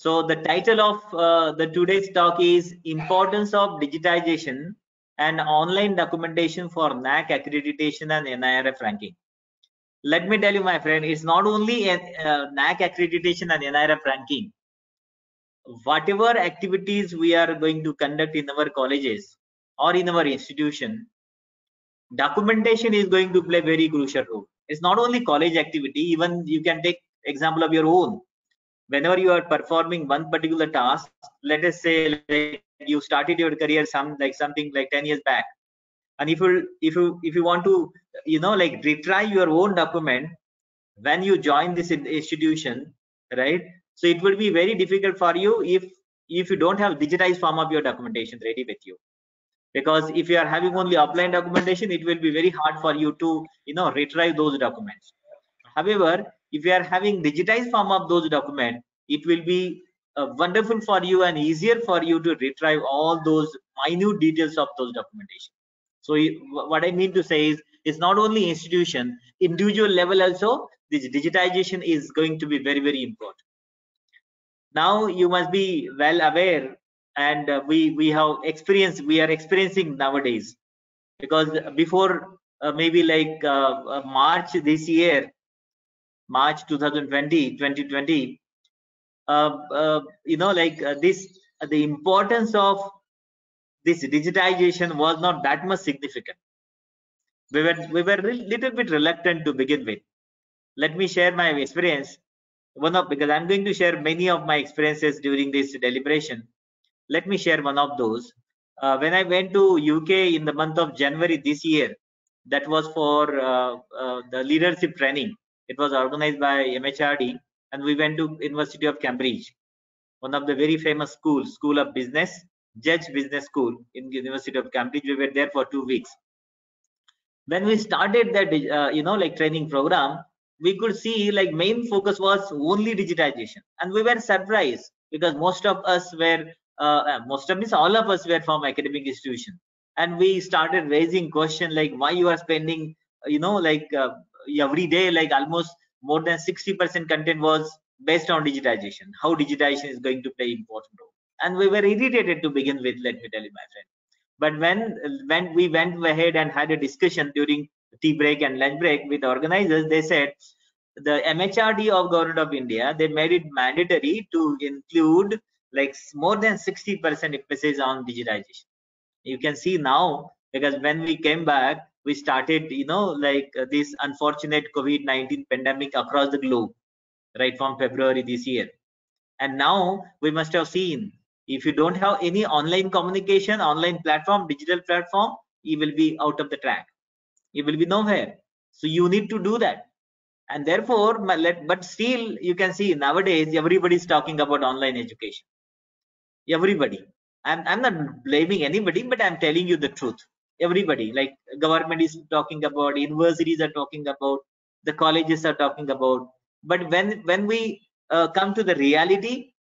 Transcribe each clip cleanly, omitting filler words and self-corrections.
So the title of the today's talk is Importance of Digitization and Online Documentation for NAC Accreditation and NIRF Ranking. Let me tell you, my friend, it's not only NAC Accreditation and NIRF Ranking. Whatever activities we are going to conduct in our colleges or in our institution, documentation is going to play very crucial role. It's not only college activity, even you can take example of your own. Whenever you are performing one particular task, let us say like you started your career something like 10 years back, and if you want to like retrieve your own document when you join this institution, right? So it will be very difficult for you if you don't have digitized form of your documentation ready with you, because if you are having only offline documentation, it will be very hard for you to retrieve those documents. However, if you are having digitized form of those documents, it will be wonderful for you and easier for you to retrieve all those minute details of those documentation. So what I mean to say is, it's not only institution, individual level also, this digitization is going to be very, very important. Now you must be well aware, and we are experiencing nowadays, because before maybe like March this year, March 2020, the importance of this digitization was not that much significant. We were a little bit reluctant to begin with. Let me share my experience. Because I'm going to share many of my experiences during this deliberation. Let me share one of those. When I went to UK in the month of January this year, that was for the leadership training. It was organized by MHRD, and we went to University of Cambridge, one of the very famous schools, School of Business, Judge Business School in University of Cambridge. We were there for 2 weeks. When we started that like training program, we could see like main focus was only digitization, and we were surprised because most of us were all of us were from academic institution, and we started raising question like why you are spending every day, like almost more than 60% content was based on digitization. How digitization is going to play important role, and we were irritated to begin with, let me tell you, my friend. But when we went ahead and had a discussion during tea break and lunch break with organizers, they said the MHRD of Government of India, they made it mandatory to include like more than 60% emphasis on digitization. You can see now, because when we came back, we started this unfortunate COVID-19 pandemic across the globe, right from February this year. And now we must have seen, if you don't have any online communication, online platform, digital platform, you will be out of the track. You will be nowhere. So you need to do that. And therefore, but still you can see nowadays everybody is talking about online education. Everybody. I'm not blaming anybody, but I'm telling you the truth. Everybody, like government is talking about, universities are talking about, the colleges are talking about. But when we come to the reality,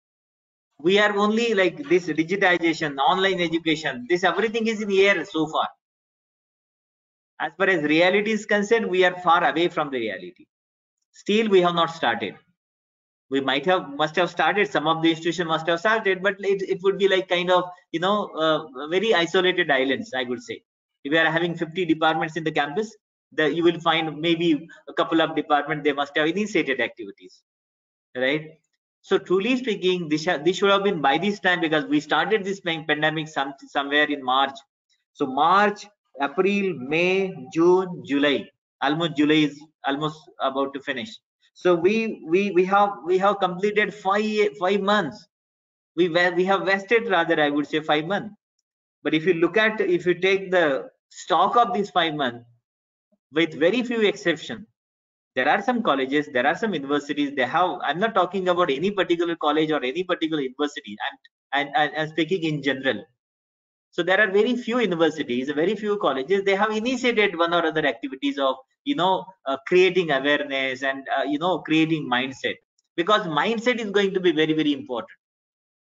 we are only like this digitization, online education, this everything is in the air so far. As far as reality is concerned, we are far away from the reality. Still, we have not started. We must have started. Some of the institution must have started, but it would be like kind of very isolated islands, I would say. If we are having 50 departments in the campus, you will find maybe a couple of departments, they must have initiated activities, right? So truly speaking, this should have been by this time, because we started this pandemic somewhere in March. So March, April, May, June, July. Almost July is almost about to finish. So we have completed 5 months. We have wasted, rather I would say, 5 months. But if you take the stock of these 5 months, with very few exceptions, there are some colleges, there are some universities, I'm not talking about any particular college or any particular university, I'm speaking in general. So there are very few universities, very few colleges, they have initiated one or other activities of creating awareness and creating mindset, because mindset is going to be very, very important.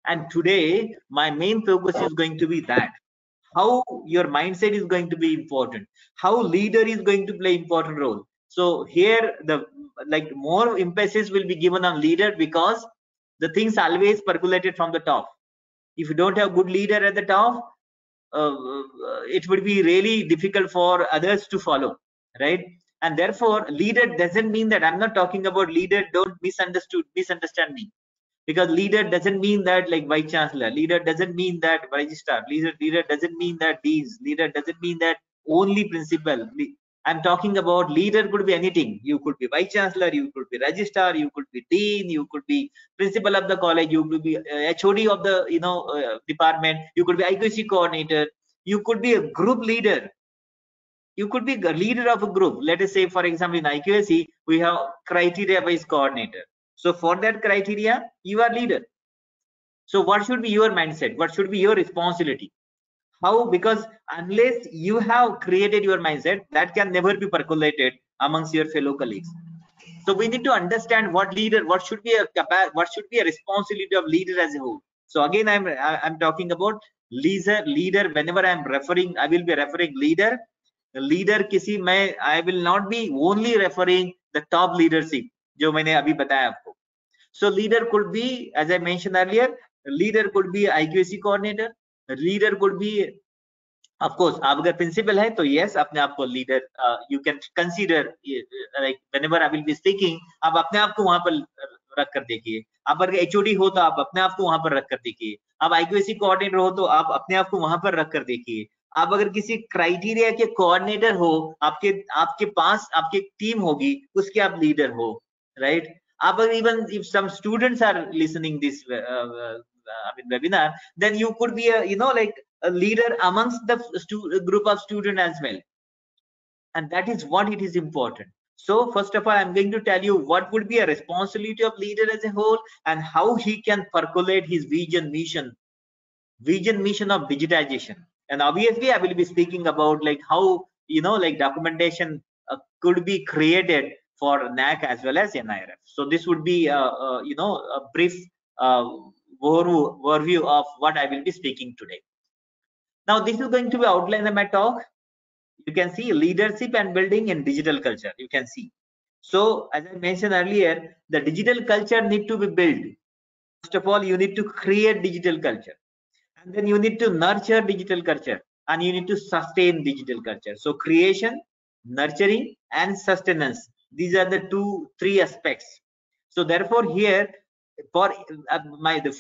And today my main focus is going to be that how your mindset is going to be important, how leader is going to play important role. So here the more emphasis will be given on leader, because The things always percolated from the top. If you don't have good leader at the top, it would be really difficult for others to follow, right? And therefore, leader doesn't mean that, I'm not talking about leader, don't misunderstand me, because leader doesn't mean that like vice chancellor, leader doesn't mean that registrar, leader doesn't mean that deans, leader doesn't mean that only principal. I'm talking about leader could be anything. You could be vice chancellor, you could be registrar, you could be dean, you could be principal of the college, you could be HOD of the department, you could be IQAC coordinator, you could be a group leader, you could be a leader of a group. Let us say, for example, in IQAC we have criteria based coordinator. So for that criteria, you are leader. So what should be your mindset? What should be your responsibility? How? Because unless you have created your mindset, that can never be percolated amongst your fellow colleagues. So we need to understand what should be a responsibility of leader as a whole. So again, I'm talking about leader. Whenever I'm referring, I will be referring leader. Leader किसी मैं, I will not be only referring the top leadership जो मैंने अभी बताया आपको. So leader could be, as I mentioned earlier, leader could be IQAC coordinator. Leader could be, of course, आप अगर principal है तो yes, अपने आप को leader, you can consider, like whenever I will be speaking, आप अपने आप को वहां पर रख कर देखिए. आप अगर HOD हो तो आप अपने आप को वहां पर रख कर देखिए. आप IQAC coordinator हो तो आप अपने आप को वहां पर रख कर देखिए. आप अगर किसी क्राइटेरिया के कोऑर्डिनेटर हो, आपके पास आपकी टीम होगी, उसके आप लीडर हो, राइट? आप even if some students are listening this webinar, then you could be a leader amongst the group of students as well, and that is what it is important. So first of all, I'm going to tell you what would be a responsibility of leader as a whole and how he can percolate his vision mission of digitization. And obviously I will be speaking about like how documentation could be created for NAC as well as NIRF. So this would be a brief overview of what I will be speaking today. Now this is going to be outline of my talk. You can see leadership and building in digital culture. You can see. So as I mentioned earlier, the digital culture need to be built. First of all, you need to create digital culture, and then you need to nurture digital culture, and you need to sustain digital culture. So creation, nurturing, and sustenance, these are the three aspects. So therefore here for the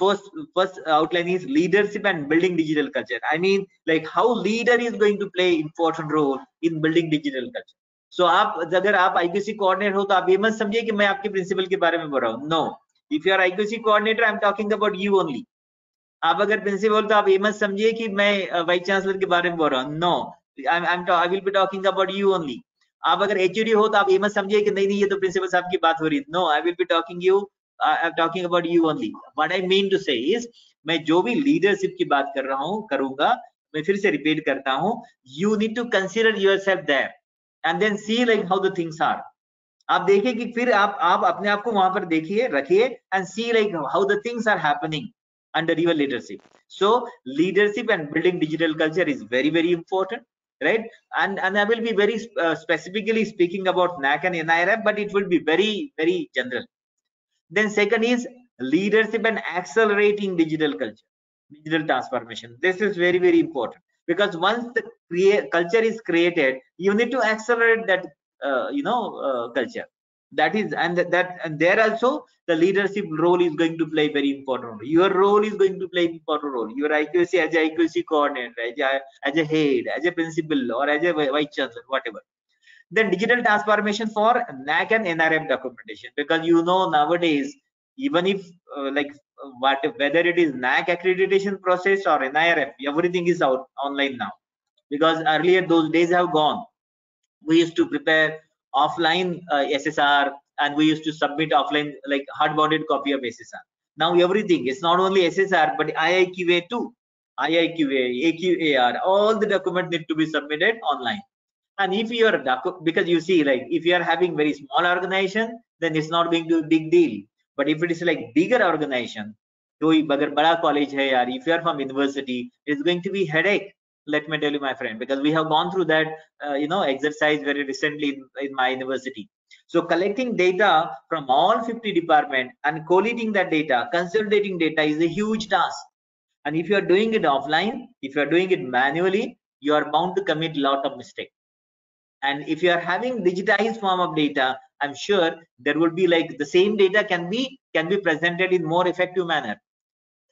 first outline is leadership and building digital culture. I mean, like how leader is going to play important role in building digital culture. So अगर आप IQAC coordinator हो तो आप ये मत समझिए कि मैं आपके प्रिंसिपल के बारे में बोल रहा हूँ. No, if you are IQAC coordinator, I'm talking about you only. आप अगर प्रिंसिपल तो आप ये मत समझिए कि मैं वाइस चांसलर के बारे में बोल रहा हूँ. No, I will be talking about you only. आप अगर HOD हो तो आप ये मत समझिए कि नहीं ये तो प्रिंसिपल साहब की बात हो रही है. No, I will be talking about you only. What I mean to say is, मैं जो भी लीडरशिप की बात कर रहा हूँ करूंगा, मैं फिर से रिपीट करता हूँ, you need to consider yourself there and then see like how the things are. आप देखिए कि फिर आप अपने आप को वहां पर देखिए, रखिए and see like how the things are happening under your leadership. So leadership and building digital culture is very, very important, right? And I will be very specifically speaking about NAC and NIRF, but it will be very, very general. Then second is leadership and accelerating digital culture, digital transformation. This is very, very important, because once the culture is created, you need to accelerate that culture. That is, and there also the leadership role is going to play very important role. Your role is going to play important role. Your IQAC as a IQAC coordinator, as a head, as a principal, or as a vice chancellor, whatever. Then digital transformation for NAC and NRF documentation, because nowadays, even if whether it is NAC accreditation process or NIRF, everything is out online now, because earlier those days have gone. We used to prepare offline SSR, and we used to submit offline like hard-bounded copy of SSR. Now everything, it's not only SSR but IIQA too, IIQA, AQAR, all the documents need to be submitted online. And if you are, because you see, like if you are having very small organization, then it's not going to be a big deal. But if it is like bigger organization, agar bada college hai yaar, if you are from university, it's going to be headache. Let me tell you, my friend, because we have gone through that exercise very recently in my university. So collecting data from all 50 departments and collating that data, consolidating data is a huge task. And if you are doing it offline, if you are doing it manually, you are bound to commit a lot of mistakes. And if you are having digitized form of data, I'm sure there would be like the same data can be presented in more effective manner,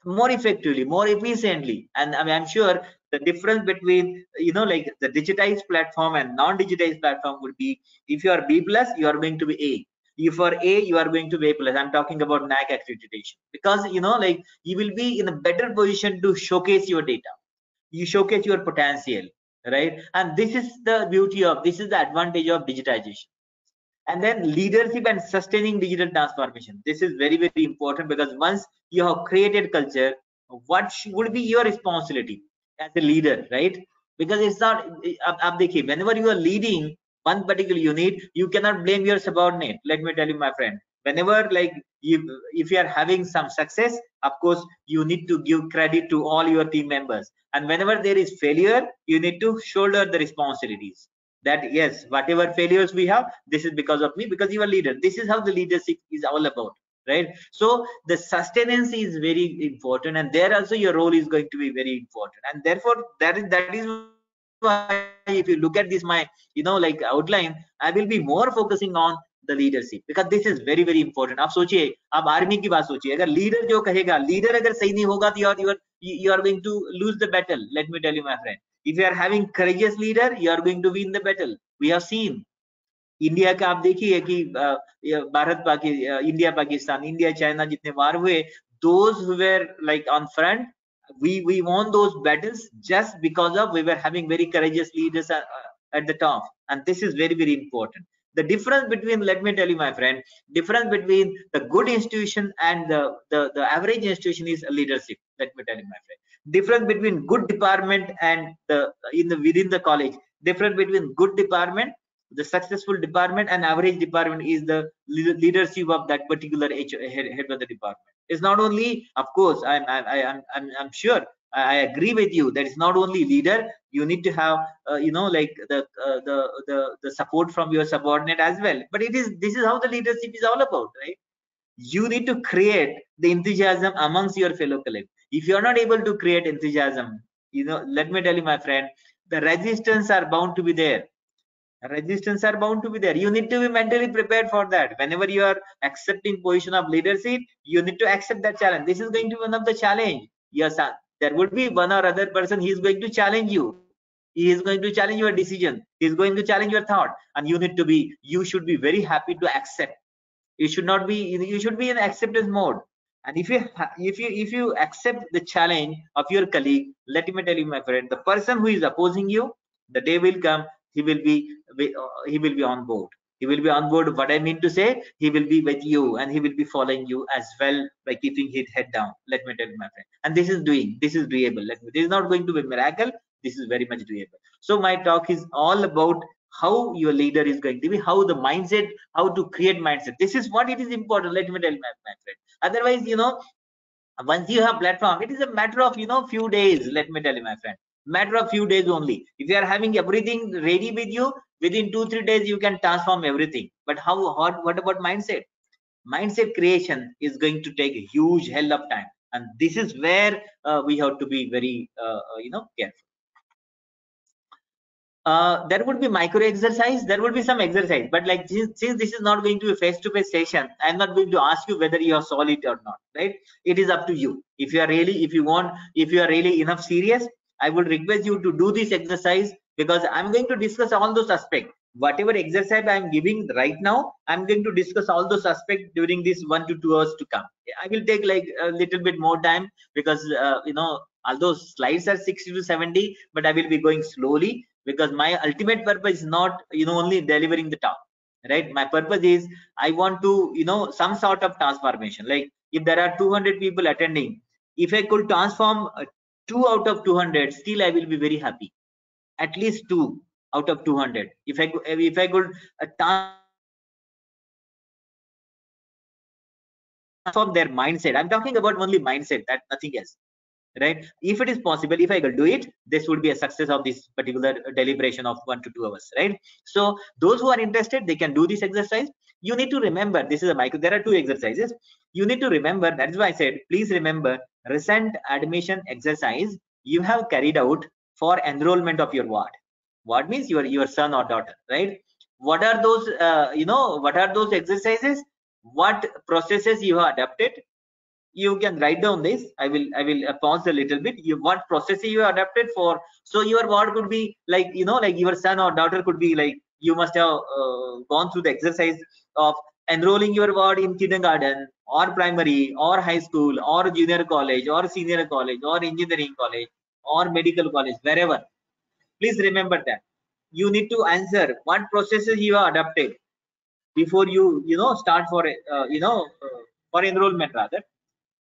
more effectively, more efficiently. And I'm sure the difference between like the digitized platform and non-digitized platform would be, if you are B plus, you are going to be A. If you are A, you are going to be A plus. I'm talking about NAAC accreditation, because like you will be in a better position to showcase your data, you showcase your potential, right? And this is the beauty of, this is the advantage of digitization. And then leadership and sustaining digital transformation, this is very, very important, because once you have created culture, what would be your responsibility as a leader, right? Because it's not whenever you are leading one particular unit, you cannot blame your subordinate. Let me tell you, my friend, whenever like if you are having some success, of course you need to give credit to all your team members, and whenever there is failure, you need to shoulder the responsibilities, that yes, whatever failures we have, this is because of me, because you are leader. This is how the leadership is all about, right? So the sustenance is very important, and there also your role is going to be very important. And therefore that is why, if you look at this my like outline, I will be more focusing on the leadership, because this is very, very important. आप सोचिए, आप army की बात सोचिए, अगर leader जो कहेगा, leader अगर सही नहीं होगा, तो you are going to lose the battle. Let me tell you, my friend, if you are having courageous leader, you are going to win the battle. We have seen India का, आप देखिए कि Bharat India Pakistan, India China जितने वार हुए, those who were like on front, we won those battles just because of we were having very courageous leaders at the top. And this is very, very important. The difference between, let me tell you, my friend, difference between the good institution and the average institution is leadership. Let me tell you, my friend, difference between good department and within the college, difference between good department, the successful department, and average department is the leadership of that particular head of the department. It's not only, of course, I'm sure, I agree with you that it's not only leader, you need to have like the support from your subordinate as well. But this is how the leadership is all about, right? You need to create the enthusiasm amongst your fellow colleagues. If you are not able to create enthusiasm, let me tell you, my friend, the resistance are bound to be there. Resistance are bound to be there. You need to be mentally prepared for that. Whenever you are accepting position of leadership, you need to accept that challenge. This is going to be one of the challenge. Yes, there would be one or other person, he is going to challenge you, he is going to challenge your decision, he is going to challenge your thought, and you should be very happy to accept. You should not be, you should be in acceptance mode. And if you accept the challenge of your colleague, let me tell you, my friend, the person who is opposing you, the day will come, he will be on board. He will be on board. What I mean to say, he will be with you, and he will be following you as well by keeping his head down. Let me tell you, my friend. And this is doable. This is not going to be a miracle. This is very much doable. So my talk is all about how your leader is going to be, how the mindset, how to create mindset. This is what it is important. Let me tell you, my friend. Otherwise, once you have platform, it is a matter of few days. Let me tell you, my friend, matter of few days only. If you are having everything ready with you, within 2-3 days you can transform everything. But what about mindset? Mindset creation is going to take a huge hell of time, and this is where we have to be very careful. There would be micro exercise, there would be some exercise, but like since this is not going to be a face-to-face session, I'm not going to ask you whether you have solved it or not, right? It is up to you. If you are really enough serious, I would request you to do this exercise, because I'm going to discuss all those aspects. Whatever exercise I'm giving right now, I'm going to discuss all those aspects during this 1 to 2 hours to come. I will take like a little bit more time, because although slides are 60 to 70, but I will be going slowly, because my ultimate purpose is not only delivering the talk, right? My purpose is, I want to some sort of transformation. Like if there are 200 people attending, if I could transform 2 out of 200, still I will be very happy. At least 2 out of 200, if I could transform their mindset. I'm talking about only mindset, that nothing else, right? If it is possible, if I could do it, this would be a success of this particular deliberation of 1 to 2 hours, right? So those who are interested, they can do this exercise. You need to remember, this is a micro, there are 2 exercises. You need to remember, that's why I said, please remember recent admission exercise you have carried out for enrollment of your ward. What means your son or daughter, right? What are those, what are those exercises? What processes you have adapted? You can write down this. I will pause a little bit. What process you adapted for? So your word could be like, like your son or daughter could be like, you must have gone through the exercise of enrolling your word in kindergarten or primary or high school or junior college or senior college or engineering college or medical college, wherever. Please remember that you need to answer what processes you have adapted before you start for for enrollment rather.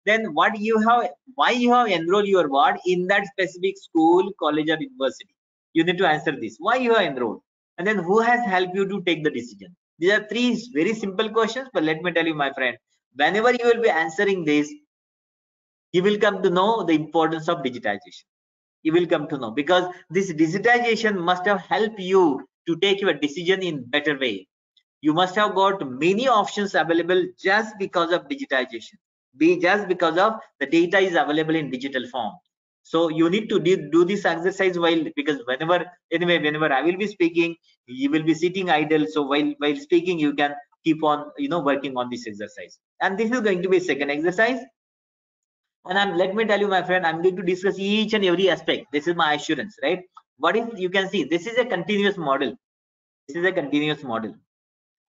Then what you have, why you have enrolled your ward in that specific school, college or university. You need to answer this, why you have enrolled, and then who has helped you to take the decision. These are 3 very simple questions, but let me tell you, my friend, whenever you will be answering this, you will come to know the importance of digitization. You will come to know, because this digitization must have helped you to take your decision in better way. You must have got many options available just because of digitization, just because of the data is available in digital form. So you need to do this exercise while, because whenever I will be speaking, you will be sitting idle. So while speaking, you can keep on working on this exercise. And this is going to be a second exercise. And let me tell you, my friend, I'm going to discuss each and every aspect. This is my assurance, right? What is, you can see, this is a continuous model. This is a continuous model.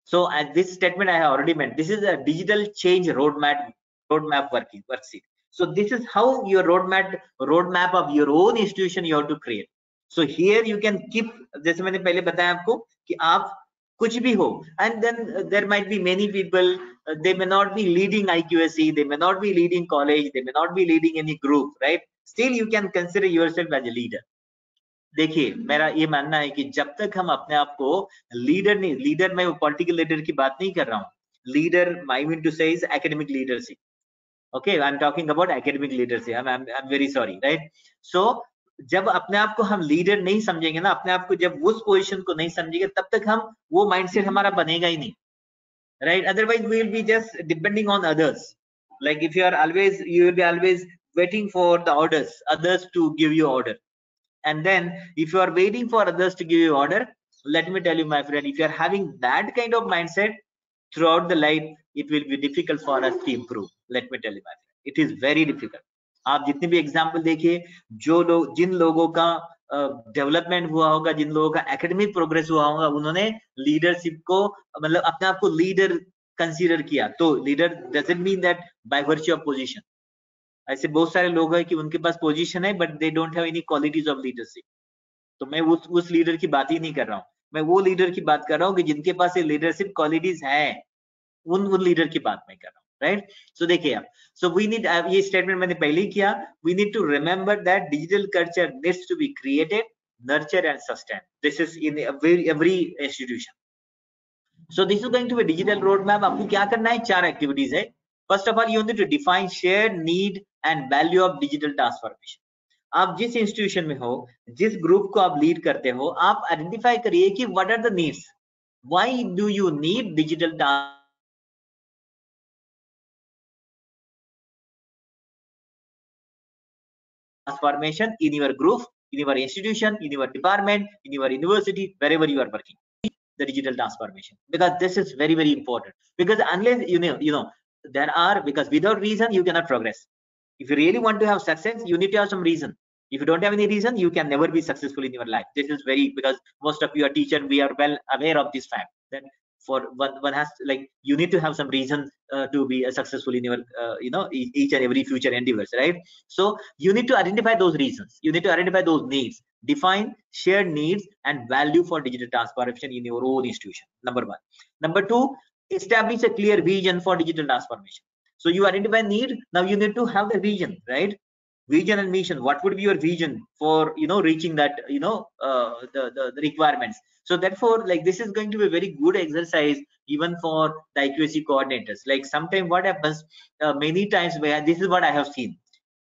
So at this statement I have already meant, this is a digital change roadmap worksheet. So this is how your roadmap of your own institution you have to create. So here you can keep, जैसे मैंने पहले बताया आपको कि आप कुछ भी हो, and then there might be many people, they may not be leading IQSE, they may not be leading college, they may not be leading any group, right? Still you can consider yourself as a leader. देखिए, मेरा ये मानना है कि जब तक हम अपने आप को लीडर नहीं, लीडर मैं पॉलिटिकल लीडर की बात नहीं कर रहा हूँ, leader I mean to say is academic leadership. Okay, I am talking about academic leadership. I am very sorry, right? So जब अपने आप को हम लीडर नहीं समझेंगे ना, अपने आप को जब उस पोजीशन को नहीं समझेंगे, तब तक हम वो माइंडसेट हमारा बनेगा ही नहीं, right? Otherwise we will be just depending on others. Like if you will be always waiting for the others to give you order. And then if you are waiting for others to give you order, let me tell you, my friend, if you are having that kind of mindset throughout the life, it will be difficult for us to improve. Let me tell you, my friend, it is very difficult. आप जितने भी example देखिए, जो लोग, जिन लोगों का development हुआ होगा, जिन लोगों का एकेडमिक प्रोग्रेस हुआ होगा, उन्होंने लीडरशिप को, मतलब अपने आप को लीडर कंसीडर किया. तो leader doesn't mean that by virtue of position. ऐसे बहुत सारे लोग हैं कि उनके पास पोजीशन है, but they don't have any qualities of leadership. तो मैं उस लीडर की बात ही नहीं कर रहा हूँ, मैं वो लीडर की बात कर रहा हूँ कि जिनके पास ये लीडरशिप क्वालिटीज हैं, उन लीडर की बात मैं कर रहा हूँ, राइट? सो देखिए आप, सो वी नीड, ये स्टेटमेंट मैंने पहले ही किया, we need to remember that digital culture needs to be created, nurture and sustain. This is in every institution. So this is going to be digital road map. आपको क्या करना है? 4 activities है. First of all, you need to define shared need and value of digital transformation. आप जिस institution में हो, जिस ग्रुप को आप लीड करते हो, आप आइडेंटिफाई करिए कि what are the needs, why do you need digital transformation in your group, in your institution, in your department, in your university, wherever you are working. The digital transformation, because this is very, very important. Because unless there are, because without reason you cannot progress. If you really want to have success, you need to have some reason. If you don't have any reason, you can never be successful in your life. This is very, because most of you are teachers, we are well aware of this fact that for one has, like, you need to have some reason to be successful in your each and every future endeavors, right? So you need to identify those reasons, you need to identify those needs, define shared needs and value for digital transformation in your own institution. Number 1. Number 2, establish a clear vision for digital transformation. So you identify need, now you need to have the vision, right? Vision and mission. What would be your vision for reaching that the requirements? So therefore, like, this is going to be a very good exercise even for the IQSE coordinators. Like, sometimes what happens, many times, where this is what I have seen,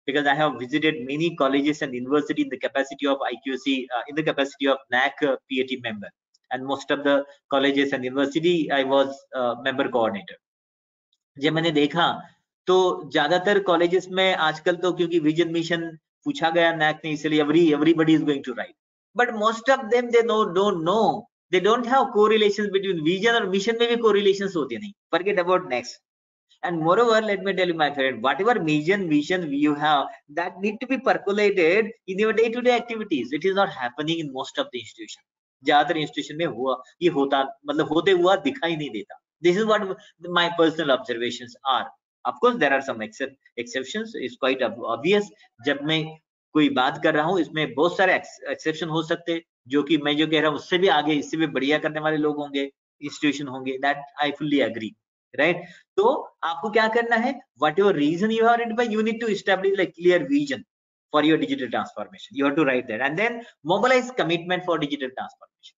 because I have visited many colleges and university in the capacity of IQSE, in the capacity of NAC PAT member. and most of the colleges and university I was member coordinator. जब मैंने देखा तो ज्यादातर colleges में आजकल तो क्योंकि vision mission पूछा गया नैक ने, इसलिए everybody is going to write, but most of them they don't know, they don't have correlations between vision और mission में भी correlations होते नहीं. Forget about next. And moreover, let me tell you, my friend, whatever vision you have, that need to be percolated in your day-to-day activities. It is not happening in most of the institutions. ज्यादातर institution में हुआ ये होता मतलब होते हुआ दिखाई नहीं देता. This is what my personal observations are. Of course, there are some exceptions. It's quite obvious. जब मैं कोई बात कर रहा हूँ इसमें बहुत सारे एक्सेप्शन हो सकते हैं, जो कि मैं जो कह रहा हूँ उससे भी आगे इससे भी बढ़िया करने वाले लोग होंगे, इंस्टीट्यूशन होंगे. That I fully agree. Right? तो आपको क्या करना है, whatever reason you are identified, you need to establish a clear vision for your digital transformation. You have to write that and then mobilize commitment for digital transformation.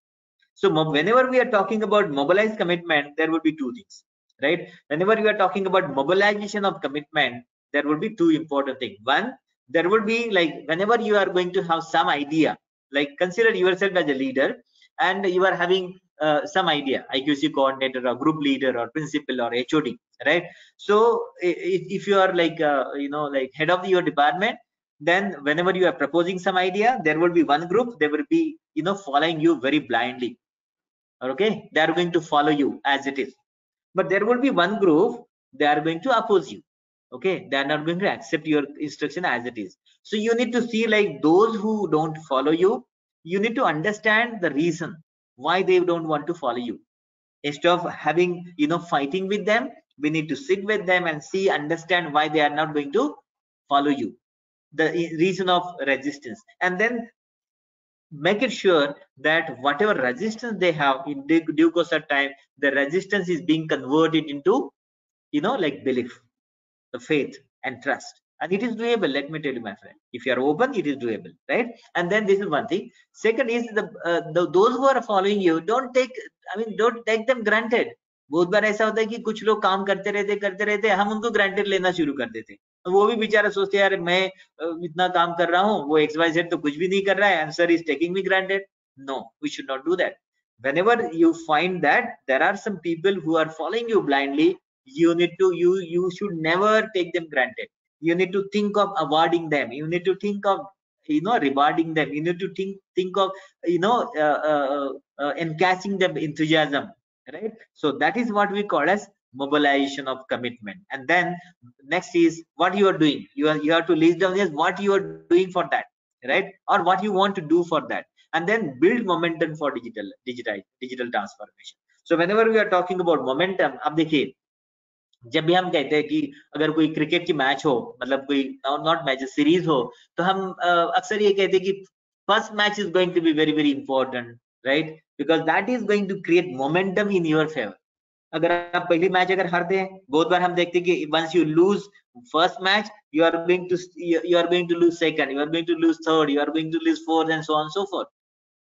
So whenever we are talking about mobilized commitment, there will be two things, right? Whenever we are talking about mobilization of commitment, there will be two important things. One, there will be like whenever you are going to have some idea, like consider yourself as a leader and you are having some idea, IQC coordinator or group leader or principal or HOD, right? So if you are like like head of your department, then whenever you are proposing some idea, there will be one group, they will be following you very blindly. Okay, they are going to follow you as it is, but there will be one group, they are going to oppose you. Okay, they are not going to accept your instruction as it is. So you need to see like those who don't follow you, you need to understand the reason why they don't want to follow you. Instead of having fighting with them, we need to sit with them and see, understand why they are not going to follow you, the reason of resistance, and then make it sure that whatever resistance they have in due course of time, the resistance is being converted into like belief, the faith and trust, and it is doable. Let me tell you, my friend, if you are open, it is doable, right? And then this is one thing. Second is those who are following you, don't take them granted. बहुत बार ऐसा होता है कि कुछ लोग काम करते रहते हम उनको ग्रांटेड लेना शुरू कर देते, वो भी बेचारा सोचते यार मैं इतना काम कर रहा हूँ, वो XYZ तो कुछ भी नहीं कर रहा है, answer is taking me granted. No, we should not do that. Whenever you find that there are some people who are following you blindly, you need to you should never take them granted. You need to think of awarding them, you need to think of rewarding them, you need to think of encashing them enthusiasm, right? So that is what we call as mobilization of commitment. And then next is what you are doing. You have to list down what you are doing for that, right? Or what you want to do for that, and then build momentum for digital transformation. So whenever we are talking about momentum, अब देखिए जब भी हम कहते हैं कि अगर कोई क्रिकेट की मैच हो, मतलब कोई नॉट मैच सीरीज हो, तो हम अक्सर ये कहते हैं कि first match is going to be very very important, right? Because that is going to create momentum in your favour. अगर आप पहली मैच अगर हारते हैं, बहुत बार हम देखते हैं कि once you lose first match, you are going to lose second, you are going to lose third, you are going to lose fourth, and so on and so forth.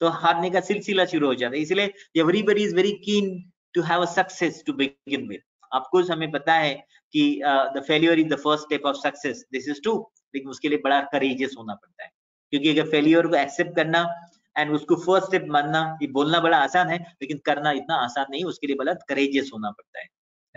तो हारने का सिलसिला शुरू हो जाता है. इसलिए everybody is very keen to have a success to begin with. Of course हमें पता है कि the failure is the first step of success. This is true. लेकिन उसके लिए बड़ा courageous होना पड़ता है, क्योंकि अगर फेलियर को एक्सेप्ट करना एंड उसको फर्स्ट स्टेप मानना, ये बोलना बड़ा आसान है, लेकिन करना इतना आसान नहीं, उसके लिए बड़ा करेजियस होना पड़ता है,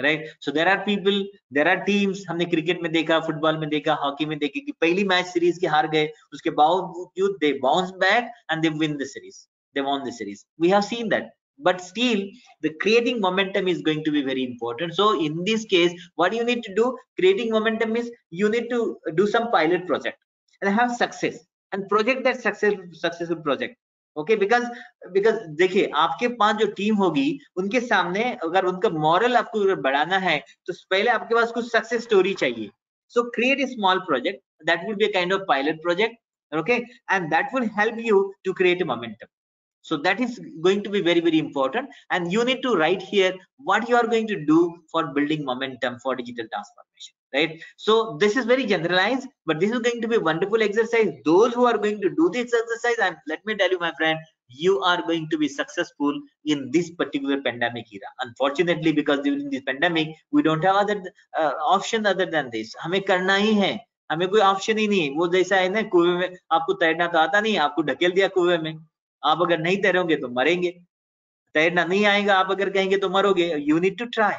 right? So there are people, there are teams, हमने क्रिकेट में देखा, फुटबॉल में देखा, हॉकी में देखा कि पहली मैच सीरीज के हार गए, उसके बावजूद they bounce back and they win the series, they won the series. We have seen that. But still, the creating momentum is going to be very important. So in this case, what you need to do, creating momentum is you need to do some pilot project and have success and project that successful project. Okay, because देखिए आपके पास जो team होगी, उनके सामने अगर उनका moral आपको बढ़ाना है, तो पहले आपके पास कुछ सक्सेस स्टोरी चाहिए. So create a small project that will be a kind of pilot project, okay, and that will help you to create a momentum. So that is going to be very very important, and you need to write here what you are going to do for building momentum for digital transformation, right? So this is very generalized, but this is going to be a wonderful exercise. Those who are going to do this exercise, and let me tell you, my friend, you are going to be successful in this particular pandemic era. Unfortunately, because during this pandemic we don't have other option other than this. हमें करना ही है, हमें कोई option ही नहीं है. वो जैसा है ना, कुएं में आपको तैरना तो आता नहीं, आपको ढकेल दिया कुएं में, आप अगर नहीं तैरोगे तो मरेंगे. तैरना नहीं आएगा, आप अगर कहेंगे तो मरोगे. You need to try,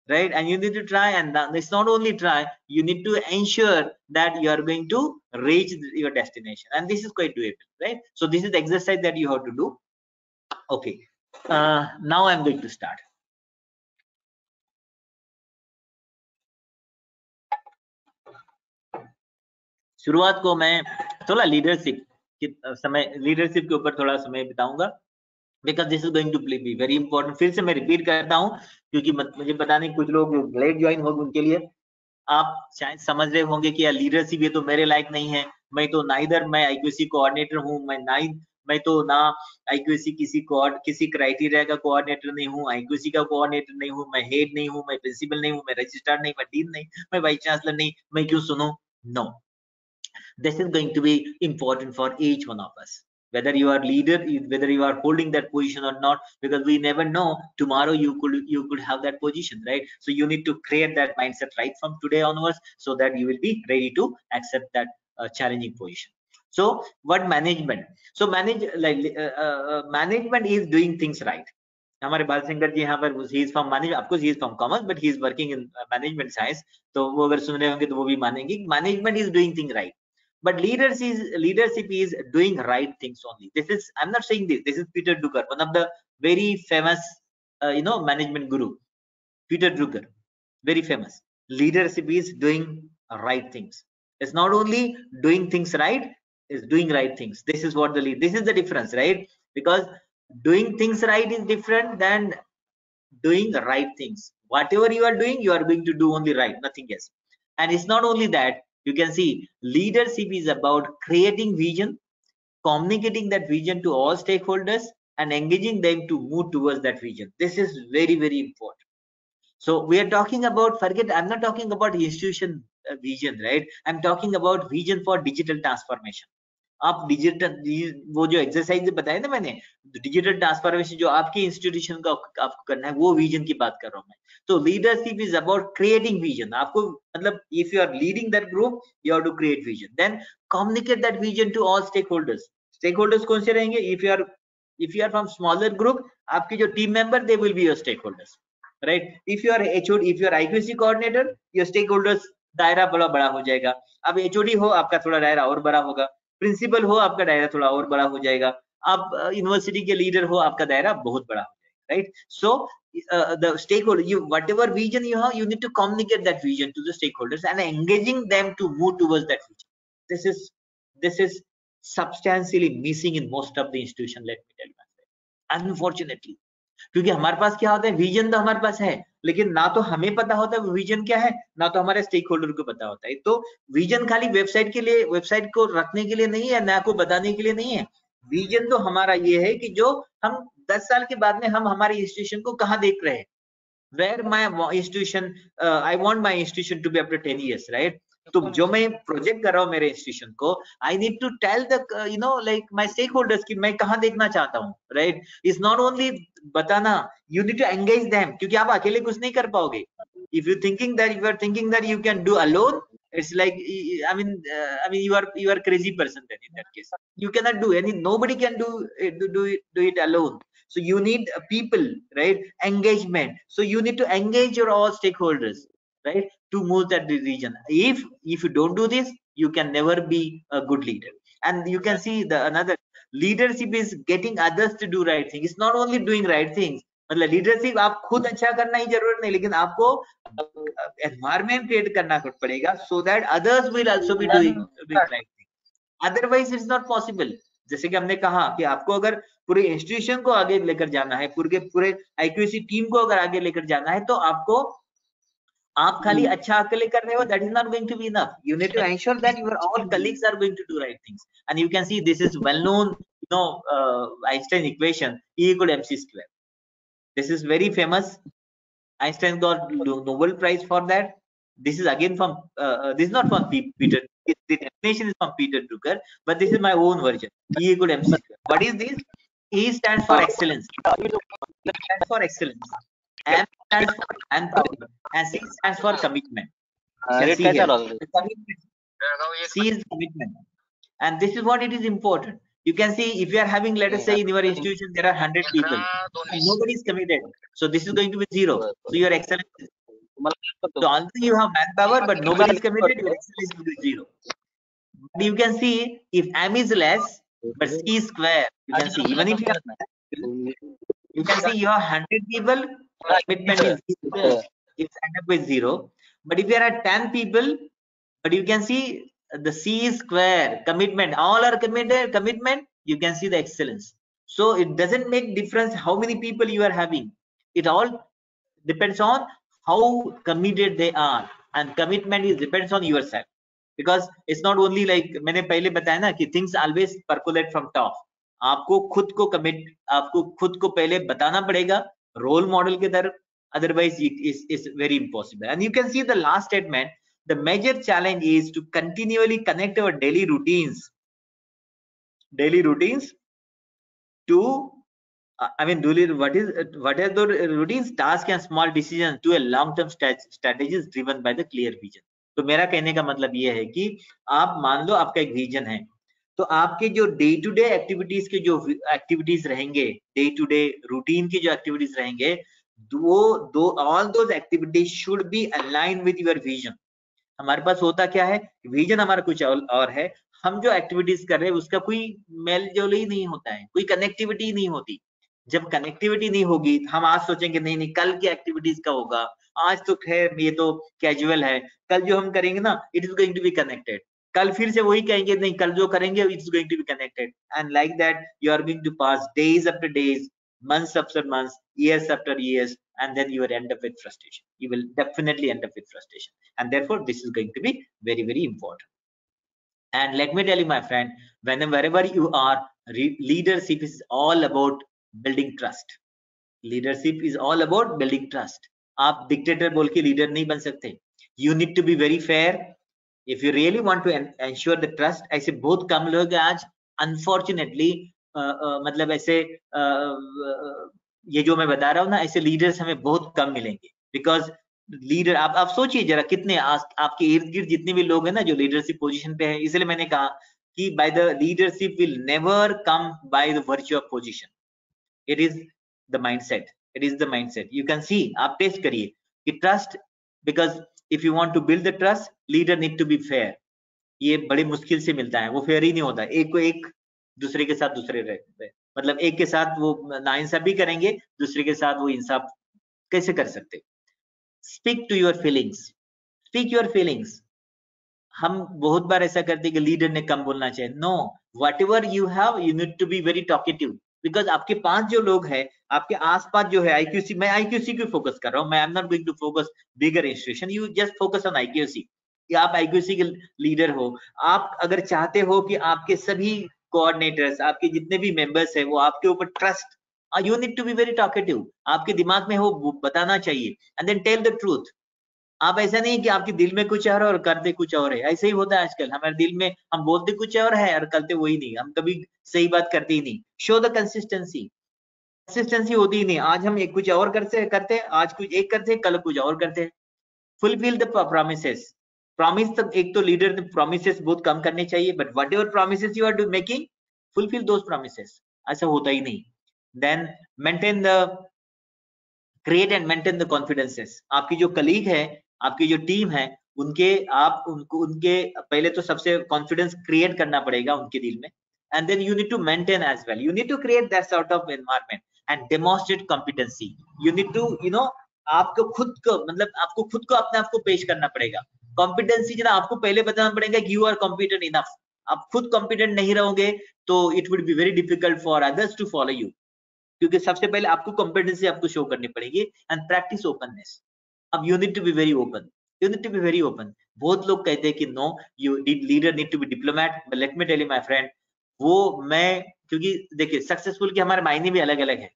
right? And you need to try, and it's not only try, you need to ensure that you are going to reach your destination, and this is quite doable, right? So this is the exercise that you have to do. Okay, now I'm going to start. शुरुआत को मैं थोड़ा leadership के ऊपर थोड़ा समय बिताऊंगा, because this is going to be very important. फिर से मैं रिपीट करता हूं, क्योंकि मुझे पता नहीं कुछ लोग लेट ज्वाइन होंगे, उनके लिए आप शायद समझ रहे होंगे कि यार लीडरशिप ये तो मेरे लायक नहीं है, मैं तो नाइदर मैं IQAC कोऑर्डिनेटर हूं, मैं तो ना IQAC किसी क्राइटेरिया का कोऑर्डिनेटर नहीं हूं, IQAC का कोऑर्डिनेटर नहीं हूं, मैं हेड नहीं हूं, मैं प्रिंसिपल नहीं हूं, मैं रजिस्ट्रार नहीं, मैं डीन नहीं, मैं वाइस चांसलर नहीं, मैं क्यों सुनूं? No, this is going to be important for each one of us, whether you are leader, whether you are holding that position or not, because we never know tomorrow you could have that position, right? So you need to create that mindset right from today onwards, so that you will be ready to accept that challenging position. So what management? So management is doing things right. हमारे बाल singer जी यहाँ पर he is from management, of course he is from commerce, but he is working in management science, तो वो अगर सुन रहे होंगे तो वो भी मानेंगे management is doing things right. But leadership is doing right things only. This is, I'm not saying this. This is Peter Drucker, one of the very famous, management guru. Peter Drucker, very famous. Leadership is doing right things. It's not only doing things right, it's doing right things. This is what this is the difference, right? Because doing things right is different than doing the right things. Whatever you are doing, you are going to do only right, nothing else. And it's not only that, you can see leadership is about creating vision, communicating that vision to all stakeholders, and engaging them to move towards that vision. This is very, very important. So we are talking about, I'm not talking about institution vision, right? I'm talking about vision for digital transformation. आप digital, वो जो exercise बताया ना मैंने, digital transformation जो आपकी institution का आपको करना है, वो विजन की बात कर रहा हूं मैं. तो leadership is about creating vision. आपको मतलब if you are leading that group, you have to create vision, then communicate that vision to all stakeholders. Stakeholders कौन से रहेंगे? If you are from smaller group, आपके जो team member, they will be your stakeholders, right? If you are HOD, if you are IQAC coordinator, your stakeholders दायरा बड़ा हो जाएगा. अब HOD हो, आपका थोड़ा दायरा और बड़ा होगा. प्रिंसिपल हो, आपका दायरा थोड़ा और बड़ा हो जाएगा. आप यूनिवर्सिटी के लीडर हो, आपका दायरा बहुत बड़ा हो जाएगा, right? So the stakeholder, whatever vision you have, you need to communicate that vision to the stakeholders and engaging them to move towards that vision. This is substantially missing in most of the institution, let me tell you, unfortunately. क्योंकि हमारे पास क्या होता है, vision तो हमारे पास है, लेकिन ना तो हमें पता होता है विजन क्या है, ना तो हमारे स्टेक होल्डर को पता होता है. तो विजन खाली वेबसाइट को रखने के लिए नहीं है, ना को बताने के लिए नहीं है. विजन तो हमारा ये है कि जो हम 10 साल के बाद में हम हमारी इंस्टीट्यूशन को कहाँ देख रहे हैं. Where my institution, I want my institution to be after 10 years, right? तो जो मैं प्रोजेक्ट कर रहा हूँ मेरे इंस्टीट्यूशन को, I need to tell the like my stakeholders कि मैं कहाँ देखना चाहता हूँ, राइट? इज नॉट ओनली बताना, you need to engage them, क्योंकि आप अकेले कुछ नहीं कर पाओगे. If you thinking that you can do alone, it's like, I mean you are crazy person. Then in that case you cannot do any, nobody can do it alone. So you need people, right? Engagement. So you need to engage your all stakeholders, right, to move that region. If you don't do this, you can never be a good leader. And you can see the another leadership is getting others to do right things. It's not only doing right things. मतलब leadership आप खुद अच्छा करना ही जरूरत नहीं, लेकिन आपको environment create करना पड़ेगा, so that others will also be doing right thing. Otherwise it's not possible. जैसे कि हमने कहा कि आपको अगर पूरे इंस्टीट्यूशन को आगे लेकर जाना है, पूरे IQAC टीम को अगर आगे लेकर जाना है, तो आप खाली अच्छा अकेले कर रहे हो, that is not going to be enough. You need to ensure that your all colleagues are going to do right things. And you can see this is well known, Einstein equation, E equal to mc square. This is very famous. Einstein got Nobel Prize for that. This is again from this is not from Peter. The definition is from Peter Drucker, but this is my own version. E equal to mc square. What is this? E stands for excellence. E stands for excellence. M stands for manpower, and C stands for commitment. C is commitment, and this is what it is important. You can see if you are having, let us say in your institution there are 100 people, nobody is committed, so this is going to be 0. So your excellence, so although you have manpower but nobody is committed, your excellence will be 0. But you can see if M is less but C is square, you can see even if you have, you can see your 100 people commitment is 0, it's end up with 0. But if you are at 10 people, but you can see the C is square commitment, all are commitment, you can see the excellence. So it doesn't make difference how many people you are having, it all depends on how committed they are, and commitment is depends on yourself, because it's not only like मैंने पहले बताया ना कि things always percolate from top. आपको खुद को commit, आपको खुद को पहले बताना पड़ेगा role model के तरफ, otherwise it is very impossible. And you can see the last statement, the major challenge is to continually connect our daily routines to I mean, what are the routines, tasks and small decisions to a long-term strategies driven by the clear vision. तो मेरा कहने का मतलब ये है कि आप मान लो आपका एक विजन है, तो आपके जो डे टू डे एक्टिविटीज के जो एक्टिविटीज रहेंगे, डे टू डे रूटीन की जो एक्टिविटीज रहेंगे, all those activities should be align with your vision. हमारे पास होता क्या है, विजन हमारा कुछ और है, हम जो एक्टिविटीज कर रहे हैं उसका कोई मेल जोल ही नहीं होता है, कोई कनेक्टिविटी नहीं होती. जब कनेक्टिविटी नहीं होगी, हम आज सोचेंगे नहीं नहीं कल की एक्टिविटीज का होगा, आज तो खैर ये तो कैजुअल है, कल जो हम करेंगे ना it is going to be connected, कल फिर से वही कहेंगे नहीं कल जो करेंगे it is going to be connected, and like that you are going to pass days after days, months after months, years after years, and then you will end up with frustration. You will definitely end up with frustration, and therefore this is going to be very, very important. And let me tell you, my friend, wherever you are, leadership is all about building trust. Leadership is all about building trust. आप dictator बोल के leader नहीं बन सकते. You need to be very fair. If you really want to ensure the trust, ऐसे बहुत कम लोग हैं आज, unfortunately, मतलब ऐसे ये जो मैं बता रहा हूँ ना, ऐसे लीडर्स हमें बहुत कम मिलेंगे. बिकॉज लीडर, आप सोचिए जरा कितने आपके इर्द गिर्द जितने भी लोग हैं ना जो लीडरशिप पोजीशन पे है, इसलिए मैंने कहा कि by the leadership will never come by the virtue of position, it is the mindset, it is the mindset. You can see, आप टेस्ट करिए कि trust, because if you want to build the trust, leader need to be fair. ये बड़ी मुश्किल से मिलता है, वो फेयर ही नहीं होता. एक को एक, दूसरे के साथ दूसरे रहते, मतलब एक के साथ वो नाइंसाफी करेंगे, दूसरे के साथ वो इंसाफ कैसे कर सकते. Speak to your feelings, speak your feelings. हम बहुत बार ऐसा करते हैं कि लीडर ने कम बोलना चाहिए. No, whatever you have, you need to be very talkative, because आपके पास जो लोग हैं, आपके आसपास जो है आईक्यूसी, मैं आईक्यूसी को फोकस कर रहा हूँ, मैं I am not going to focus bigger institution, you just focus on IQC. आप आईक्यूसी के लीडर हो, आप अगर चाहते हो कि आपके सभी कोऑर्डिनेटर्स, आपके जितने भी मेंबर्स हैं वो आपके ऊपर trust, you need to be very talkative. आपके दिमाग में वो बताना चाहिए, and then tell the truth. आप ऐसा नहीं कि आपके दिल में कुछ और करते कुछ और है. ऐसे ही होता है आजकल, हमारे दिल में हम बोलते कुछ और है और करते वही नहीं, हम कभी सही बात करते ही नहीं. Show the consistency. कंसिस्टेंसी होती ही नहीं. आज हम एक कुछ और करते हैं, आज कुछ एक करते हैं, कल कुछ और करते हैं. Fulfil the promises. प्रॉमिस तक एक तो लीडर ने प्रॉमिसेस बहुत कम करने चाहिए, but whatever promises you are making, fulfil those promises. ऐसा होता ही नहीं. Then maintain the, create and maintain the confidences. आपकी जो कलीग है, आपकी जो टीम है, उनके पहले तो सबसे कॉन्फिडेंस क्रिएट करना पड़ेगा उनके दिल में, and then you need to maintain as well. You need to create that sort of environment and demonstrate competency. You need to आपको खुद को, मतलब आपको खुद को अपने आप को पेश करना पड़ेगा. कॉम्पिटेंसी जो आपको पहले बताना पड़ेगा कि यू आर कॉम्पिटेंट इनफ. आप खुद कॉम्पिटेंट नहीं रहोगे तो it would be very difficult for others to follow you, क्योंकि सबसे पहले आपको कॉम्पिटेंसी आपको शो करनी पड़ेगी. And practise openness. अब you need to be very open, you need to be very open. बहुत लोग कहते हैं कि no, you leader need to be diplomat, but let me tell you my friend, वो मैं, क्योंकि देखिए सक्सेसफुल के हमारे मायने भी अलग अलग है.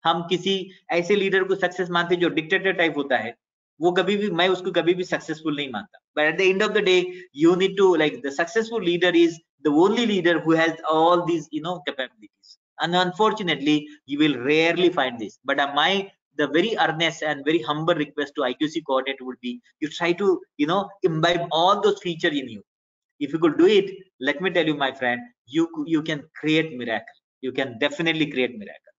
हम किसी ऐसे लीडर को सक्सेस मानते हैं जो डिक्टेटर टाइप होता है, वो कभी भी, मैं उसको कभी भी सक्सेसफुल नहीं मानता. But at the end of the day you need to, like the successful leader is the only leader who has all these capabilities. And unfortunately you will rarely find this. But the very earnest and very humble request to IQC coordinator would be, you try to imbibe all those features in you. If you could do it, let me tell you, my friend, you can create miracle. You can definitely create miracle.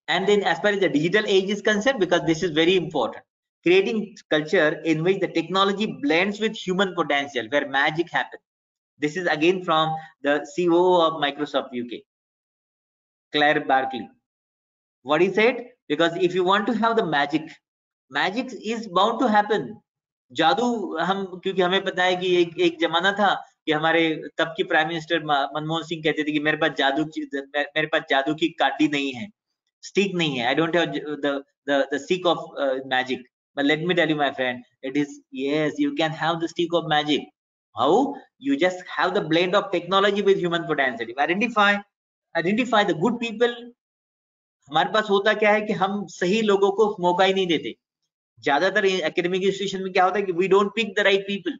And then as far as the digital age is concerned, because this is very important, creating culture in which the technology blends with human potential, where magic happens. This is again from the COO of Microsoft UK, Claire Barkley. What he said, because if you want to have the magic is bound to happen. जादू हम, क्योंकि हमें पता है कि एक जमाना था कि हमारे तब की प्राइम मिनिस्टर मनमोहन सिंह कहते थे कि मेरे पास जादू की काटी नहीं है, स्टिक नहीं है, I don't have the stick of magic. But let me tell you, my friend, it is, yes, you can have the stick of magic. How? You just have the blend of technology with human potential. Identify the good people. हमारे पास होता क्या है कि हम सही लोगों को मौका ही नहीं देते. ज्यादातर एकेडमिक इंस्टीट्यूशन में क्या होता है कि we don't pick the right people.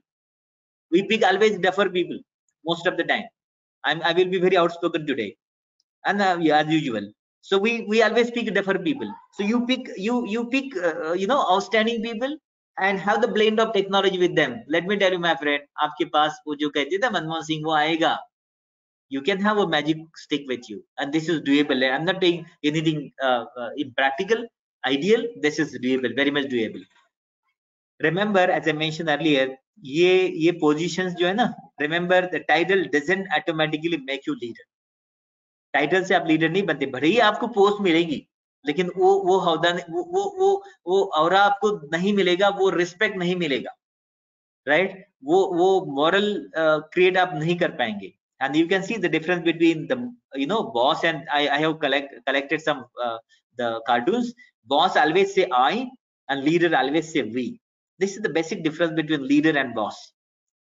We pick always duffer people most of the time. I will be very outspoken today, and as usual. So we always pick duffer people. So you pick outstanding people and have the blend of technology with them. Let me tell you, my friend, आपके पास वो जो कहते थे मनमोहन सिंह वो आएगा. You can have a magic stick with you, and this is doable. I'm not saying anything impractical, ideal. This is doable, very much doable. Remember, as I mentioned earlier, ये positions जो है ना, remember the title doesn't automatically make you leader. Title से आप leader नहीं बनते, भले ही आपको पोस्ट मिलेगी, लेकिन वो हौदा, वो औरा आपको नहीं मिलेगा, वो रिस्पेक्ट नहीं मिलेगा, राइट? वो मॉरल क्रिएट आप नहीं कर पाएंगे. And you can see the difference between the boss and I have collected some the cartoons. Boss always say I and leader always say we. This is the basic difference between leader and boss.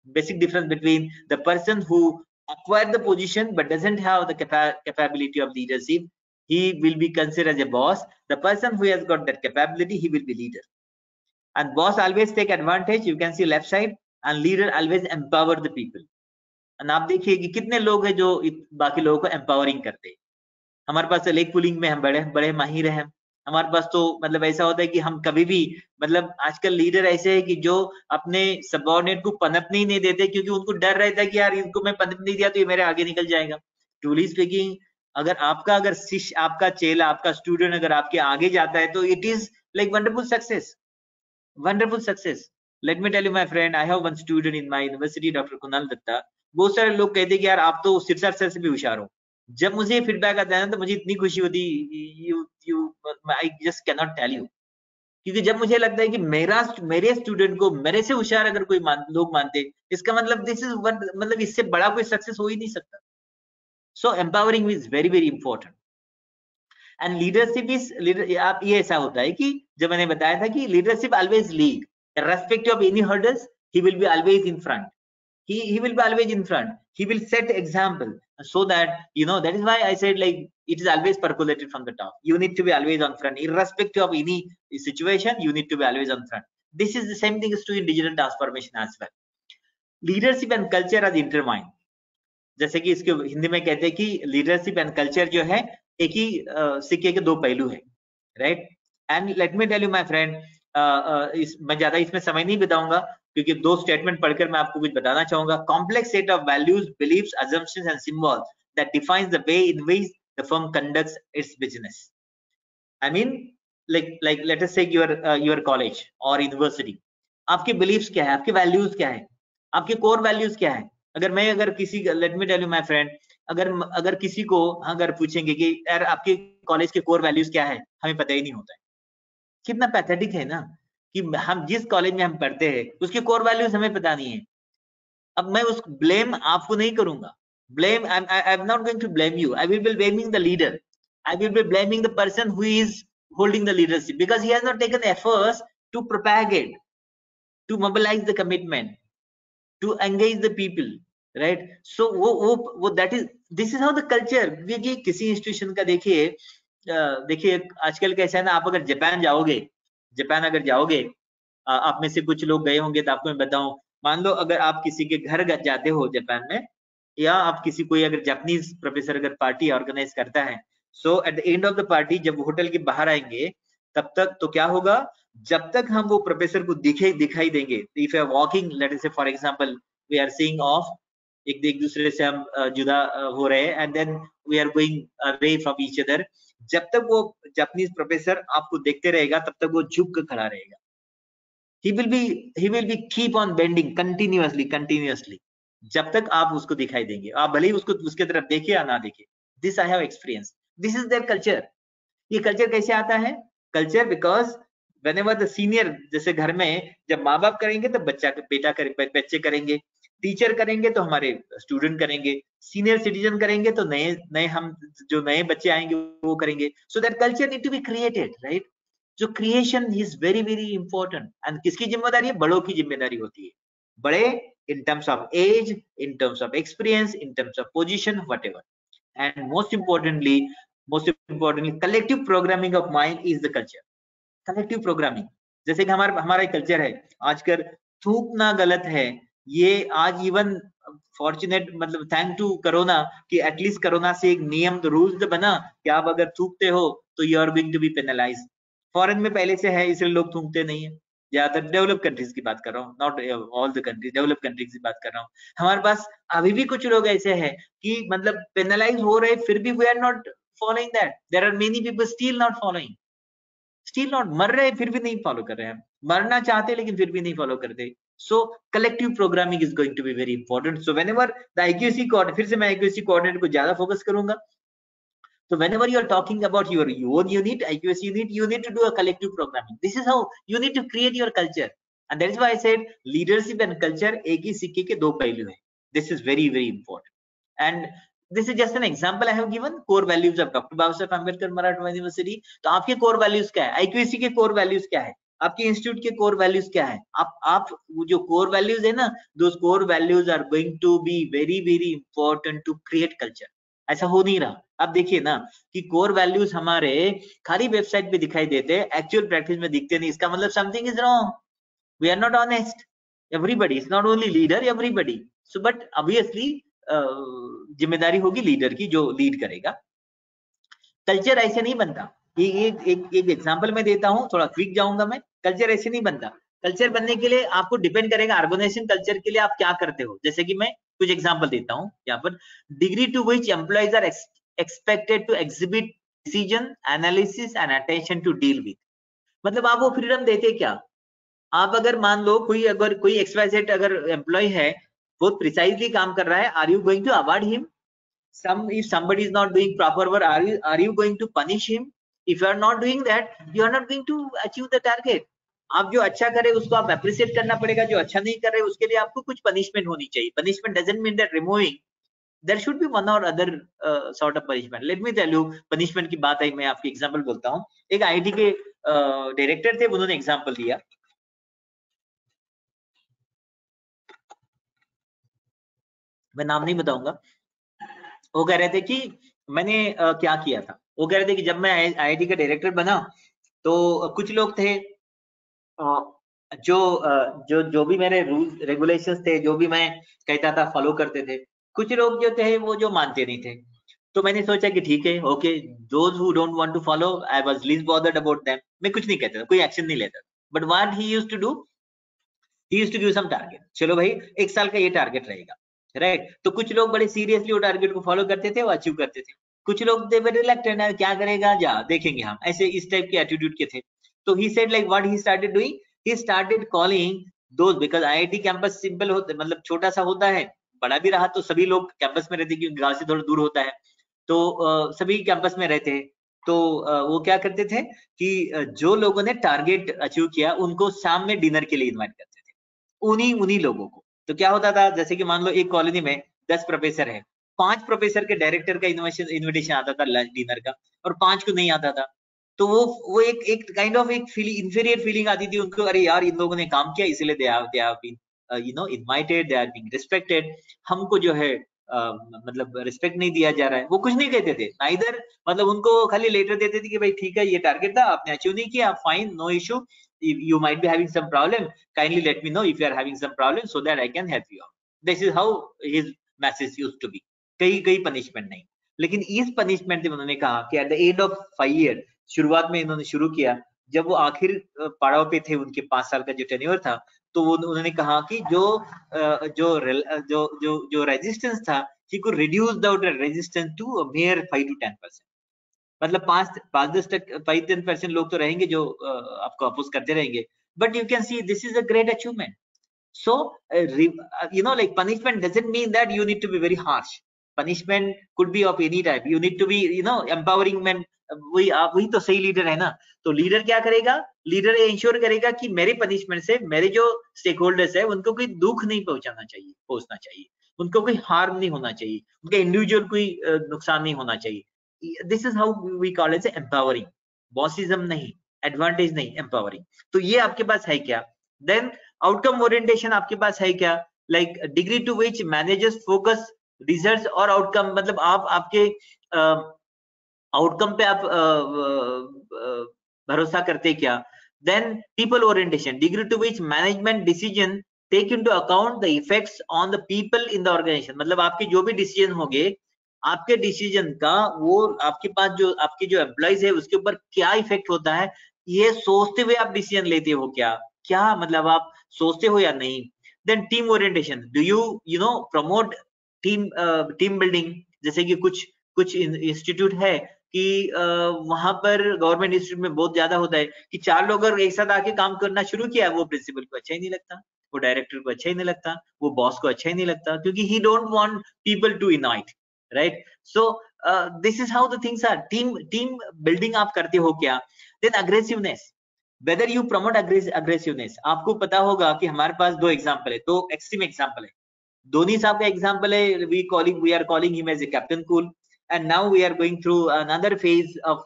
Basic difference between the person who acquired the position but doesn't have the capability of leadership, he will be considered as a boss. The person who has got that capability, he will be leader. And boss always take advantage, you can see left side, and leader always empower the people. And आप देखिए कि कितने लोग हैं जो बाकी लोगों को एम्पावरिंग करते हैं. हमारे पास लेग पुलिंग में हम बड़े माहिर हैं. हमारे पास तो मतलब ऐसा होता है कि हम कभी भी, मतलब आजकल लीडर ऐसे है कि जो अपने सबऑर्डिनेट को पनपने ही नहीं देते, क्योंकि उनको डर रहता है कि यार इनको मैं पनप नहीं दिया तो ये मेरे आगे निकल जाएगा. ट्रूली स्पीकिंग, अगर शिष्य, आपका चेला, आपका स्टूडेंट अगर आपके आगे जाता है तो it is like wonderful success. Let me tell you my friend, I have one student in my university, doctor Kunal Datta. बहुत सारे लोग कहते हैं कि यार आप तो सिरसा सर से भी होशियार हो. जब मुझे फीडबैक आता है ना तो मुझे इतनी खुशी होती, I just can not tell you. क्योंकि जब मुझे लगता है कि मेरे स्टूडेंट को मेरे से होशियार अगर कोई लोग मानते, इसका मतलब दिस इज मतलब इससे बड़ा कोई सक्सेस हो ही नहीं सकता. So empowering is very very important. And leadership is, आप ये ऐसा होता है कि जब मैंने बताया था कि leadership always lead, irrespective of any hurdles, he will be always in front. He will be always in front. He will set example, so that that is why I said, like, it is always percolated from the top. You need to be always on front, irrespective of any situation. You need to be always on front. This is the same thing is true in digital transformation as well. Leadership and culture are intertwined. जैसे कि इसके हिंदी में कहते हैं कि leadership and culture जो है एक ही सिक्के के दो पहलू है, right? And let me tell you my friend, मैं ज्यादा इसमें समय नहीं बिताऊंगा क्योंकि दो स्टेटमेंट पढ़कर मैं आपको कुछ बताना चाहूंगा. Complex set of values, beliefs, assumptions and symbols that defines the way in which the firm conducts its business. I mean, like let us say your college or university. आपके बिलीव्स क्या है, आपके वैल्यूज क्या है, आपके core values क्या है? अगर किसी, let me tell you my friend, अगर किसी को अगर पूछेंगे कि यार आपके कॉलेज के कोर वैल्यूज क्या है, हमें पता ही नहीं होता है. कितना पैथेटिक है ना कि हम जिस कॉलेज में हम पढ़ते हैं उसके कोर वैल्यूज हमें पता नहीं है. अब मैं उस ब्लेम आपको नहीं करूंगा. Blame, I am not going to blame you. I will be blaming the leader. I will be blaming the person who is holding the leadership, because he has not taken efforts to propagate, to mobilize the commitment, to engage the people, right? So वो that is, this is how the culture. देखिए किसी institution का देखिए आजकल कैसा है ना, आप अगर जापान अगर जाओगे, आप में से कुछ लोग गए होंगे तो आपको मैं बताऊं, मान लो अगर आप किसी के घर जाते हो जापान में, या आप किसी कोई अगर जापानीज प्रोफेसर अगर पार्टी ऑर्गेनाइज करता है, so at the end of the party जब होटल के बाहर आएंगे तब तक तो क्या होगा, जब तक हम वो प्रोफेसर को दिखाई देंगे, if you are walking, let us say for example we are seeing off, एक दूसरे से हम जुदा हो रहे हैं, and then we are going away from each other. जब तक वो जापानीज प्रोफेसर आपको देखते रहेगा तब तक वो झुक कर खड़ा रहेगा। he will be keep on bending continuously जब तक आप उसको दिखाई देंगे, आप भले ही उसको उसके तरफ देखे या ना देखे। This I have experience, this is their culture. ये कल्चर कैसे आता है? Culture because whenever the senior, जैसे घर में जब माँ बाप करेंगे तो बच्चे करेंगे, टीचर करेंगे तो हमारे स्टूडेंट करेंगे, सीनियर सिटीजन करेंगे तो नए हम जो नए बच्चे आएंगे वो करेंगे। So that culture need to be created, right? जो creation is very very important. And किसकी जिम्मेदारी है? बड़ों की जिम्मेदारी होती है। बड़े in terms of age, in terms of experience, in terms of position, whatever. And most importantly collective programming of mind is the culture. Collective programming, जैसे कि हमारा कल्चर है आजकल थूकना गलत है। ये आज इवन फॉर्चुनेट, मतलब थैंक टू कोरोना कि एटलीस्ट कोरोना से एक नियम तो रूल्स तो बना कि आप अगर थूकते हो तो you are going to be penalise. Foreign में पहले से है, इसलिए लोग थूकते नहीं है। ज्यादातर डेवलप कंट्रीज की बात कर रहा हूँ, not all the countries, develop countries की बात कर रहा हूँ। हमारे पास अभी भी कुछ लोग ऐसे हैं कि मतलब पेनलाइज हो रहे फिर भी we are not following that. There are many people still not following, still not, मर रहे फिर भी नहीं फॉलो कर रहे हैं, मरना चाहते लेकिन फिर भी नहीं फॉलो करते। So collective programming is going to be very important. So whenever the IQAC coordinator, फिर से मैं आईक्यूएसी कोऑर्डिनेटर को ज्यादा फोकस करूंगा। So whenever you are talking about your own unit, IQS unit, you need to do a collective programming. This is how you need to create your culture. And that is why I said leadership and culture एक ही सिक्के के दो पहलू हैं. This is very, very important. And this is just an example I have given. Core values of Dr. Babasaheb Ambedkar Marathwada University. तो आपके core values क्या है? IQAC के core values क्या है? आपके इंस्टीट्यूट के core values क्या है? आप वो जो core values है ना, those core values are going to be very, very important to create culture. ऐसा हो नहीं रहा। अब देखिए ना कि कोर वैल्यूज हमारे खाली वेबसाइट पे दिखाई देते हैं, एक्चुअल प्रैक्टिस में दिखते नहीं। इसका मतलब something is wrong, we are not honest. Everybody is not only leader, everybody. So but obviously जिम्मेदारी होगी लीडर की, जो लीड करेगा। कल्चर ऐसे नहीं बनता। एक एग्जांपल मैं देता हूं, थोड़ा क्विक जाऊंगा मैं। कल्चर ऐसे नहीं बनता। कल्चर बनने के लिए आपको डिपेंड करेगा ऑर्गेनाइजेशन कल्चर के लिए आप क्या करते हो। जैसे कि मैं कुछ एग्जांपल देता हूं यहाँ पर। Degree to which employees are expected to exhibit decision analysis and attention to deal with. मतलब आप वो फ्रीडम देते क्या? आप अगर मान लो कोई XYZ अगर एम्प्लॉय है, बहुत प्रिसाइजली काम कर रहा है, are you going to award him? If somebody is not doing proper work, are you going to punish him? If you are not doing that, you are not going to achieve the target. आप जो अच्छा करे उसको आप appreciate करना पड़ेगा, जो अच्छा नहीं कर रहे उसके लिए आपको कुछ पनिशमेंट होनी चाहिए। Punishment doesn't mean that removing, there should be one or other sort of punishment. Let me tell you, punishment की बात है, मैं आपकी एग्जांपल बोलता हूँ। एक आईटी के डायरेक्टर थे, उन्होंने एग्जांपल दिया, मैं नाम नहीं बताऊंगा। वो कह रहे थे कि मैंने क्या किया था। वो कह रहे थे कि जब मैं आईआईटी का डायरेक्टर बना तो कुछ लोग थे जो भी मेरे रूल्स रेगुलेशंस थे, जो भी मैं कहता था फॉलो करते थे। कुछ लोग जो थे वो जो मानते नहीं थे। तो मैंने सोचा कि ठीक है, okay, those who don't want to follow, I was least bothered about them. मैं कुछ नहीं कहता था, कोई एक्शन नहीं लेता। But what he used to do, he used to give some target. चलो भाई, एक साल का ये टारगेट रहेगा, राइट? तो कुछ लोग बड़े सीरियसली वो टारगेट को फॉलो करते थे, वो अचीव करते थे। कुछ लोग दे वर रिलक्टेंट, क्या करेगा, जा देखेंगे हम, ऐसे इस टाइप के एटीट्यूड के थे। तो he said like what he started doing, he started calling those, because IIT campus simple होता, मतलब छोटा सा होता है। बड़ा भी रहा तो सभी लोग कैंपस में रहते, क्योंकि गांव से थोड़ा दूर होता है। तो सभी कैंपस में रहते हैं। तो वो क्या करते थे कि जो लोगों ने टारगेट अचीव किया उनको शाम में डिनर के लिए इनवाइट करते थे, उन्हीं लोगों को। तो क्या होता था, जैसे कि मान लो एक कॉलोनी में 10 प्रोफेसर है, 5 प्रोफेसर के डायरेक्टर का इन्विटेशन आता था लंच डिनर का, और 5 को नहीं आता था। तो वो एक काइंड ऑफ एक फीलिंग, इंफीरियर फीलिंग आती थी उनको, अरे यार इन लोगों ने काम किया इसलिए they have been invited, they are being respected. हमको जो है मतलब रिस्पेक्ट नहीं दिया जा रहा है। वो कुछ नहीं कहते थे नाइदर, मतलब उनको खाली लेटर देते थे कि भाई ठीक है, ये टारगेट था, आपने अचीव नहीं किया, fine, no issue, you might be having some problem, kindly let me know if you are having some problem so that I can help you out. This is how his message used to be. कई punishment नहीं। लेकिन इस punishment में उन्होंने कहा कि eight the end of 5 year, शुरुआत में इन्होंने शुरू किया, जब वो आखिर पड़ाव पे थे, उनके 5 साल का जो टेन्योर था, तो उन्होंने कहा कि जो रेजिस्टेंस था, he could reduce the resistance to a mere 5 to 10%. मतलब 5-10% लोग तो रहेंगे जो आपको अपोज करते रहेंगे, but you can see this is a great achievement. So like punishment doesn't mean that you need to be very harsh. Punishment could be of any type. You need to be empowering men. वही तो सही leader है ना. तो leader क्या करेगा? Leader ये ensure करेगा कि मेरे पनिशमेंट से मेरे जो स्टेक होल्डर्स है उनको कोई दुख नहीं पहुंचना चाहिए, उनको कोई हार्म नहीं होना चाहिए, उनके इंडिविजुअल कोई नुकसान नहीं होना चाहिए. This is how we call it empowering. Bossism नहीं, एडवांटेज नहीं, एम्पावरिंग. तो ये आपके पास है क्या? देन आउटकम ओरिएंटेशन आपके पास है क्या? Like degree to which managers focus results और आउटकम. मतलब आप आपके आउटकम पे आप भरोसा करते क्या? Then people orientation, degree to which management decision take into account the effects on the people in the organisation. मतलब आपके जो भी डिसीजन होंगे, आपके डिसीजन का वो आपके पास जो आपके जो एम्प्लॉइज है उसके ऊपर क्या इफेक्ट होता है, ये सोचते हुए आप डिसीजन लेते हो क्या मतलब आप सोचते हो या नहीं. Then team orientation, do you promote team building. जैसे कि कुछ इंस्टीट्यूट है कि वहां पर गवर्नमेंट इंस्टीट्यूट में बहुत ज्यादा होता है कि 4 लोग अगर एक साथ आके काम करना शुरू किया, वो प्रिंसिपल को अच्छा ही नहीं लगता, वो डायरेक्टर को अच्छा ही नहीं लगता, वो बॉस को अच्छा ही नहीं लगता, क्योंकि he don't want people to unite, right. So this is how the things are. Team building आप करते हो क्या? Then aggressiveness, whether you promote aggressiveness. आपको पता होगा कि हमारे पास 2 एग्जांपल है, 2 एक्सट्रीम एग्जांपल है. धोनी साहब का एग्जांपल है, we are calling him as a captain cool, and now we are going through another phase of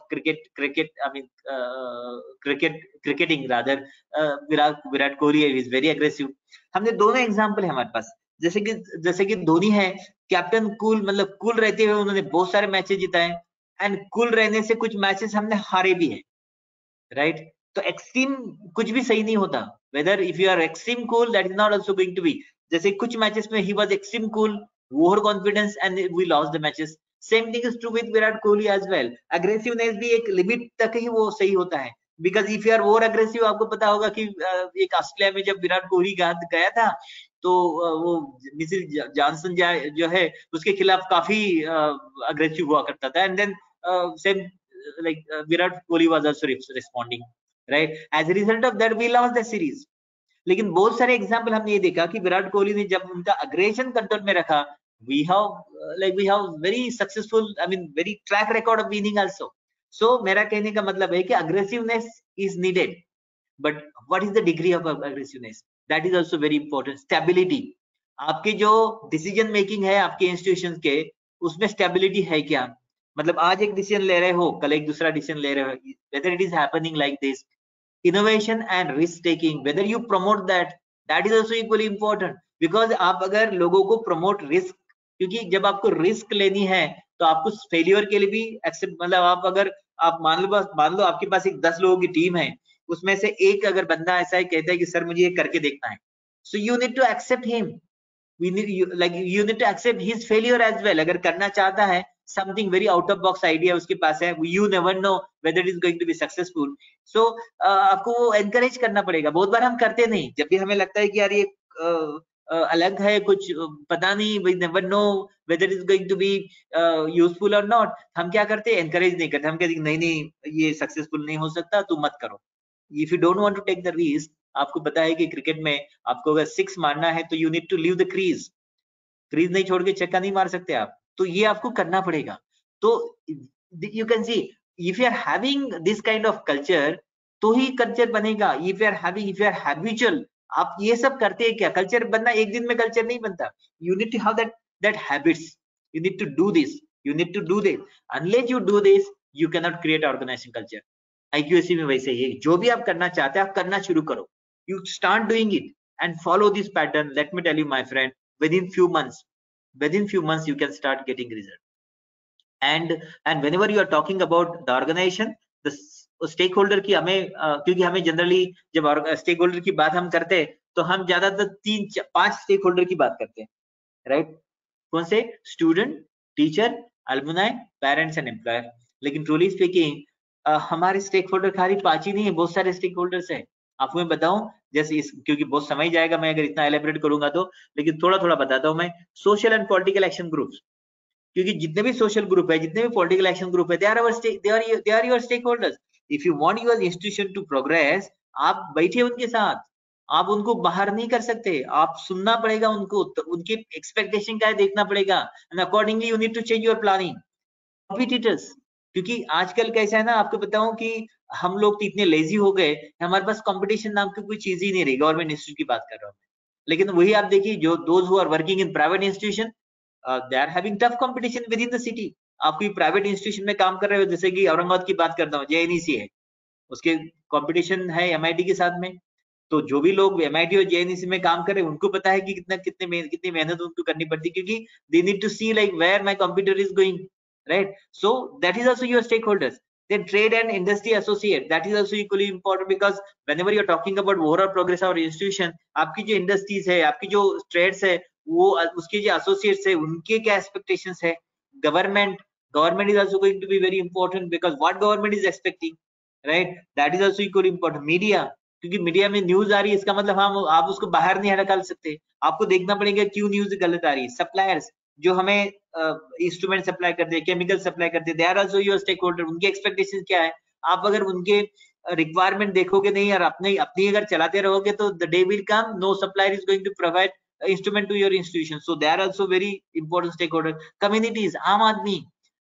cricketing rather. Virat Kohli is very aggressive. हमने दोनों एग्जांपल है हमारे पास. जैसे कि धोनी है कैप्टन कूल, मतलब कूल रहते हुए उन्होंने बहुत सारे मैचेस जिताए, एंड कूल रहने से कुछ मैचेस हमने हारे भी है, राइट. तो एक्सट्रीम कुछ भी सही नहीं होता. Whether if you are extreme cool, that is not also going to be. जैसे कुछ मैचेस में he was extreme cool, over confidence, and we lost the matches. Same thing is true with Virat Kohli as well. Aggressiveness भी एक limit तक ही वो सही होता है, because if you are over aggressive, आपको पता होगा कि एक ऑस्ट्रेलिया में जब विराट कोहली गया था तो वो मिसिल जॉनसन जो है उसके खिलाफ काफी अग्रेसिव हुआ करता था, and then same like Virat Kohli was also responding, right? As a result of that, we lost the series. लेकिन बहुत सारे एग्जाम्पल हमने ये देखा कि विराट कोहली ने जब उनका अग्रेशन कंट्रोल में रखा, we have very successful, very track record of winning also. So मेरा कहने का मतलब है कि aggressiveness is needed, but what is the degree of aggressiveness? That is also very important. Stability, आपके जो डिसीजन मेकिंग है आपके इंस्टीट्यूशन के, उसमें स्टेबिलिटी है क्या? मतलब आज एक डिसीजन ले रहे हो, कल एक दूसरा डिसीजन ले रहे हो, whether it is happening like this. Innovation and risk taking, whether you promote that is also equally important, because आप अगर लोगों को promote risk, क्योंकि जब आपको रिस्क लेनी है तो आपको फेलियर के लिए भी एक्सेप्ट, मतलब आप अगर आप मान लो आपके पास एक 10 लोगों की टीम है, उसमें से एक अगर बंदा ऐसा ही कहता है कि सर मुझे ये करके देखना है, so you need to accept him. you need to accept his failure as well. अगर करना चाहता है something very out of box idea उसके पास है, you never know whether it is going to be successful. So आपको वो encourage करना पड़ेगा. बहुत बार हम करते नहीं, जब भी हमें लगता है कि यार ये अलग है, कुछ पता नहीं, we never know whether it is going to be useful or not, हम क्या करते हैं? encourage नहीं करते. हम कहते हैं नहीं ये successful नहीं हो सकता, तुम मत करो. If you don't want to take the risk, आपको पता है कि क्रिकेट में आपको अगर 6 मारना है तो you need to leave the crease नहीं छोड़ के छक्का नहीं मार सकते आप, तो ये आपको करना पड़ेगा. तो you can see, if you are having this kind of culture तो ही कल्चर बनेगा. इफ यू आर हैबिचुअल, आप ये सब करते हैं क्या? कल्चर बनना एक दिन में कल्चर नहीं बनता. You need to have that habits, you need to do this, unless you do this you can not create organisation culture. IQAC में वैसे ही, जो भी आप करना चाहते हैं आप करना शुरू करो. You start doing it and follow this pattern. Let me tell you, my friend, within few months you can start getting result. And whenever you are talking about the organization, the stakeholder की हमें क्योंकि हमें generally जब stakeholder की बात हम करते हैं तो हम ज्यादातर 3-5 stakeholder की बात करते हैं, राइट? कौन से? Student, teacher, alumni, parents and employer. लेकिन ट्रूली स्पीकिंग हमारे स्टेक होल्डर खाली 5 ही नहीं है, बहुत सारे स्टेक होल्डर्स है. आपको मैं बताऊं, जैसे इस, क्योंकि बहुत समय जाएगा मैं अगर इतना एलेबरेट करूंगा तो, लेकिन थोड़ा थोड़ा बताता हूं मैं। Social and political action groups, क्योंकि जितने भी सोशल ग्रुप है, जितने भी पॉलिटिकल एक्शन ग्रुप है, they are your stakeholders. If you want your institution to progress, आप बैठिए उनके साथ, आप उनको बाहर नहीं कर सकते, आप सुनना पड़ेगा उनको, तो उनकी एक्सपेक्टेशन क्या है देखना पड़ेगा, and accordingly you need to change your planning. Competitors, क्योंकि आजकल कैसा है ना, आपको बताऊं कि हम लोग तो इतने लेजी हो गए, हमारे पास कंपटीशन नाम की कोई चीज ही नहीं रही। गवर्नमेंट इंस्टीट्यूट की बात कर रहा हूँ, लेकिन वही आप देखिए, जो those who are working in private institution, they are having tough competition within the city. आप कोई प्राइवेट इंस्टीट्यूशन में काम कर रहे हो, जैसे कि औरंगाबाद की बात करता हूँ, जेएनईसी है, उसके कंपटीशन है एमआईटी के साथ में। तो जो भी लोग एमआईटी और जेएनईसी में काम कर रहे हैं, उनको पता है कि कितनी मेहनत उनको करनी पड़ती है, क्योंकि they need to see like where my computer is going, right? So that is also your stakeholders. Then trade and industry associate, that is also equally important, because whenever you're talking about overall progress of our institution, आपकी जो industries है, आपकी जो trades है, वो उसके जो associates है, उनके क्या expectations है, government is also going to be very important, because what government is expecting, right? That is also equally important. Media, क्योंकि मीडिया में न्यूज आ रही है, इसका मतलब हम आप उसको बाहर नहीं निकाल सकते, आपको देखना पड़ेगा क्यों न्यूज गलत आ रही है। सप्लायर्स जो हमें इंस्ट्रूमेंट सप्लाई करते हैं, केमिकल सप्लाई करते हैं, they are also your stakeholder. उनकी एक्सपेक्टेशन क्या है, आप अगर उनके रिक्वायरमेंट देखोगे नहीं और अपनी अगर चलाते रहोगे, तो the day will come no supplier is going to provide instrument to your institution. So they are also very important stake holder. Communities, आम आदमी,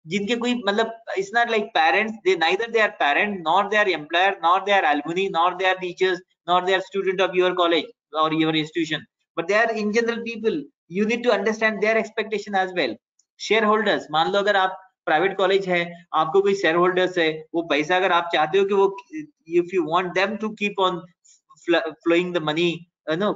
जिनके कोई मतलब, it's not like parents, they neither they are parent, nor they are employer, nor they are alumni, nor they are teachers, nor they are student of your college or your institution, but they are in general people. You need to understand their expectation as well. Share holders, मान लो अगर आप private college है, आपको कोई share holders है, वो पैसा अगर आप चाहते हो कि वो, if you want them to keep on flowing the money, no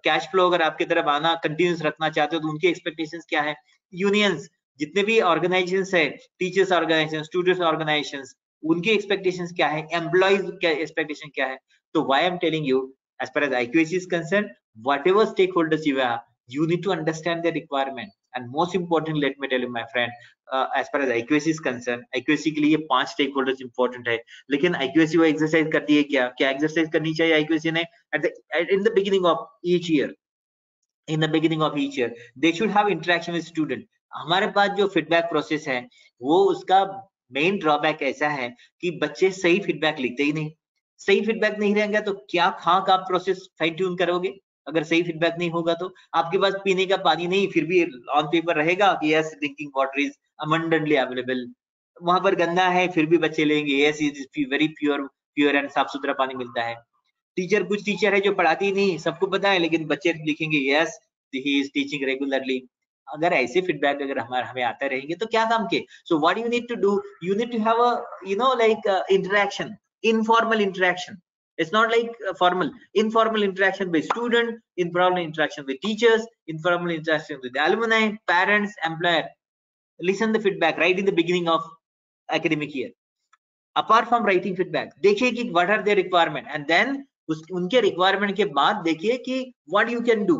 cash flow अगर आपकी तरफ आना कंटिन्यूस रखना चाहते हो, तो उनकी एक्सपेक्टेशंस क्या है। यूनियंस, जितने भी ऑर्गेनाइजेशंस है, टीचर्स ऑर्गेनाइजेशन, स्टूडेंट्स ऑर्गेनाइजेशंस, उनकी एक्सपेक्टेशंस क्या है, एम्प्लॉइज क्या एक्सपेक्टेशन क्या है। तो why I am telling you, as far as IQAC is concerned, whatever stakeholders you have, you need to understand their requirement. And most important, let me tell you my friend, as far as IQAC is concerned, IQAC के लिए 5 stakeholders important है, लेकिन IQAC वो exercise करती है क्या exercise करनी चाहिए IQAC ने, in the beginning of each year, they should have interaction with student. हमारे पास जो फीडबैक प्रोसेस है, वो उसका मेन ड्रॉबैक ऐसा है कि बच्चे सही फीडबैक लिखते ही नहीं। सही फीडबैक नहीं रहेगा तो क्या खाक आप प्रोसेस फाइन ट्यून करोगे? अगर सही फीडबैक नहीं होगा तो आपके पास पीने का पानी नहीं, फिर भी ऑन पेपर रहेगा कि yes drinking water is abundantly available. वहां पर गंदा है, फिर भी बच्चे लेंगे yes is very pure and साफ सुथरा पानी मिलता है। टीचर, कुछ टीचर है जो पढ़ाती नहीं, सबको पता है, लेकिन बच्चे लिखेंगे yes he is teaching regularly. अगर ऐसे फीडबैक अगर हमें आते रहेंगे तो क्या काम के। So what you need to do, you need to have a like interaction, informal interaction. It's not like formal. Informal interaction with student, informal interaction with teachers, informal interaction with alumni, parents, employer. Listen the feedback right in the beginning of academic year. Apart from writing feedback, देखिए कि what are their requirement, and then उनके requirement के बाद देखिए कि what you can do,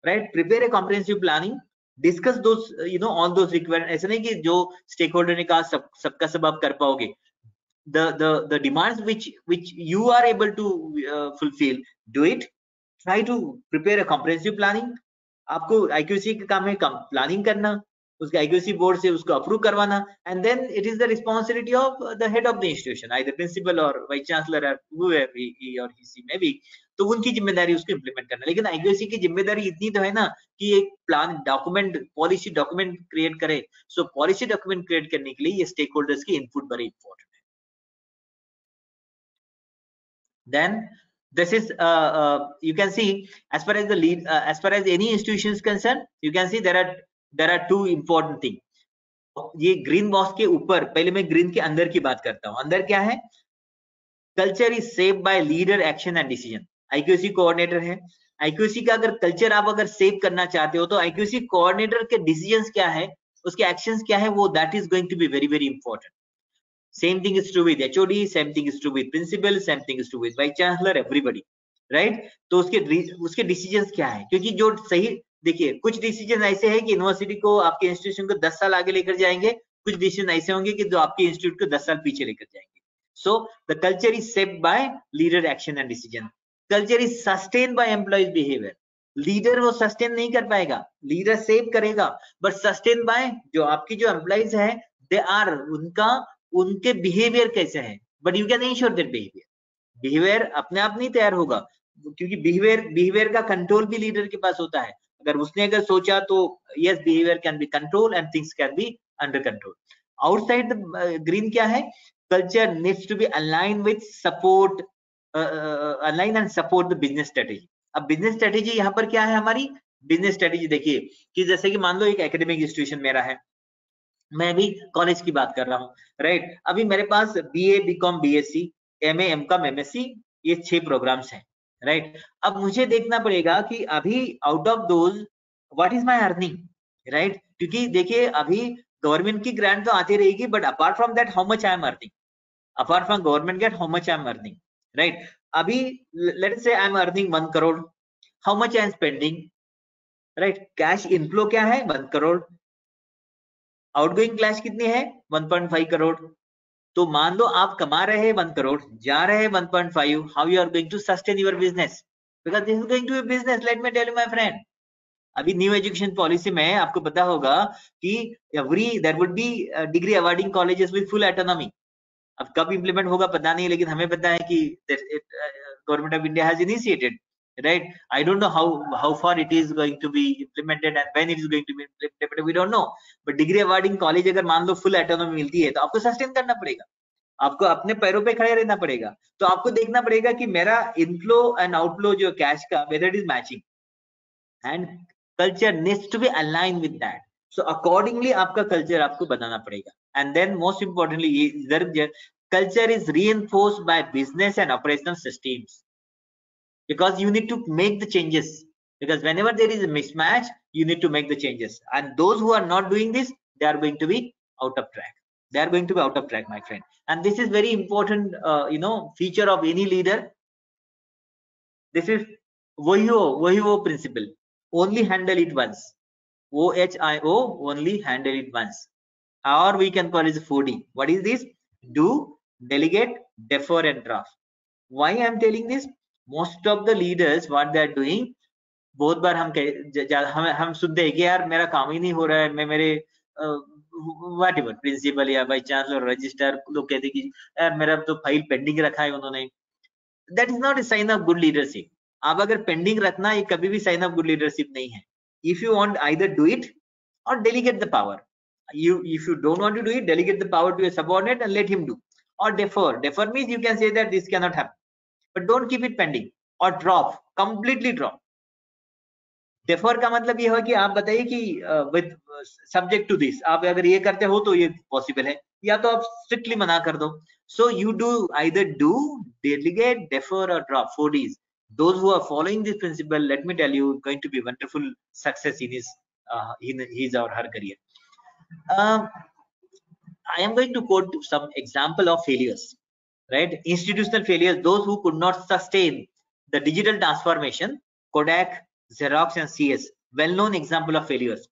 right? Prepare a comprehensive planning, discuss those all those requirements. ऐसा नहीं कि जो stakeholder ने कहा सबका सब आप कर पाओगे। The demands which you are able to fulfill, do it. Try to prepare a comprehensive planning. आपको IQAC का काम है प्लानिंग करना, उसके IQAC बोर्ड से उसको अप्रूव करवाना, and then it is the responsibility of the head of the institution, either principal or vice chancellor or whoever he or she may be. तो उनकी जिम्मेदारी उसको इम्प्लीमेंट करना। लेकिन IQAC की जिम्मेदारी इतनी तो है ना कि एक plan document, policy document create करे। सो पॉलिसी डॉक्यूमेंट क्रिएट करने के लिए ये स्टेक होल्डर्स की इनपुट बड़ी important. Then this is you can see, as far as the lead as far as any institution is concerned, you can see there are two important things. ये green box के ऊपर, पहले मैं green के अंदर की बात करता हूं। अंदर क्या है? Culture is save by leader, action and decision. IQAC coordinator है। IQAC का अगर कल्चर आप अगर सेव करना चाहते हो तो IQAC कोऑर्डिनेटर के डिसीजंस क्या है, उसके एक्शंस क्या है, वो that is going to be very very important. Same thing is true with HOD, same thing is true with principal, same thing is true with vice chancellor, everybody, right? तो उसके decisions क्या है? क्योंकि जो सही, देखिए कुछ डिसीजन ऐसे है कि यूनिवर्सिटी को, आपके इंस्टीट्यूशन को 10 साल आगे लेकर जाएंगे, कुछ डिसीजन ऐसे होंगे कि जो आपके इंस्टीट्यूट को 10 साल पीछे लेकर जाएंगे। So the culture is shaped by leader action and decision. Culture is sustained by employees behavior. Leader वो सस्टेन नहीं कर पाएगा, लीडर सेव करेगा, बट सस्टेन बाय जो आपकी जो एम्प्लॉइज है, दे आर उनके बिहेवियर कैसे है, but you can ensure that behaviour अपने आप नहीं तैयार होगा, क्योंकि बिहेवियर का कंट्रोल भी लीडर के पास होता है। अगर उसने अगर सोचा तो yes, behaviour can be control and things can be under control. Outside the green क्या है, culture needs to be align with support, align and support the business strategy. अब बिजनेस स्ट्रेटेजी यहाँ पर क्या है, हमारी बिजनेस स्ट्रेटेजी देखिए कि जैसे कि मान लो एक एकेडमिक इंस्टीट्यूशन मेरा है, मैं भी कॉलेज की बात कर रहा हूँ, राइट। अभी मेरे पास BA, BCom, BSc, MA, MCom, MSc, ये 6 प्रोग्राम्स हैं, राइट। अब मुझे देखना पड़ेगा कि अभी out of those what is my earning, right, क्योंकि देखिए अभी गवर्नमेंट की ग्रांट तो आती रहेगी, but apart from that how much I am earning, apart from government grant how much I am earning, right. अभी let's say I am earning 1 crore, how much I am spending, right. Cash inflow क्या है, 1 crore, outgoing cash कितनी है, 1.5 करोड़। तो मान लो आप कमा रहे हैं 1 करोड़, जा रहे हैं 1.5, how you are going to sustain your business, because this is going to be business. Let me tell you my friend, अभी न्यू एजुकेशन पॉलिसी में आपको पता होगा कि there would be degree awarding colleges with full autonomy. अब कब implement होगा पता नहीं, लेकिन हमें पता है कि government of India has initiated, right? I don't know how far it is going to be implemented and when it is going to be implemented, we don't know, but degree awarding college अगर मान लो full autonomy मिलती है तो आपको sustain करना पड़ेगा, आपको अपने पैरों पे खड़े रहना पड़ेगा। तो आपको देखना पड़ेगा कि मेरा इनफ्लो एंड आउटफ्लो जो कैश का whether it is matching, and culture needs to be aligned with that. So accordingly आपका culture आपको बनाना पड़ेगा। And then most importantly इधर culture is reinforced by business and operational systems, because you need to make the changes, because whenever there is a mismatch you need to make the changes, and those who are not doing this, they are going to be out of track, they are going to be out of track, my friend. And this is very important feature of any leader. This is WHIO principle, only handle it once, OHIO, only handle it once, or we can call it 4D. What is this? Do, delegate, defer and draft. Why I am telling this? Most of the leaders what they are doing, बहुत बार हम सुनते हैं कि यार मेरा काम ही नहीं हो रहा है, मैं मेरे व्हाटएवर प्रिंसिपल या बाई चांसलर रजिस्ट्रार लोग कहते कि यार मेरा तो फाइल पेंडिंग रखा है उन्होंने। That is not a sign of good leadership. आप अगर पेंडिंग रखना, ये कभी भी साइन ऑफ गुड लीडरशिप नहीं है। If you want either do it or delegate the power, if you don't want to do it, delegate the power to a subordinate and let him do, or defer means you can say that this cannot happen, but don't keep it pending, or drop, completely drop. Defer का मतलब ये है कि आप बताइए कि with subject to this, आप अगर ये करते हो तो ये पॉसिबल है, या तो आप स्ट्रिक्टली मना कर दो। So you do either do, delegate, defer और drop, 4 Ds. Those who are following this principle, let me tell you, going to be wonderful success in his or her career. I am going to quote some example of failures, right? Institutional failures, those who could not sustain the digital transformation. Kodak, Xerox and CS, well-known example of failures.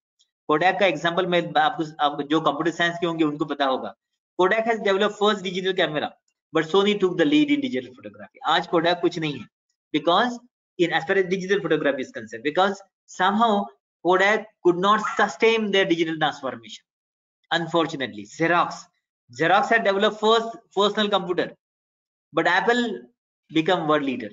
Kodak का example में आपको जो computer science के होंगे उनको पता होगा। Kodak has developed first digital camera, but Sony took the lead in digital photography. आज Kodak कुछ नहीं है, because as far as digital photography is concerned, because somehow Kodak could not sustain their digital transformation. Unfortunately, Xerox had developed first personal computer, but Apple become world leader.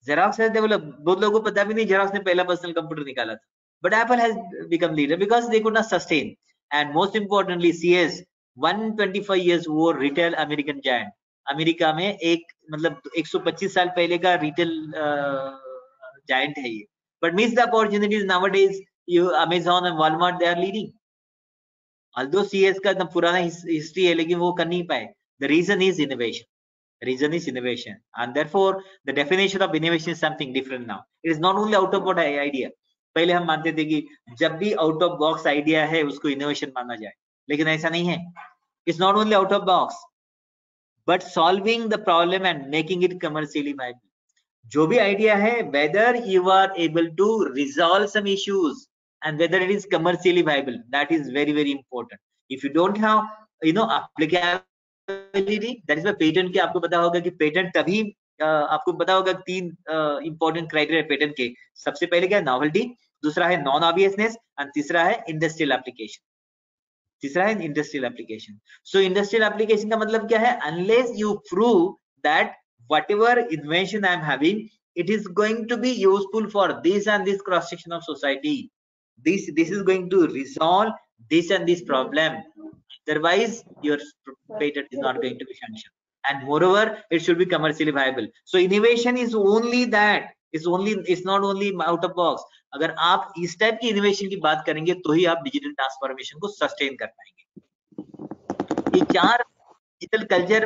Xerox has developed, बहुत लोगों को पता भी नहीं Xerox ने पहला personal computer निकाला था, but Apple has become leader because they could not sustain. And most importantly, CS, 125 years old retail American giant. America में एक मतलब 125 साल पहले का रिटेल giant है ये, but miss the opportunities nowadays. Amazon and Walmart, they are leading. Although CS का एकदम पुराना हिस्ट्री है, लेकिन वो कर नहीं पाए. The reason is innovation. Reason is innovation, and therefore the definition of innovation is something different now. It is not only out of box idea. पहले हम मानते थे कि जब भी out of box idea है उसको innovation माना जाए, लेकिन ऐसा नहीं है. It's not only out of box, but solving the problem and making it commercially viable. जो भी idea है, whether you are able to resolve some issues and whether it is commercially viable, that is very, very important. If you don't have, applicable validity, that is patent के आपको पता होगा कि patent तभी आपको पता होगा 3 इंपॉर्टेंट क्राइटेरिया पेटेंट के। सबसे पहले क्या है, नॉवेल्टी, दूसरा है नॉन ऑब्वियसनेस एंड तीसरा है इंडस्ट्रियल एप्लीकेशन। सो इंडस्ट्रियल एप्लीकेशन का मतलब क्या है, unless you prove that whatever invention I am having, it is going to be useful for this and this cross section of society. This is going to resolve this and this problem. Otherwise, your patent is not going to be sanctioned. And moreover, it should be commercially viable. So innovation is only that. It's not only out of box. अगर आप इस type की innovation की बात करेंगे तो ही आप digital transformation को सस्टेन कर पाएंगे। ये 4 डिजिटल कल्चर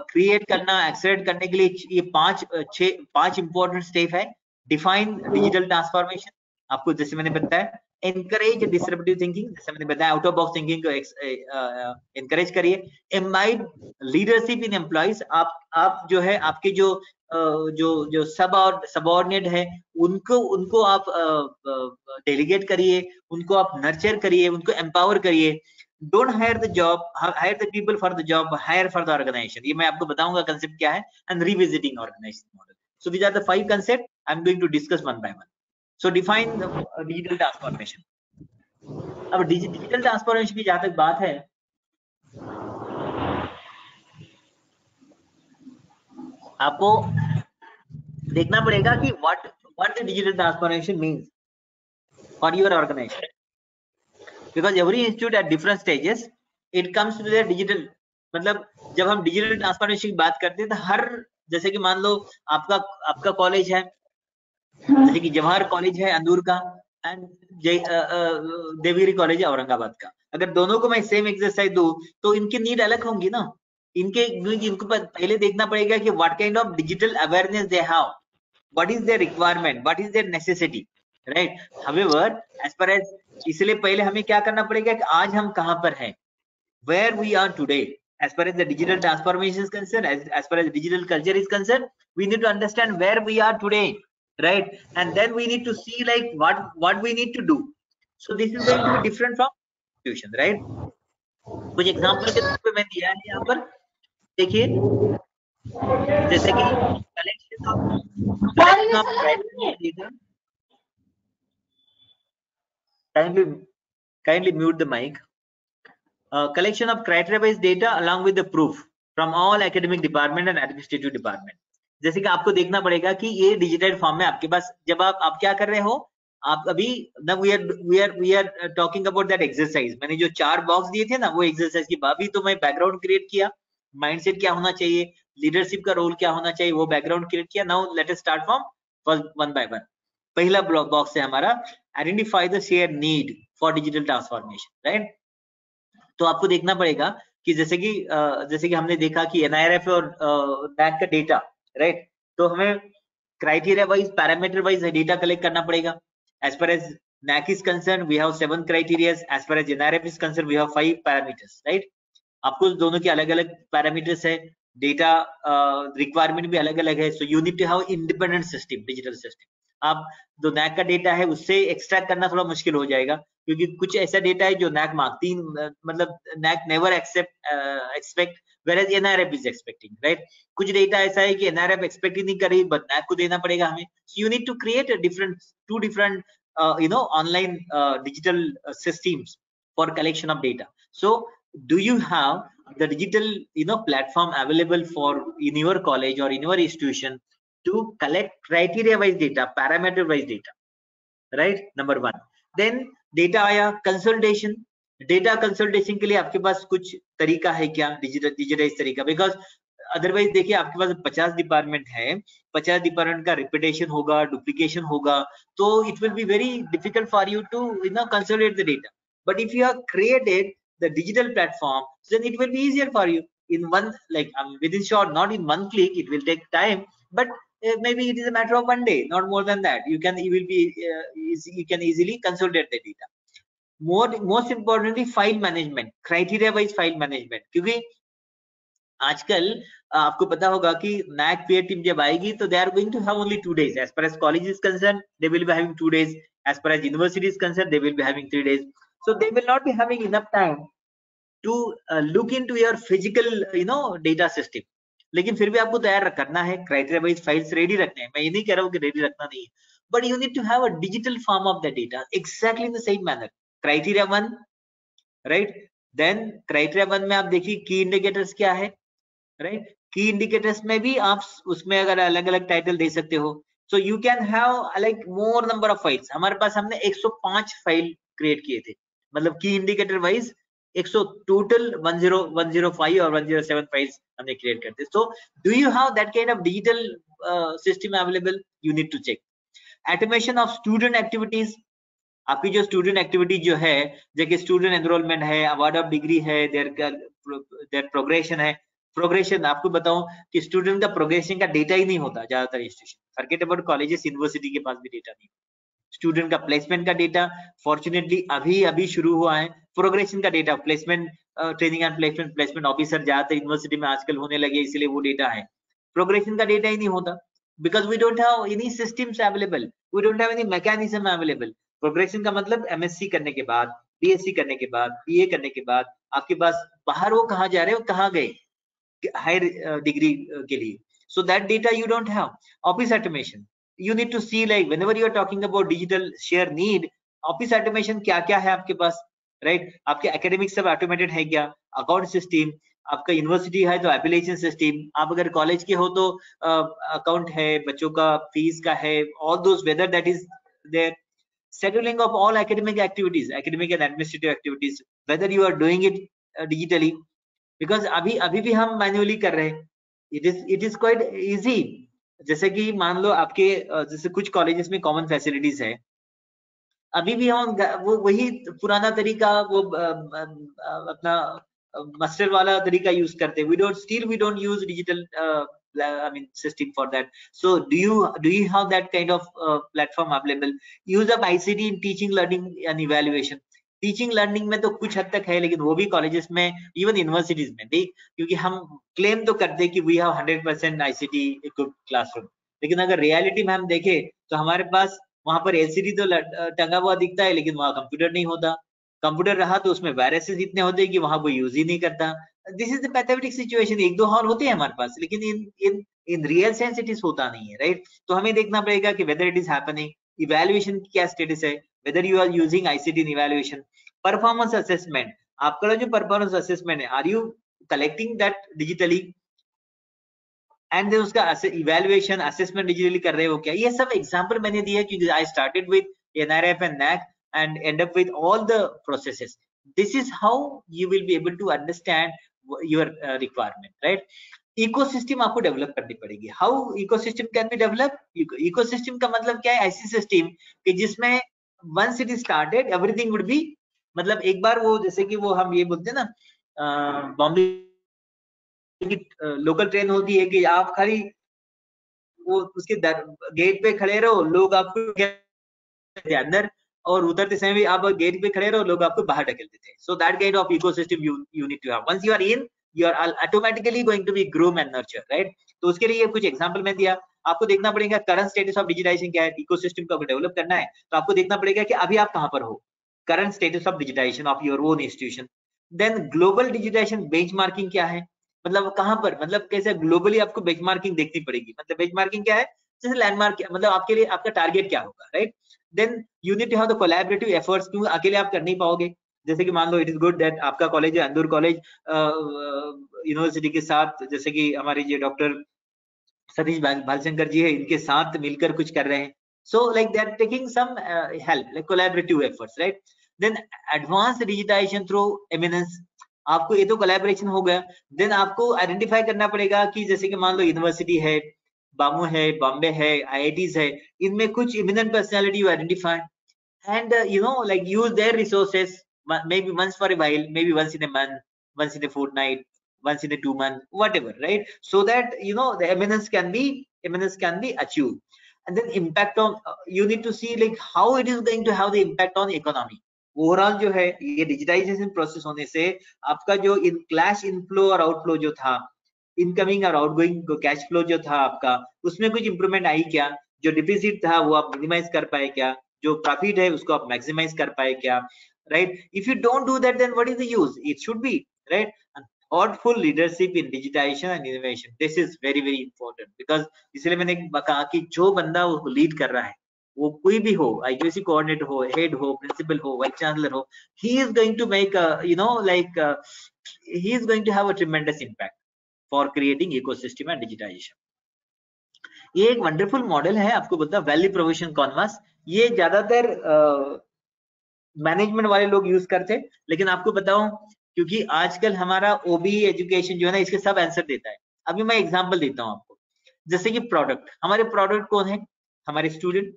क्रिएट करना, एक्सेलरेट करने के लिए ये 5 इंपॉर्टेंट स्टेप है। डिफाइन डिजिटल ट्रांसफॉर्मेशन, आपको जैसे मैंने बताया, एनकरेज डिसरप्टिव थिंकिंग, जैसे मैंने बताया आउट ऑफ बॉक्स थिंकिंग को एनकरेज करिए। एम्बाइब लीडरशिप इन एम्प्लॉइज, आप जो है आपके जो सबऑर्डिनेट है उनको आप डेलीगेट करिए, उनको आप नर्चर करिए, उनको एम्पावर करिए। Don't hire the job, hire the people for the job, hire for the organization. ये मैं आपको बताऊंगा concept क्या है, and revisiting organization model. So these are the 5 concepts I'm going to discuss one by one. So define the digital transformation. अब digital transformation की जहां तक बात है, आपको देखना पड़ेगा कि what the digital transformation means for your organization. Because every institute at different stages it comes to their digital, मतलब जब हम डिजिटल ट्रांसफॉर्मेशन की बात करते हैं तो हर, जैसे कि मान लो आपका कॉलेज है, जैसे कि जवाहर कॉलेज है अंदूर का एंड देवगिरी कॉलेज है औरंगाबाद का, अगर दोनों को मैं सेम एक्सरसाइज दूं तो इनकी नीड अलग होंगी ना। इनको पहले देखना पड़ेगा कि what kind of digital awareness they have, what is their requirement, what is their necessity, right. However as per as, इसलिए पहले हमें क्या करना पड़ेगा कि आज हम कहां पर हैं, where we are today as far as the digital transformation is concerned, as far as digital culture is concerned, we need to understand where we are today, right? And then we need to see like what we need to do. So this is going to be different from institution, right? कुछ example के तौर पे मैं दिया है यहाँ पर, देखिए, जैसे कि collection of data, kindly mute the mic. Collection of criteria-based data along with the proof from all academic department and administrative department. जैसे कि आपको देखना पड़ेगा कि ये डिजिटल फॉर्म में आपके पास, जब आप क्या कर रहे हो, आप अभी ना we are talking about that exercise, मैंने जो 4 बॉक्स दिए थे ना वो एक्सरसाइज की बात भी, तो मैं बैकग्राउंड क्रिएट किया, माइंडसेट क्या होना चाहिए, लीडरशिप का रोल क्या होना चाहिए, वो बैकग्राउंड क्रिएट किया। Now let us start from one by one. पहला बॉक्स है हमारा identify the share need for digital transformation, right. तो आपको देखना पड़ेगा कि जैसे कि हमने देखा कि एनआईआरएफ और NAAC का डेटा, राइट, तो हमें criteria wise, parameter wise data collect करना पड़ेगा। As far as NAAC is concerned, we have 7 criteria. As far as NRF is concerned, we have 5 parameters, right? आपको दोनों के अलग-अलग पैरामीटर्स है, डेटा रिक्वायरमेंट भी अलग-अलग है। So you need to have independent system, digital system. आप जो NAAC का डेटा है उससे एक्सट्रैक्ट करना थोड़ा मुश्किल हो जाएगा, क्योंकि कुछ ऐसा डेटा है जो NAAC मांगती, मतलब NAAC never expect whereas NRF is expecting, right? कुछ डेटा ऐसा है कि NRF एक्सपेक्ट ही नहीं कर रही, बट NAAC को देना पड़ेगा हमें। So you need to create a two different online digital systems for collection of data. So do you have the digital platform available for in your college or in your institution to collect criteria wise data, parameter wise data, right? Number 1. Then data आया consultation. Data consultation के लिए आपके पास कुछ तरीका है क्या, digitise तरीका? Because otherwise देखिए आपके पास 50 डिपार्टमेंट है, 50 डिपार्टमेंट का रिपीटेशन होगा, डुप्लीकेशन होगा, तो it will be very difficult for you to consolidate the data. But if you have created the digital platform, then it will be easier for you in one, like within short, not in one click, it will take time, but maybe it is a matter of one day, not more than that. You can easily consolidate the data. Most importantly, file management, criteria wise file management, क्योंकि आजकल आपको पता होगा कि NAAC peer team जब आएगी तो they are going to have only 2 days. As far as college is concerned, they will be having 2 days. As far as university is concerned, they will be having 3 days. So they will not be having enough time to look into your physical data system. लेकिन फिर भी आपको तैयार करना है, criteria wise files ready रखने हैं. मैं ये नहीं कह रहा हूँ कि रेडी रखना नहीं है, but you need to have a digital form of the data exactly in the same manner. Criteria 1, right? Then criteria 1 में आप देखिए की इंडिकेटर्स क्या है, right? की इंडिकेटर्स में भी आप उसमें अगर अलग अलग टाइटल दे सकते हो, so you can have like more number of files. हमारे पास हमने 105 फाइल क्रिएट किए थे, मतलब की इंडिकेटर वाइज 100 टोटल 105 और 107 फाइल्स हमने क्रिएट करते. So do you have that kind of digital system available? You need to check. Automation of student activities. आपकी जो स्टूडेंट एक्टिविटी जो है, जैसे स्टूडेंट एनरोलमेंट है, अवार्ड ऑफ डिग्री है, देयर प्रोग्रेशन है. प्रोग्रेशन आपको बताऊं कि स्टूडेंट का प्रोग्रेशन का डेटा ही नहीं होता ज्यादातर institution. Forget about colleges, university के पास भी डेटा नहीं. स्टूडेंट का प्लेसमेंट का डेटा फॉर्चुनेटली अभी शुरू हुआ है. प्रोग्रेशन का data, placement training and placement officer ज्यादातर यूनिवर्सिटी में आजकल होने लगे, इसलिए वो डेटा है. प्रोग्रेशन का डेटा ही नहीं होता, because we don't have any systems available, we don't have any mechanism available. Progression का मतलब एमएससी करने के बाद, बीएससी करने के बाद, बीए करने के बाद आपके पास बाहर वो कहाँ जा रहे हो, कहाँ गए हायर डिग्री के लिए. So that data you don't have. Office automation, you need to see like whenever you are talking about digital share need, office automation क्या क्या है आपके पास, right? आपके एकेडमिक सब ऑटोमेटेड है क्या? अकाउंट सिस्टम, आपका यूनिवर्सिटी है तो एप्लीकेशन सिस्टम, आप अगर कॉलेज के हो तो अकाउंट है, बच्चों का फीस का है, all those whether that is there. Scheduling of all academic activities, academic and administrative activities, whether you are doing it digitally, because अभी भी हम मैन्युअली कर रहे हैं. it is quite easy. जैसे कि मान लो आपके जैसे कुछ कॉलेजेस में कॉमन फैसिलिटीज है, अभी भी हम वो वही पुराना तरीका, वो अपना मास्टर वाला तरीका यूज करते हैं. we don't use digital I mean system for that. So do you have that kind of platform available? Use of ICT in teaching, learning and evaluation. Teaching learning में तो कुछ हद तक है, लेकिन वो भी कॉलेजेस में, इवन यूनिवर्सिटीज में भी, क्योंकि हम क्लेम तो करते हैं कि we have 100% ICT equipped classroom, लेकिन अगर रियलिटी में हम देखें तो हमारे पास वहां पर एलसीडी तो टंगा हुआ दिखता है, लेकिन वहां कंप्यूटर नहीं होता. कंप्यूटर रहा तो उसमें वायरसेस इतने होते हैं कि वहां कोई यूज ही नहीं करता. This is the pathetic situation. एक दो हॉल होते हैं हमारे पास, लेकिन in real sense it is होता नहीं है, राइट? तो हमें देखना पड़ेगा कि whether it is happening, evaluation की क्या स्टेटस है, whether you are using ICT in evaluation. Performance assessment, आपका जो performance assessment है, are you collecting that digitally? And then उसका evaluation assessment digitally कर रहे हो क्या? ये सब example मैंने दिया क्योंकि I started with NRF and NAC and end up with all the processes. This is how you will be able to understand your requirement, right? Ecosystem आपको डेवलप करनी पड़ेगी. How ecosystem can be develop? Ecosystem का मतलब क्या है? ऐसी system कि जिसमें once it is started everything would be, मतलब एक बार वो जैसे कि वो हम ये बोलते हैं ना, बॉम्बे की लोकल ट्रेन होती है कि आप खाली वो उसके गेट पे खड़े रहो, लोग आपको अंदर, और उतरते समय भी आप गेट पे खड़े रहो, लोग आपको बाहर ढकेल देते हैं. So that kind of ecosystem you need to have. Once you are in, you are automatically going to be groom and nurture, right? तो उसके लिए कुछ एग्जांपल मैं दिया. आपको देखना पड़ेगा करंट स्टेटस ऑफ डिजिटाइजेशन क्या है. इकोसिस्टम को डेवलप करना है तो आपको देखना पड़ेगा कि अभी आप कहां पर हो, current status of digitisation of your own institution. Then global digitisation benchmarking क्या है, मतलब कहां पर, मतलब कैसे ग्लोबली आपको बेंचमार्किंग देखनी पड़ेगी. मतलब बेंचमार्किंग क्या है, जैसे लैंडमार्क, मतलब आपके लिए आपका टारगेट क्या होगा, right? Then you need to have the collaborative efforts, क्योंकि अकेले आप कर नहीं पाओगे. जैसे कि मान लो इट इज गुड दैट आपका कॉलेज है, अंदूर कॉलेज यूनिवर्सिटी के साथ, जैसे कि हमारे जो डॉक्टर सतीश भालशंकर जी है, इनके साथ मिलकर कुछ कर रहे हैं. So like they are taking some help, like collaborative efforts, right? Then advance digitisation through eminence, आपको ये तो कोलैबोरेशन हो गया. देन आपको आइडेंटिफाई करना पड़ेगा कि जैसे कि मान लो यूनिवर्सिटी है, बामू है, बॉम्बे है, आईआईटीज है, इनमें कुछ eminent personality you identify and like use their resources, maybe once for a while, maybe once in a month, once in a fortnight, once in a 2 month, whatever, right? So that the eminence can be achieved. And then impact on, you need to see like how it is going to have the impact on economy. Overall जो है ये digitisation process होने से आपका जो cash inflow और outflow जो था, इनकमिंग और आउटगोइंग कैश फ्लो जो था आपका, उसमें कुछ इंप्रूवमेंट आई क्या? जो डिफिसिट था वो आप मिनिमाइज कर पाए क्या? जो प्रॉफिट है उसको आप मैक्सिमाइज कर पाए क्या, right? If you don't do that, then what is the use? It should be right? And thoughtful leadership in digitization and innovation, this is very very important, because इसलिए मैंने कहा कि जो बंदा वो लीड कर रहा है, वो कोई भी हो, IQAC कोऑर्डिनेटर हो, हेड हो, प्रिंसिपल हो, वाइस चांसलर हो, he is going to make he is going to have a tremendous impact for creating ecosystem and digitization. ये एक वंडरफुल मॉडल है, आपको बोलता है वैल्यू प्रोविजन कॉन्वास। ये ज्यादातर मैनेजमेंट वाले लोग यूज करते, लेकिन आपको बताऊं, क्योंकि आजकल हमारा ओबी एजुकेशन जो है ना, इसके सब आंसर देता है। अभी मैं एग्जांपल देता हूं आपको, जैसे कि प्रोडक्ट, हमारे प्रोडक्ट कौन है? हमारे स्टूडेंट।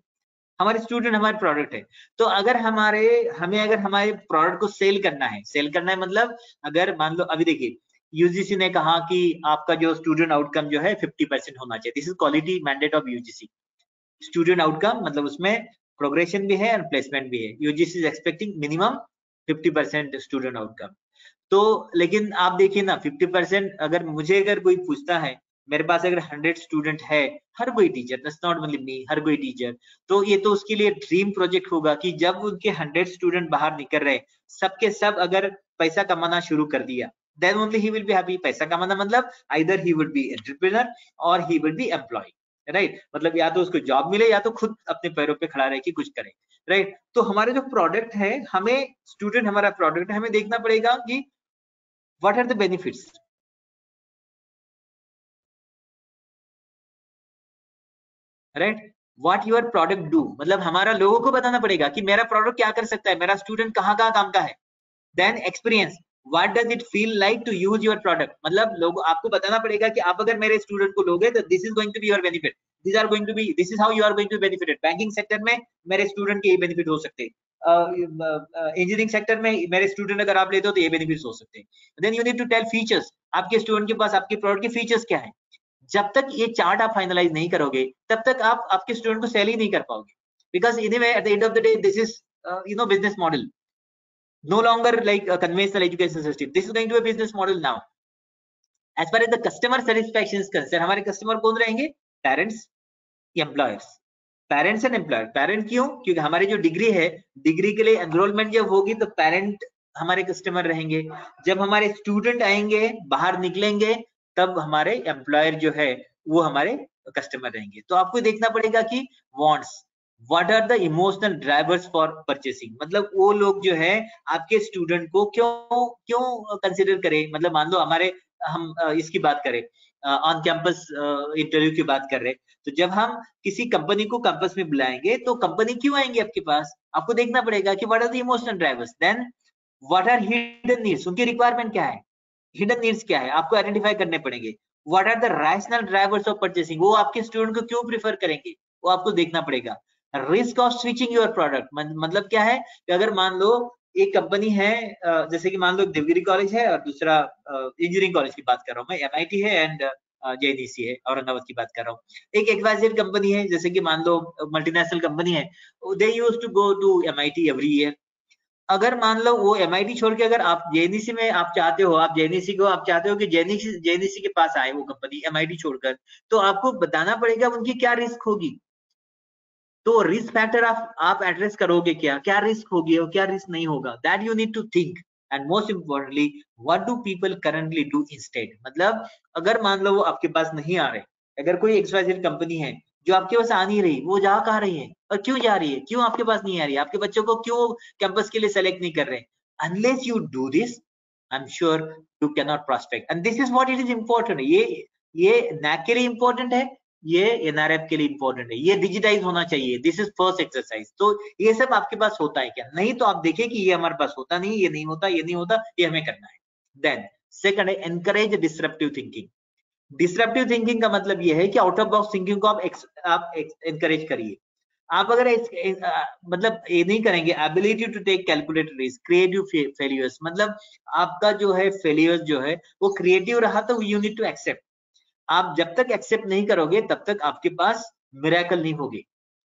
हमारे स्टूडेंट हमारे प्रोडक्ट है। तो अगर अगर हमारे प्रोडक्ट को सेल करना है मतलब, अगर मान लो अभी देखिए यूजीसी ने कहा कि आपका जो स्टूडेंट आउटकम जो है 50% होना चाहिए, this is quality mandate of UGC. Student outcome मतलब उसमें प्रोग्रेशन भी है और प्लेसमेंट भी है। UGC is expecting minimum 50% student outcome. तो लेकिन आप देखिए ना, 50% अगर कोई पूछता है, मेरे पास अगर 100 स्टूडेंट है, हर कोई teacher, that's not only me, हर कोई टीचर, तो ये तो उसके लिए ड्रीम प्रोजेक्ट होगा कि जब उनके 100 स्टूडेंट बाहर निकल रहे, सबके सब अगर पैसा कमाना शुरू कर दिया, then only he will be happy। पैसा कमाना मतलब either he would be entrepreneur or he will be employee, right? मतलब या तो उसको जॉब मिले या तो खुद अपने पैरों पे खड़ा रह के कुछ करे, राइट? तो हमारे जो प्रोडक्ट है, हमें स्टूडेंट हमारा प्रोडक्ट है, हमें देखना पड़ेगा कि what are the benefits, right? What your product do, मतलब हमारा लोगों को बताना पड़ेगा कि मेरा प्रोडक्ट क्या कर सकता है, मेरा स्टूडेंट कहाँ कहाँ काम का है। Then experience, what does it feel like to use your product, मतलब लोग आपको बताना पड़ेगा कि आप अगर मेरे स्टूडेंट को लोगे तो this is going to be your benefit, this are going to be, this is how you are going to benefited. Banking sector में मेरे स्टूडेंट के ये बेनिफिट हो सकते हैं, इंजीनियरिंग सेक्टर में मेरे स्टूडेंट अगर आप लेते हो तो ये बेनिफिट हो सकते हैं। Then you need to tell features, आपके स्टूडेंट के पास आपके प्रोडक्ट के फीचर्स क्या है। जब तक ये चार्ट आप फाइनलाइज नहीं करोगे, तब तक आप आपके स्टूडेंट को सेल ही नहीं कर पाओगे, because anyway eight the end of the day this is business model, no longer like a conventional education system, this is going to be a business model now। as far as the customer satisfaction is concerned, हमारे customer कौन रहेंगे? Parents, employers. Parents and employer, parent क्यों? क्योंकि हमारी जो degree है, degree के लिए एनरोलमेंट जब होगी तो पेरेंट हमारे कस्टमर रहेंगे। जब हमारे स्टूडेंट आएंगे, बाहर निकलेंगे, तब हमारे एम्प्लॉयर जो है वो हमारे कस्टमर रहेंगे। तो आपको देखना पड़ेगा कि wants, what are the emotional drivers for purchasing, मतलब वो लोग जो है आपके स्टूडेंट को क्यों क्यों कंसिडर करें। मतलब मान लो हम इसकी बात करें, ऑन कैंपस इंटरव्यू की बात कर रहे हैं, तो जब हम किसी कंपनी को कैंपस में बुलाएंगे तो कंपनी क्यों आएंगे आपके पास, आपको देखना पड़ेगा कि what are the emotional drivers, then what are hidden needs, उनकी रिक्वायरमेंट क्या है, हिडन नीड्स क्या है, आपको आइडेंटिफाई करने पड़ेंगे। What are the rational drivers of purchasing, वो आपके स्टूडेंट को क्यों प्रीफर करेंगे, वो आपको देखना पड़ेगा। Risk of switching your product, मतलब क्या है कि अगर मान लो एक कंपनी है, जैसे कि मान लो देवगिरी कॉलेज है और दूसरा इंजीनियरिंग कॉलेज की बात कर रहा हूँ मैं, MIT है एंड JNEC है, औरंगाबाद की बात कर रहा हूँ। एक XYZ कंपनी है, जैसे कि मान लो मल्टीनेशनल कंपनी है, they used to go to MIT every year. अगर मान लो वो MIT छोड़ के अगर आप JNEC में आप चाहते हो, आप JNEC को आप चाहते हो कि JNEC के पास आए वो कंपनी MIT छोड़कर, तो आपको बताना पड़ेगा उनकी क्या रिस्क होगी। तो रिस्क फैक्टर आप एड्रेस करोगे, क्या रिस्क होगी और क्या रिस्क नहीं होगा, that you need to think. And most importantly, what do people currently do instead, मतलब अगर मान लो वो आपके पास नहीं आ रहे, अगर कोई XYZ कंपनी है जो आपके पास आ नहीं रही, वो जा कहाँ रही है और क्यों जा रही है, क्यों आपके पास नहीं आ रही है, आपके बच्चों को क्यों कैंपस के लिए सेलेक्ट नहीं कर रहे, unless you do this, I am sure you can not prospect. And this is what it is important. ये NAAC के लिए इम्पोर्टेंट है, ये NRF के लिए इंपॉर्टेंट है, ये डिजिटाइज होना चाहिए, दिस इज फर्स्ट एक्सरसाइज। तो ये सब आपके पास होता है क्या, नहीं तो आप देखिए कि ये हमारे पास होता नहीं, ये नहीं होता, ये नहीं होता, ये हमें करना है। देन सेकंड है encourage disruptive thinking. Disruptive thinking का मतलब ये है कि आउट ऑफ बॉक्स थिंकिंग को आप एनकरेज करिए। आप अगर मतलब ये नहीं करेंगे, ability to take calculated risk, creative failures, मतलब आपका जो है फेलियर्स जो है वो क्रिएटिव रहा तो यू नीड टू एक्सेप्ट। आप जब तक एक्सेप्ट नहीं करोगे तब तक आपके पास मिरेकल नहीं होगी,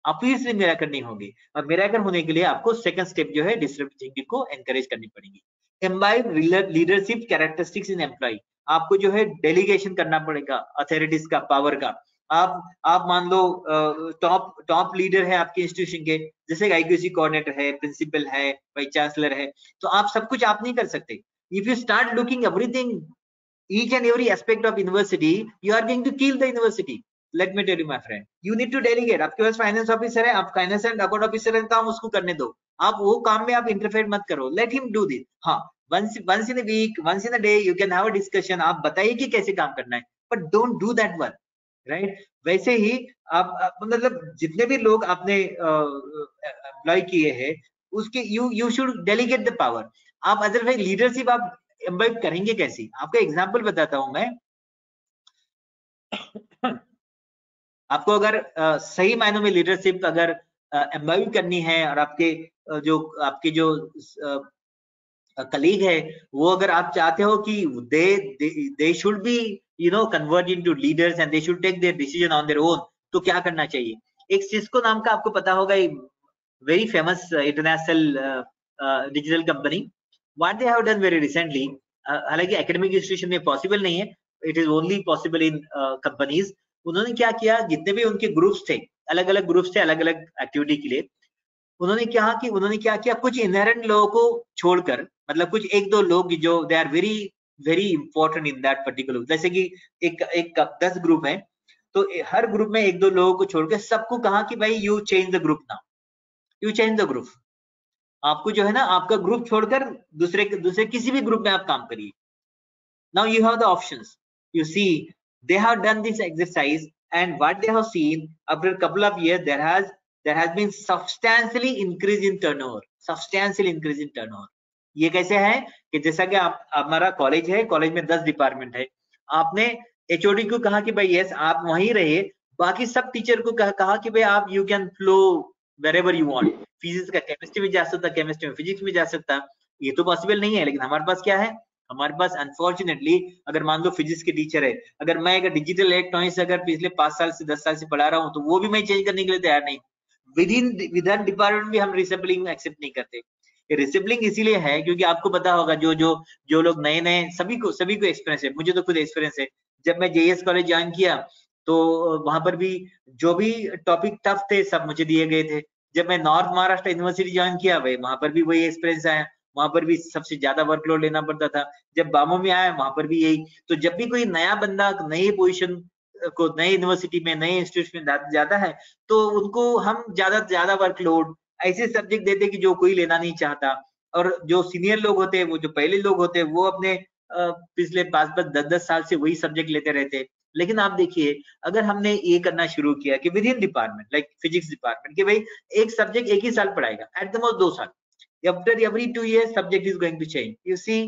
ऑब्वियसली मिरेकल नहीं होगी। और मिरेकल होने के लिए आपको सेकंड स्टेप जो है डिसरप्टिव थिंकिंग को एनकरेज करनी पड़ेगी। Imbibe leadership characteristics in employ, आपको जो है डेलीगेशन करना पड़ेगा अथॉरिटीज का, पावर का। आप मान लो टॉप लीडर है आपके इंस्टीट्यूशन के, जैसे IQAC कोऑर्डिनेटर है, प्रिंसिपल है, वाइस चांसलर है, तो आप सब कुछ आप नहीं कर सकते। If you start looking everything, each and every aspect of university, you are going to kill the university. Let me tell you my friend, you need to delegate. आपके पास फाइनेंस ऑफिसर है, आप फाइनेंस एंड अकाउंट ऑफिसर है, काम उसको करने दो, आप वो काम में आप इंटरफेयर मत करो, लेट हिम डू दिस. हाँ, once in a week, once in a day you can have a discussion, आप बताइए कि कैसे काम करना है, but don't do that one, right? वैसे ही आप मतलब जितने भी लोग आपने एम्प्लॉय किए हैं उसके you should delegate the power. आप अदरवाइज लीडरशिप आप एम्बाइब करेंगे कैसी? आपका एग्जांपल बताता हूं मैं. आपको अगर सही मायनों में लीडरशिप अगर एम्बाइब करनी है और आपके जो कलीग है वो अगर आप चाहते हो कि they should be convert into leaders and they should take their decision on their own, तो क्या करना चाहिए? एक सिस्को नाम का आपको पता होगा, very famous international digital company. What they have done very recently, हालांकि एकेडमिक इंस्टीट्यूशन में पॉसिबल नहीं है, it is only possible in companies. उन्होंने क्या किया, जितने भी उनके ग्रुप्स थे, अलग अलग ग्रुप्स थे अलग अलग एक्टिविटी के लिए, उन्होंने क्या किया, कुछ इनहेरेंट लोगों को छोड़कर, मतलब कुछ एक दो लोग जो they are very very important in that particular, जैसे कि एक 10 ग्रुप है, तो हर ग्रुप में एक दो लोगों को छोड़कर सबको कहा कि भाई you change the group now, you change the group. आपको जो है ना, आपका ग्रुप छोड़कर दूसरे किसी भी ग्रुप में आप काम करिए. Now you have the options. You see they have done this exercise and what they have seen after couple of years, there has been substantially increase in turnover, substantial increase in turnover. ये कैसे है कि जैसा कि हमारा college है, college में 10 department है, आपने एचओडी को कहा कि भाई यस आप वहीं रहिए, बाकी सब टीचर को कहा कि भाई आप you can flow wherever you want. Physics का केमिस्ट्री में जा सकता, केमिस्ट्री में फिजिक्स में जा सकता. ये तो पॉसिबल नहीं है, लेकिन हमारे पास क्या है, हमारे पास अनफॉर्चुनेटली अगर मान लो फिजिक्स के टीचर है, अगर मैं अगर डिजिटल इलेक्ट्रॉनिक्स अगर पिछले 5 साल से 10 साल से पढ़ा रहा हूँ, तो वो भी मैं चेंज करने के लिए तैयार नहीं. विदिन डिपार्टमेंट भी हम रिसेबलिंग एक्सेप्ट नहीं करते. रिसेबलिंग इसीलिए है क्योंकि आपको पता होगा, जो लोग नए सभी को एक्सपीरियंस है, मुझे तो खुद एक्सपीरियंस है. जब मैं जेएस कॉलेज ज्वाइन किया तो वहां पर भी जो भी टॉपिक टफ थे सब मुझे दिए गए थे. जब मैं नॉर्थ महाराष्ट्र यूनिवर्सिटी ज्वाइन किया भाई, वहां पर भी वही एक्सपीरियंस आया, वहां पर भी सबसे ज्यादा वर्कलोड लेना पड़ता था. जब बामो में आया वहां पर भी यही. तो जब भी कोई नया बंदा नई पोजीशन को नई यूनिवर्सिटी में नए इंस्टीट्यूट में जाता है, तो उनको हम ज्यादा वर्कलोड ऐसे सब्जेक्ट देते कि जो कोई लेना नहीं चाहता. और जो सीनियर लोग होते हैं, वो जो पहले लोग होते हैं, वो अपने पिछले 5-10 साल से वही सब्जेक्ट लेते रहते. लेकिन आप देखिए, अगर हमने ये करना शुरू किया कि with in department like physics department कि भाई एक सब्जेक्ट एक ही साल पढ़ाएगा, एट द मोस्ट 2 साल, after every 2 years subject is going to change. You see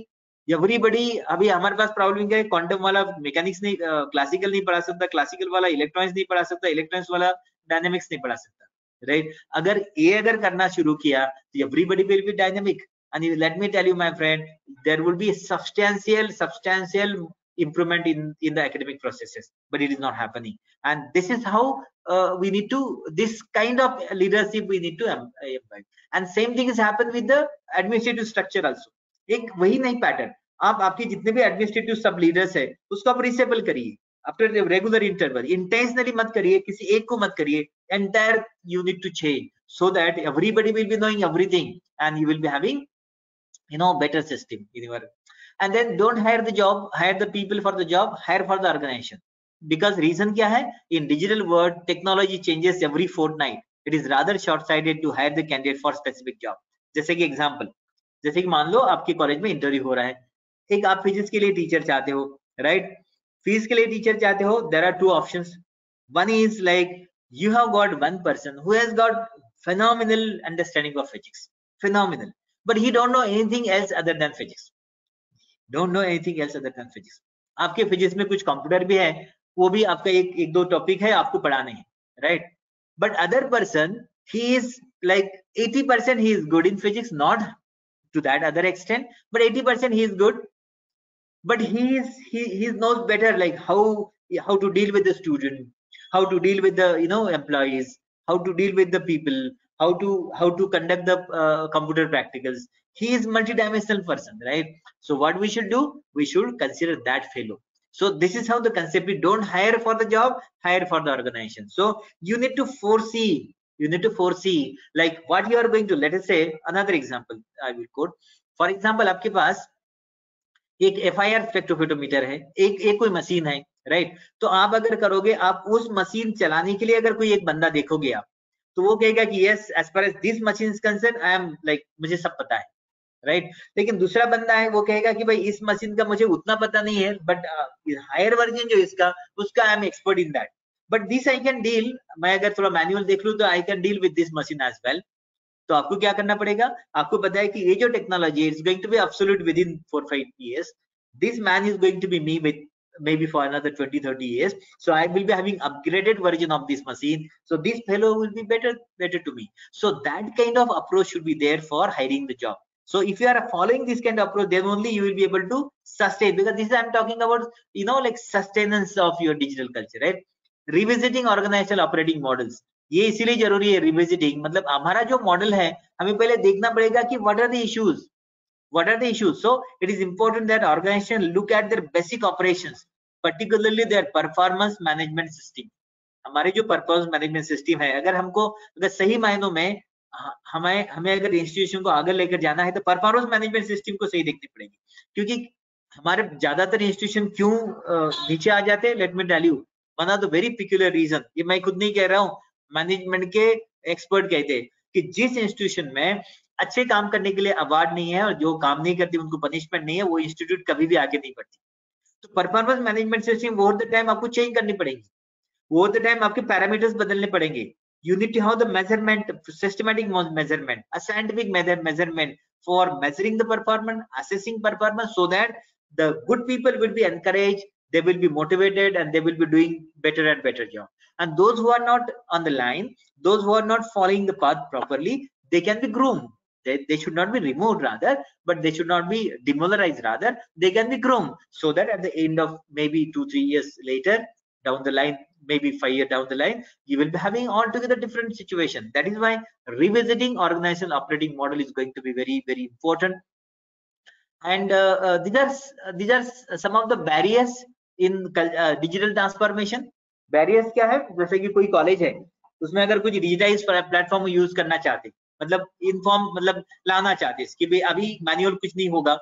everybody. अभी हमारे पास प्रॉब्लम क्या है, क्वांटम वाला मैकेनिक्स नहीं, क्लासिकल नहीं पढ़ा सकता, क्लासिकल वाला इलेक्ट्रॉनिक्स नहीं पढ़ा सकता, इलेक्ट्रॉनिक्स वाला डायनेमिक्स नहीं पढ़ा सकता, राइट? अगर करना शुरू किया तो everybody will be dynamic. And let me tell you my friend, there will be substantial improvement in the academic processes, but it is not happening. And this is how we need to, this kind of leadership we need to imbibe. And same thing has happened with the administrative structure also. एक वही नहीं pattern, आपके जितने भी administrative सब leaders है उसको आप रिसेबल करिए आफ्टर रेगुलर इंटरवल. इंटेंशनली मत करिए, किसी एक को मत करिए, entire you need to change so that everybody will be knowing everything and you will be having better system in your. And then don't hire the people for the job, hire for the organization. Because reason क्या है, in digital world technology changes every fortnight. It is rather short sighted to hire the candidate for specific job. जैसे कि example, जैसे कि मान लो आपके college में interview हो रहा है, एक आप फिजिक्स के लिए टीचर चाहते हो, राइट? फिजिक्स के लिए टीचर चाहते हो, there are 2 options. One is like you have got one person who has got phenomenal understanding of physics, phenomenal, but he don't know anything else other than physics, आपके physics में कुछ computer भी है, वो भी आपका एक दो टॉपिक है, आपको पढ़ाने हैं, right? But other person, he is like 80% he is good in physics, not to that other extent, but 80% he is good, but he knows better like how to deal with the student, how to deal with the employees, how to deal with the people, how to conduct the computer practicals. He is multidimensional person, right? So what we should do, we should consider that fellow. So this is how the concept is, don't hire for the job, hire for the organization. So you need to foresee like what you are going to. Let us say another example I will quote. For example, आपके पास एक FIR spectrophotometer है, एक कोई machine है, right. तो आप अगर करोगे, आप उस मशीन चलाने के लिए अगर कोई एक बंदा देखोगे आप, तो वो कहेगा कि yes, as far as this machine is concern, I am like, मुझे सब पता है, राइट। लेकिन दूसरा बंदा है, वो कहेगा कि भाई इस मशीन का मुझे उतना पता नहीं है, बट हायर वर्जन जो इसका, उसका I am expert in that, but this I can deal. मैं अगर थोड़ा मैनुअल देख लूं तो I can deal with this machine as well. तो आपको क्या करना पड़ेगा, आपको पता है कि ये जो technology is going to be absolute within 4-5 years, this man is going to be me with maybe for another 20-30 years, so I will be having upgraded version of this machine, so this fellow will be better to me. So that kind of approach should be there for hiring the job. So if you are following this kind of approach, then only you will be able to sustain, because this is I'm talking about, you know, like sustenance of your digital culture, right? Revisiting organizational operating models, ये इसीलिए जरूरी है revisiting, मतलब हमारा जो model है, हमें पहले देखना पड़ेगा कि what are the issues. So it is important that organization look at their basic operations, particularly their performance management system. हमारे जो परफॉर्मेंस मैनेजमेंट सिस्टम है, अगर सही मायनों में हमें अगर इंस्टीट्यूशन को आगे लेकर जाना है, तो परफॉर्मेंस मैनेजमेंट सिस्टम को सही देखनी पड़ेगी। क्योंकि हमारे ज्यादातर इंस्टीट्यूशन क्यों नीचे आ जाते हैं, let me tell you one of the very peculiar reason. ये मैं खुद नहीं कह रहा हूँ, मैनेजमेंट के एक्सपर्ट कहते हैं कि जिस इंस्टीट्यूशन में अच्छे काम करने के लिए अवार्ड नहीं है, और जो काम नहीं करती उनको पनिशमेंट नहीं है, वो इंस्टीट्यूट कभी भी आगे नहीं बढ़ती। तो performance management system over the time आपको चेंज करनी पड़ेगी, ओवर द टाइम आपके पैरामीटर्स बदलने पड़ेंगे। You need to have the measurement, systematic measurement, a scientific measurement for measuring the performance, assessing performance, so that the good people will be encouraged, they will be motivated, and they will be doing better and better job. And those who are not on the line, those who are not following the path properly, they can be groomed. They should not be removed rather, but they should not be demoralized rather, they can be groomed, so that at the end of maybe 2-3 years later down the line, maybe 5 years down the line, you will be having altogether different situation. That is why revisiting organizational operating model is going to be very, very important. And these are some of the barriers in digital transformation. Barriers क्या है, जैसे कि कोई college है, उसमें अगर कुछ digitise platform use करना चाहते, मतलब इनफॉर्म, मतलब लाना चाहते कि भाई अभी मैनुअल कुछ नहीं होगा,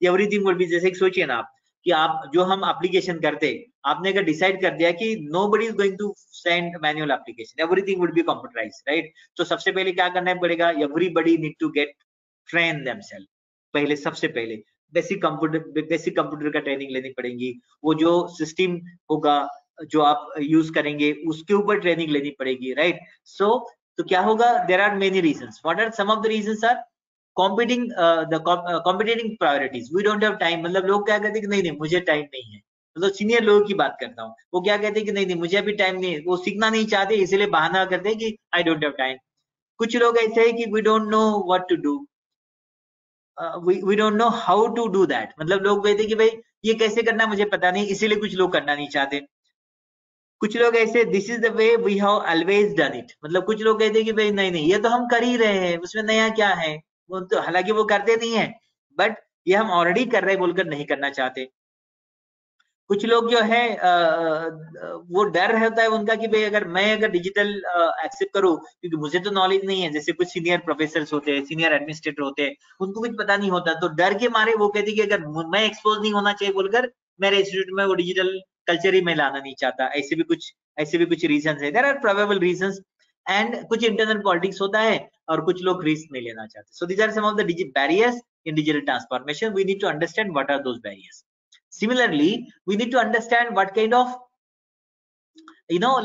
एवरीथिंग वुड बी, जैसे सोचिए ना आप कि आप जो हम एप्लीकेशन करते, आपने अगर डिसाइड कर दिया कि nobody is going to send manual application, everything would be computerised, right. तो सबसे पहले क्या करना पड़ेगा, everybody need to get train themself. पहले सबसे पहले बेसिक कंप्यूटर का ट्रेनिंग लेनी पड़ेगी, वो जो सिस्टम होगा जो आप यूज करेंगे उसके ऊपर ट्रेनिंग लेनी पड़ेगी, राइट। सो तो क्या होगा, there are many reasons. What are some of the reasons are competing priorities, we don't have time. मतलब लोग क्या कहते हैं कि नहीं मुझे टाइम नहीं है, मतलब सीनियर लोगों की बात करता हूँ, वो क्या कहते हैं कि नहीं मुझे अभी टाइम नहीं है, वो सीखना नहीं चाहते, इसलिए बहाना करते हैं कि आई डोंट हैव टाइम। कुछ लोग ऐसे हैं कि we don't know what to do, we don't know how to do that, मतलब लोग कहते हैं कि भाई ये कैसे करना मुझे पता नहीं, इसीलिए कुछ लोग करना नहीं चाहते। कुछ लोग ऐसे, this is the way we have always done it, मतलब कुछ लोग कहते हैं कि भाई नहीं ये तो हम कर ही रहे हैं, उसमें नया क्या है, वो तो हालांकि वो करते नहीं है, बट ये हम ऑलरेडी कर रहे हैं बोलकर नहीं करना चाहते। कुछ लोग जो है वो डर होता है उनका कि भाई अगर डिजिटल एक्सेप्ट करूं, क्योंकि मुझे तो नॉलेज नहीं है, जैसे कुछ सीनियर प्रोफेसर होते हैं, सीनियर एडमिनिस्ट्रेटर होते हैं, उनको कुछ पता नहीं होता, तो डर के मारे वो कहते कि अगर मैं एक्सपोज नहीं होना चाहिए बोलकर मेरे इंस्टीट्यूट में वो डिजिटल कल्चर ही मैं लाना नहीं चाहता। ऐसे भी कुछ रीजन है, there are probable reasons, and कुछ इंटरनल पॉलिटिक्स होता है, और कुछ लोग रिस्क नहीं लेना चाहते। So these are some of the barriers in digital transformation. We need to understand what are those barriers. Similarly, we need to understand what kind of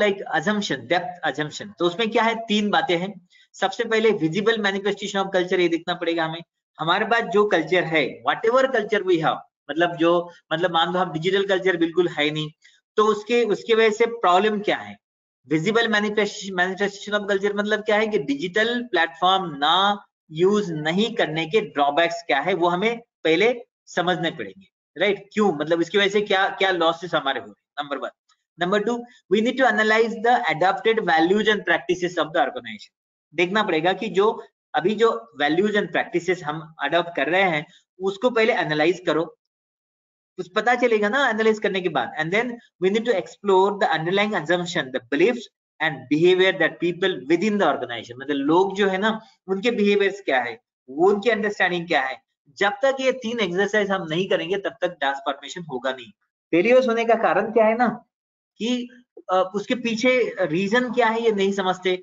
like assumption, depth assumption. तो उसमें क्या है, 3 बातें हैं। सबसे पहले विजिबल मैनिफेस्टेशन ऑफ कल्चर, ये देखना पड़ेगा हमें, हमारे पास जो कल्चर है, whatever culture we have, मतलब मान लो हम डिजिटल कल्चर बिल्कुल है नहीं, तो उसके वजह से प्रॉब्लम क्या है। विजिबल मैनिफेस्टेशन ऑफ कल्चर मतलब क्या है कि डिजिटल प्लेटफॉर्म ना यूज नहीं करने के ड्रॉबैक्स क्या है, वो हमें पहले समझने पड़ेंगे, राइट। क्यों, मतलब इसकी वजह से क्या लॉसेस हमारे हो रहे हैं, number 1। Number 2, we need to analyze the adopted values and practices of the organization. देखना पड़ेगा कि जो values and practices हम अडॉप्ट कर रहे हैं उसको पहले एनालाइज करो, कुछ पता चलेगा ना एनालाइज करने के बाद। And then we need to explore the underlying assumption, the beliefs and behavior that people within the organization, मतलब लोग जो है ना उनके बिहेवियर्स क्या है, वो उनकी अंडरस्टैंडिंग क्या है, जब तक ये 3 एक्सरसाइज हम नहीं करेंगे तब तक ट्रांसफॉर्मेशन होगा नहीं। फेलियर्स होने का कारण क्या है ना कि उसके पीछे रीजन क्या है ये नहीं समझते,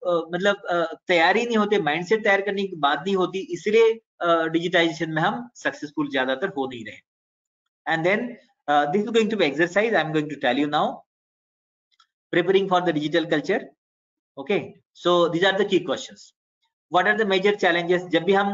मतलब तैयारी नहीं होते, माइंडसेट तैयार करने की बात नहीं होती, इसलिए डिजिटाइजेशन में हम सक्सेसफुल ज्यादातर हो नहीं रहे। And then this is going to be exercise I am going to tell you now, preparing for the digital culture. Okay, so these are the key questions. What are the major challenges? जब भी हम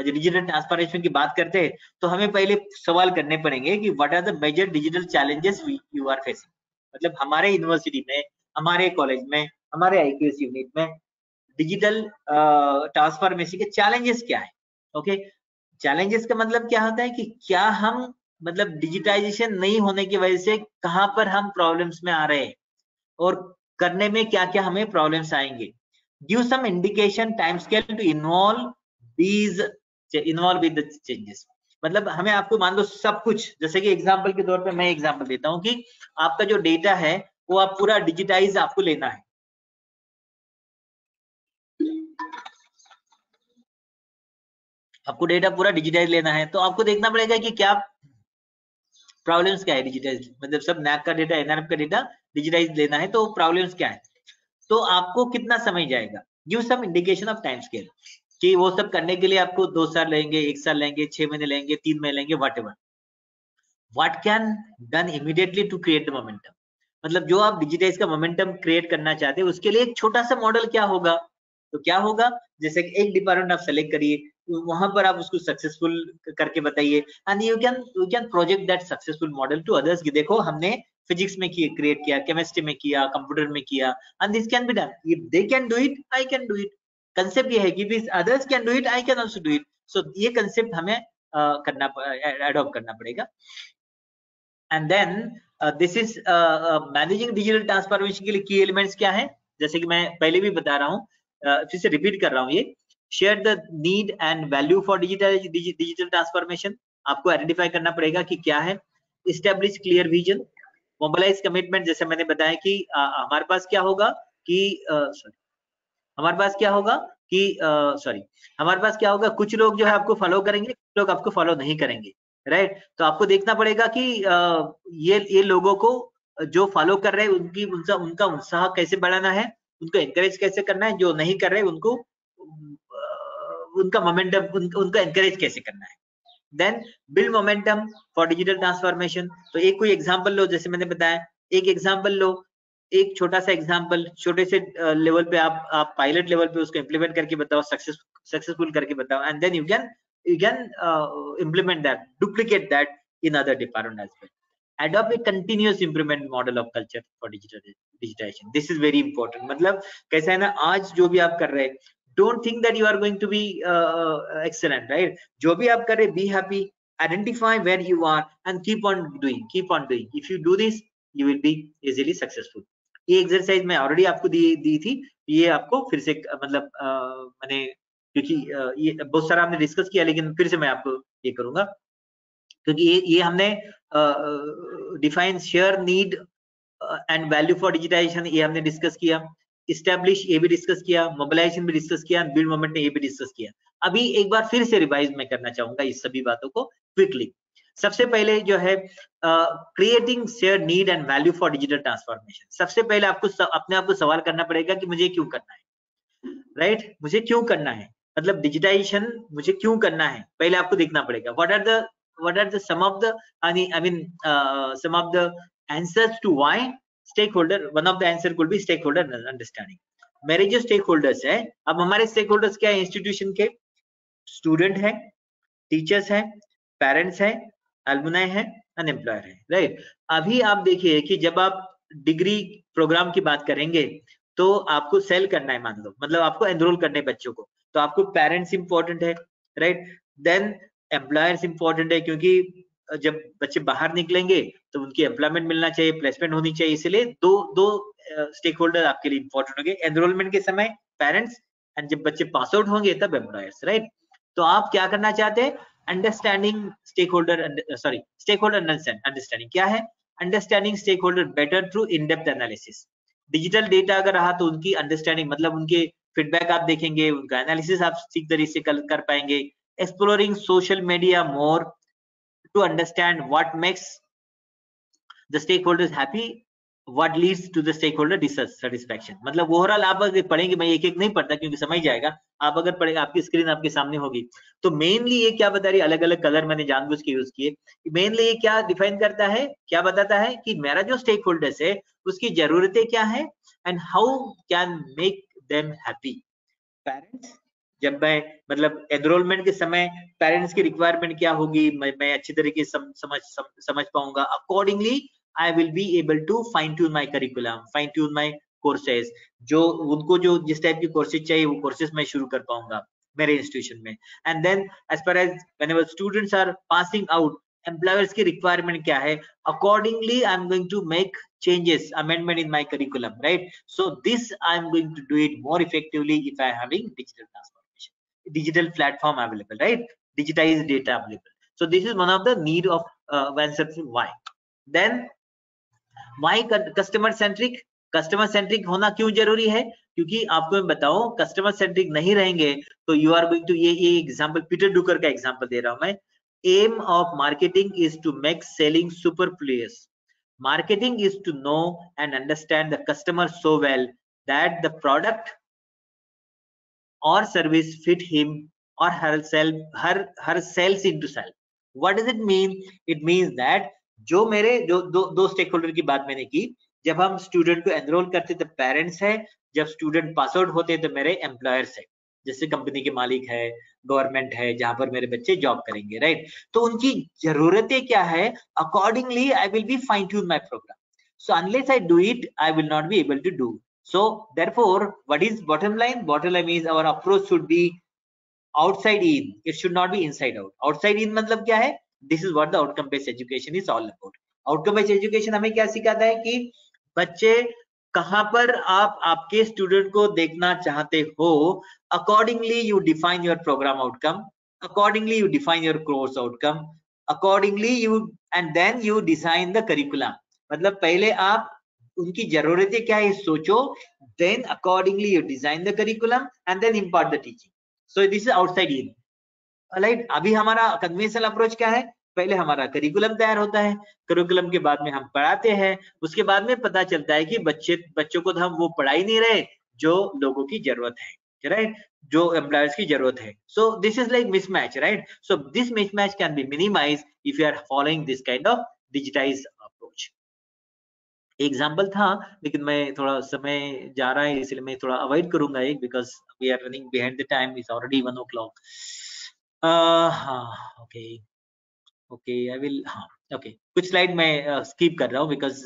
digital transformation की बात करते हैं तो हमें पहले सवाल करने पड़ेंगे कि what are the major digital challenges you are facing. मतलब हमारे यूनिवर्सिटी में, हमारे कॉलेज में, हमारे आईक्यूएस यूनिट में डिजिटल ट्रांसफॉर्मेशन के चैलेंजेस क्या है। ओके, चैलेंजेस का मतलब क्या होता है कि क्या हम मतलब डिजिटाइजेशन नहीं होने की वजह से कहां पर हम प्रॉब्लम्स में आ रहे हैं और करने में क्या क्या हमें प्रॉब्लम्स आएंगे। Give some indication time scale to involve with the changes. मतलब हमें आपको मान लो सब कुछ, जैसे कि एग्जांपल के तौर पे मैं एग्जांपल देता हूं कि आपका जो डेटा है वो आप पूरा डिजिटाइज आपको लेना है। आपको डेटा पूरा डिजिटाइज लेना है तो आपको देखना पड़ेगा कि क्या प्रॉब्लम्स क्या है डिजिटाइज, मतलब सब नैक का डेटा, एनआरएफ का डेटा डिजिटाइज लेना है तो प्रॉब्लम्स क्या है, तो आपको कितना समय जाएगा। Give some indication of time scale कि वो सब करने के लिए आपको 2 साल लेंगे, 1 साल लेंगे, 6 महीने लेंगे, 3 महीने लेंगे, whatever. What can done immediately to create the momentum. मतलब जो आप डिजिटाइज का मोमेंटम क्रिएट करना चाहते हैं उसके लिए एक छोटा सा मॉडल क्या होगा, तो क्या होगा, जैसे कि एक डिपार्टमेंट आप सेलेक्ट करिए, वहां पर आप उसको सक्सेसफुल करके बताइए and you can project that successful model to others कि देखो हमने फिजिक्स में क्रिएट किया, केमिस्ट्री में किया, कंप्यूटर में किया, and this can be done. If they can do it I can do it. Concept ये है कि this others can do it I can also do it. So ये कंसेप्ट हमें करना अडॉप्ट करना पड़ेगा। And then this is managing digital transformation के लिए की एलिमेंट्स क्या है, जैसे कि मैं पहले भी बता रहा हूँ, फिर से रिपीट कर रहा हूँ, ये share the need and value for digital transformation. आपको आइडेंटिफाई करना पड़ेगा कि क्या है। Establish clear vision, mobilise commitment, जैसे मैंने बताया कि हमारे पास क्या होगा कि हमारे पास क्या होगा कि हमारे पास क्या होगा, कुछ लोग जो है आपको फॉलो करेंगे, कुछ लोग आपको फॉलो नहीं करेंगे, राइट। तो आपको देखना पड़ेगा कि ये लोगों को जो फॉलो कर रहे हैं उनकी उनका उत्साह कैसे बढ़ाना है, उनको एनकरेज कैसे करना है, जो नहीं कर रहे उनको उनका मोमेंटम उनका एनकरेज कैसे करना है। Then build momentum for digital transformation. तो एक कोई एग्जांपल लो, जैसे मैंने बताया एक एग्जांपल लो, एक छोटा सा एग्जांपल, छोटे से लेवल पे आप पायलट लेवल पे उसको इम्प्लीमेंट करके बताओ, सक्सेसफुल करके बताओ, and then you can implement that, duplicate that in other department as well. Adopt a continuous improvement model of culture for digitization. This is very important. मतलब कैसा है ना, आज जो भी आप कर रहे हैं, don't think that you are going to be excellent, right? जो भी आप कर रहे, be happy, identify where you are and keep on doing. If you do this, you will be easily successful. ये एक्सरसाइज मैं ऑलरेडी आपको दी थी, ये आपको फिर से मतलब मैंने, क्योंकि ये बहुत सारा हमने डिस्कस किया, लेकिन फिर से मैं आपको ये करूंगा क्योंकि ये हमने define share need and value for digitisation, ये हमने डिस्कस किया। इस्टेब्लिश ये भी डिस्कस किया, मोबिलाइजेशन भी डिस्कस किया, बिल्ड मोमेंट ये भी डिस्कस किया। अभी एक बार फिर से रिवाइज मैं करना चाहूंगा इस सभी बातों को क्विकली। सबसे पहले जो है creating share need and value for digital transformation. सबसे पहले आपको अपने आप को सवाल करना पड़ेगा कि मुझे क्यों करना है, राइट? मुझे क्यों करना है, मतलब डिजिटाइजेशन मुझे क्यों करना है, पहले आपको देखना पड़ेगा। what are the some of the some of the answers to why stakeholder, one of the answer could be stakeholder understanding। मेरे जो stakeholders है, अब हमारे stakeholders क्या है, इंस्टीट्यूशन के स्टूडेंट है, टीचर्स है, पेरेंट्स है, एल्युमनाई है, अनएम्प्लॉयर है, राइट। अभी आप देखिए कि जब आप डिग्री प्रोग्राम की बात करेंगे तो आपको सेल करना है, मान लो, मतलब आपको एनरोल करने बच्चों को, तो आपको पेरेंट्स इंपॉर्टेंट है, राइट। देन एम्प्लॉयर्स इंपॉर्टेंट है, क्योंकि जब बच्चे बाहर निकलेंगे तो उनकी एम्प्लॉयमेंट मिलना चाहिए, प्लेसमेंट होनी चाहिए, इसलिए दो स्टेक होल्डर आपके लिए इंपॉर्टेंट होंगे, एनरोलमेंट के समय पेरेंट्स, एंड जब बच्चे पास आउट होंगे तब एम्प्लॉयर्स, राइट। तो आप क्या करना चाहते हैं, अंडरस्टैंडिंग स्टेकहोल्डर, स्टेकहोल्डर अंडरस्टैंडिंग क्या है, understanding stakeholder better through in depth analysis. Digital data अगर रहा तो उनकी अंडरस्टैंडिंग, मतलब उनके फीडबैक आप देखेंगे, उनका एनालिसिस आप ठीक तरीके से कर पाएंगे। Exploring social media more to understand what makes the stakeholders happy, what leads to the stakeholder dissatisfaction. मतलब ओवरऑल आप अगर पढ़ेंगे, मैं एक एक नहीं पढ़ता क्योंकि समझ जाएगा, आप अगर पढ़ेंगे, आपकी स्क्रीन आपके सामने होगी, तो मेनली ये क्या बता रही है, अलग अलग कलर मैंने जानबूझ के यूज किए, मेनली ये क्या डिफाइन करता है, क्या बताता है कि मेरा जो स्टेक होल्डर्स है उसकी जरूरतें क्या है and how can make them happy. Parents, जब मैं मतलब एनरोलमेंट के समय पेरेंट्स की रिक्वायरमेंट क्या होगी, मैं अच्छी तरीके से समझ पाऊंगा। Accordingly I will be able to fine tune my curriculum, fine tune my courses, जो उनको जो जिस टाइप की कोर्सेज चाहिए वो कोर्सेज मैं शुरू कर पाऊंगा मेरे इंस्टीट्यूशन में। And then as far as whenever students are passing out, employers की रिक्वायरमेंट क्या है, accordingly I am going to make changes, amendment in my curriculum, right? So this I'm going to do it more effectively if I having digital transformation, digital platform available, right? Digitized data available. So this is one of the need of answer to why. Then why customer centric? Customer centric होना क्यों जरूरी है? क्योंकि आपको मैं बताऊं, customer centric नहीं रहेंगे तो यू आर गोइंग टू, ये एग्जांपल पीटर डुकर का एग्जांपल दे रहा हूं मैं। Aim of marketing is to make selling superfluous. Marketing is to know and understand the customer so well that the product or service fit him or her sells into sell. What does it mean? It means that जो मेरे जो दो stake holder की बात मैंने की, जब हम स्टूडेंट को एनरोल करते तो पेरेंट्स है, जब स्टूडेंट पास आउट होते तो मेरे एम्प्लॉयर्स है, जैसे कंपनी के मालिक है, गवर्नमेंट है जहां पर मेरे बच्चे जॉब करेंगे, राइट? तो उनकी जरूरतें क्या है, accordingly I will be fine tune my programme. So unless I do it, I will not be able to do. So therefore, what is bottom line? Bottom line is our approach should be outside in. It should not be inside out. Outside in मतलब क्या है? This is what the outcome based education is all about. Outcome based education हमें क्या सिखाता है कि बच्चे कहां पर आप आपके स्टूडेंट को देखना चाहते हो, accordingly you define your program outcome, accordingly you define your course outcome, accordingly you and then you design the curriculum. मतलब पहले आप उनकी जरूरतें क्या है सोचो, then accordingly you design the curriculum and then impart the teaching. So this is outside in. Right? अभी हमारा कन्वेंशनल अप्रोच क्या है, पहले हमारा करिकुलम तैयार होता है, करिकुलम के बाद में हम पढ़ाते हैं, उसके बाद में पता चलता है कि बच्चों को तो हम वो पढ़ा ही नहीं रहे जो लोगों की जरूरत है, राइट? जो एम्प्लॉयर्स की जरूरत है। So this is like mismatch, right? So this mismatch can be minimise if you are following this kind of digitise approach. Example था, लेकिन मैं थोड़ा समय जा रहा है इसलिए मैं थोड़ा अवॉइड करूंगा एक, because we are running behind the time, is already 1 o'clock. हाँ, ओके आई विल, हाँ ओके, कुछ स्लाइड मैं स्किप कर रहा हूँ because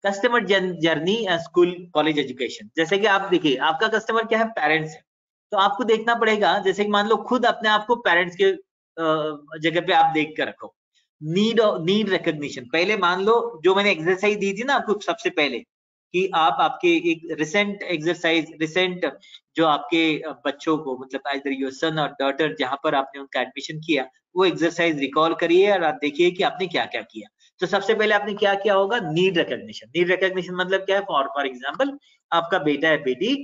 customer journey school college education. जैसे कि आप देखिए, आपका कस्टमर क्या है, पेरेंट्स है, तो आपको देखना पड़ेगा, जैसे कि मान लो खुद अपने आप को पेरेंट्स के जगह पे आप देख कर रखो। नीड रिकॉग्निशन, पहले मान लो जो मैंने एक्सरसाइज दी थी ना आपको सबसे पहले, कि आप आपके एक रिसेंट एक्सरसाइज, रिसेंट जो आपके बच्चों को मतलब आइदर योर सन और डॉटर जहां पर आपने उनका एडमिशन किया, वो एक्सरसाइज रिकॉल करिए और आप देखिए कि आपने क्या क्या किया। तो सबसे पहले आपने क्या किया होगा, नीड रिकॉग्निशन। नीड रिकॉग्निशन मतलब क्या है, फॉर एग्जांपल आपका बेटा या बेटी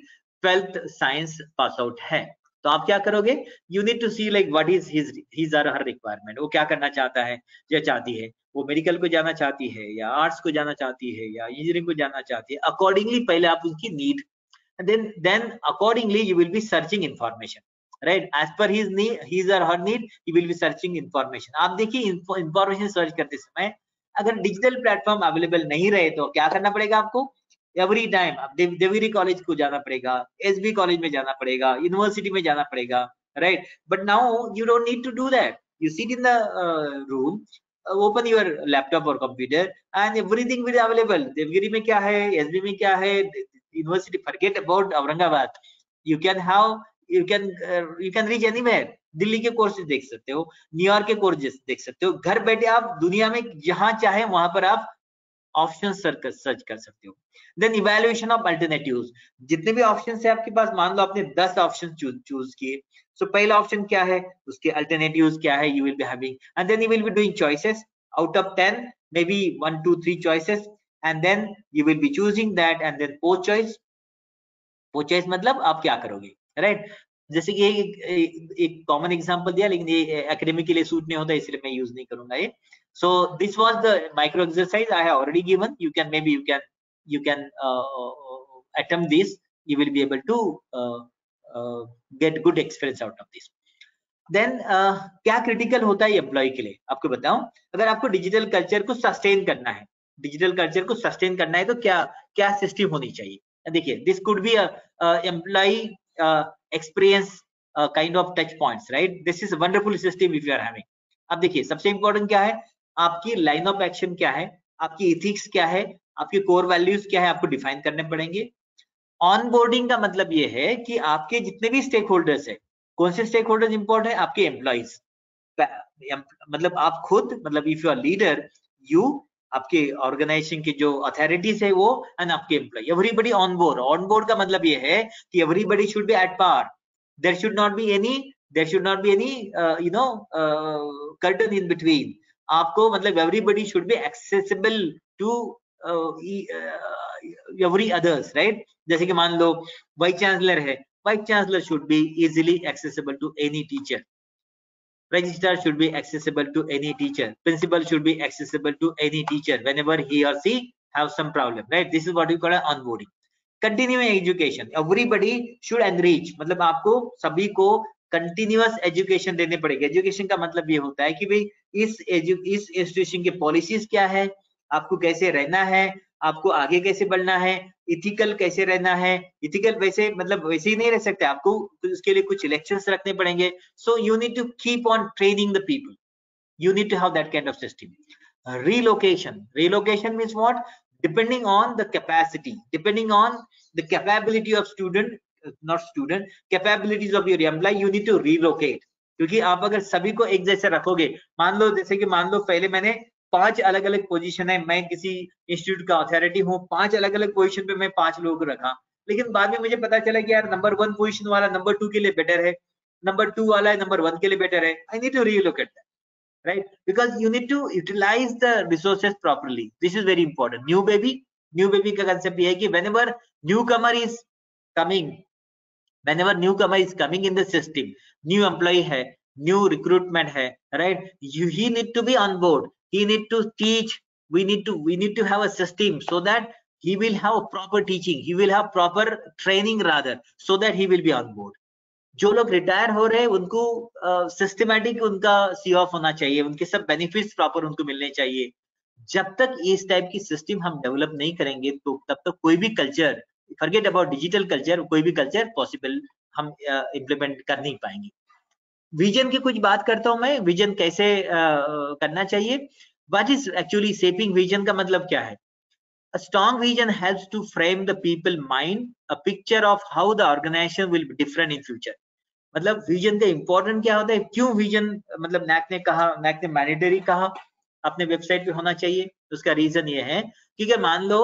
12th साइंस पास आउट है, तो आप क्या करोगे, you need to see like what is his और हर रिक्वायरमेंट, वो क्या करना चाहता है या चाहती है, वो मेडिकल को जाना चाहती है या आर्ट्स को जाना चाहती है या इंजीनियरिंग को जाना चाहती है। अकॉर्डिंगली पहले आप उसकी need, then accordingly you will be searching information, right? As per his or her need you will be searching information. आप देखिए इंफॉर्मेशन सर्च करते समय अगर डिजिटल प्लेटफॉर्म अवेलेबल नहीं रहे तो क्या करना पड़ेगा आपको, एवरी टाइम आप देवगिरी कॉलेज को जाना पड़ेगा, एसबी कॉलेज में जाना पड़ेगा, यूनिवर्सिटी में जाना पड़ेगा, right? But now you don't need to do that, you sit in the room, open your laptop or computer and everything will be available. Devgiri में क्या है, एसबी में क्या है, university, forget about Aurangabad, you can reach anywhere. Delhi के courses देख सकते हो, न्यूयॉर्क के कोर्सेज देख सकते हो, घर बैठे आप दुनिया में जहां चाहे वहां पर आप ऑप्शन सर्च कर सकते हो। देन इवैल्यूएशन ऑफ अल्टरनेटिव्स, जितने भी ऑप्शन है आपके पास, मान लो आपने 10 ऑप्शन चूज किए, सो पहला ऑप्शन क्या है, उसके अल्टरनेटिव्स क्या है, you will be having, and then you will be doing choices out of 10, maybe 1 2 3 choices, and then you will be choosing that, and then post वो चॉइस मतलब आप क्या करोगे, राइट। जैसे कि एक कॉमन एग्जांपल दिया, लेकिन ये एकेडमिक के लिए सूट नहीं होता, इसलिए मैं यूज नहीं करूंगा ये। So this was the micro exercise I have already given, you can may be you can attempt this, you will be able to get good experience out of this. Then क्या critical होता है employ के लिए, आपको बताऊं। अगर आपको digital culture को सस्टेन करना है, डिजिटल कल्चर को सस्टेन करना है, तो क्या क्या सिस्टम होनी चाहिए। देखिए, this could be employ experience kind of touch points, right. This is wonderful system if you are having. अब देखिए, सबसे इंपॉर्टेंट क्या है, आपकी लाइन ऑफ एक्शन क्या है, आपकी इथिक्स क्या है, आपके कोर वैल्यूज क्या है, आपको डिफाइन करने पड़ेंगे। ऑनबोर्डिंग का मतलब ये है कि आपके जितने भी स्टेक होल्डर्स है, कौन से स्टेक होल्डर्स इंपॉर्टेंट है, आपके एम्प्लॉइज, मतलब आप खुद, मतलब if you are leader, you, आपके ऑर्गेनाइजेशन की जो अथॉरिटीज है वो, एंड आपके employ, everybody on board. On board का मतलब ये है कि everybody should be at par, there should not be any you know curtain in between. आपको मतलब everybody should be accessible to every others, right. जैसे कि मान लो वाइस चांसलर है, vice chancellor should be easily accessible to any teacher, registrar should be accessible to any teacher, principal should be accessible to any teacher whenever he or she have some problem, right? This is what we call onboarding. Continuing education, everybody should enrich, मतलब आपको सभी को continuous education देने पड़ेगी। Education का मतलब ये होता है कि भाई इस इंस्टीट्यूशन की पॉलिसीज क्या है, आपको कैसे रहना है, आपको आगे कैसे बढ़ना है, इथिकल कैसे रहना है। इथिकल वैसे मतलब वैसे ही नहीं रह सकते, आपको उसके लिए कुछ इलेक्शंस रखने पड़ेंगे। So you need to keep on training the people, you need to have that kind of system. Relocation means what? Depending on the capacity, depending on the capability of capabilities of your employee, you need to relocate. क्योंकि आप अगर सभी को एक जैसे रखोगे, मान लो जैसे कि मान लो पहले मैंने 5 अलग अलग पोजीशन है, मैं किसी इंस्टीट्यूट का अथॉरिटी हूँ, 5 अलग अलग पोजीशन पे मैं 5 लोगों को रखा, लेकिन बाद में मुझे पता चला कि यार नंबर 1 पोजीशन वाला नंबर 2 के लिए बेटर है, नंबर 2 वाला है नंबर 1 के लिए बेटर है। I need to relocate that, right? Because you need to utilize the resources properly. This is very important. New baby का concept ये है कि whenever newcomer is coming in the system, new employee है, new recruitment है, right? He need to be on board. He need to teach. We need to have a system so that he will have proper teaching. He will have proper training rather, so that he will be on board. जो लोग retire हो रहे हैं उनको systematic उनका सी of होना चाहिए, उनके सब बेनिफिट्स प्रॉपर उनको मिलने चाहिए। जब तक इस टाइप की सिस्टम हम डेवलप नहीं करेंगे तो तब तक कोई भी culture, forget about digital culture, कोई भी कल्चर पॉसिबल हम इम्प्लीमेंट कर नहीं पाएंगे। विजन की कुछ बात करता हूं मैं, विजन कैसे करना चाहिए। What is actually shaping vision का मतलब क्या है? A strong vision helps to frame the people mind a picture of how the organization will be different in future. मतलब विजन का इंपॉर्टेंट क्या होता है, क्यों विजन, मतलब नैक ने मैंडेटरी कहा, अपने वेबसाइट पे होना चाहिए। तो उसका रीजन ये है कि अगर मान लो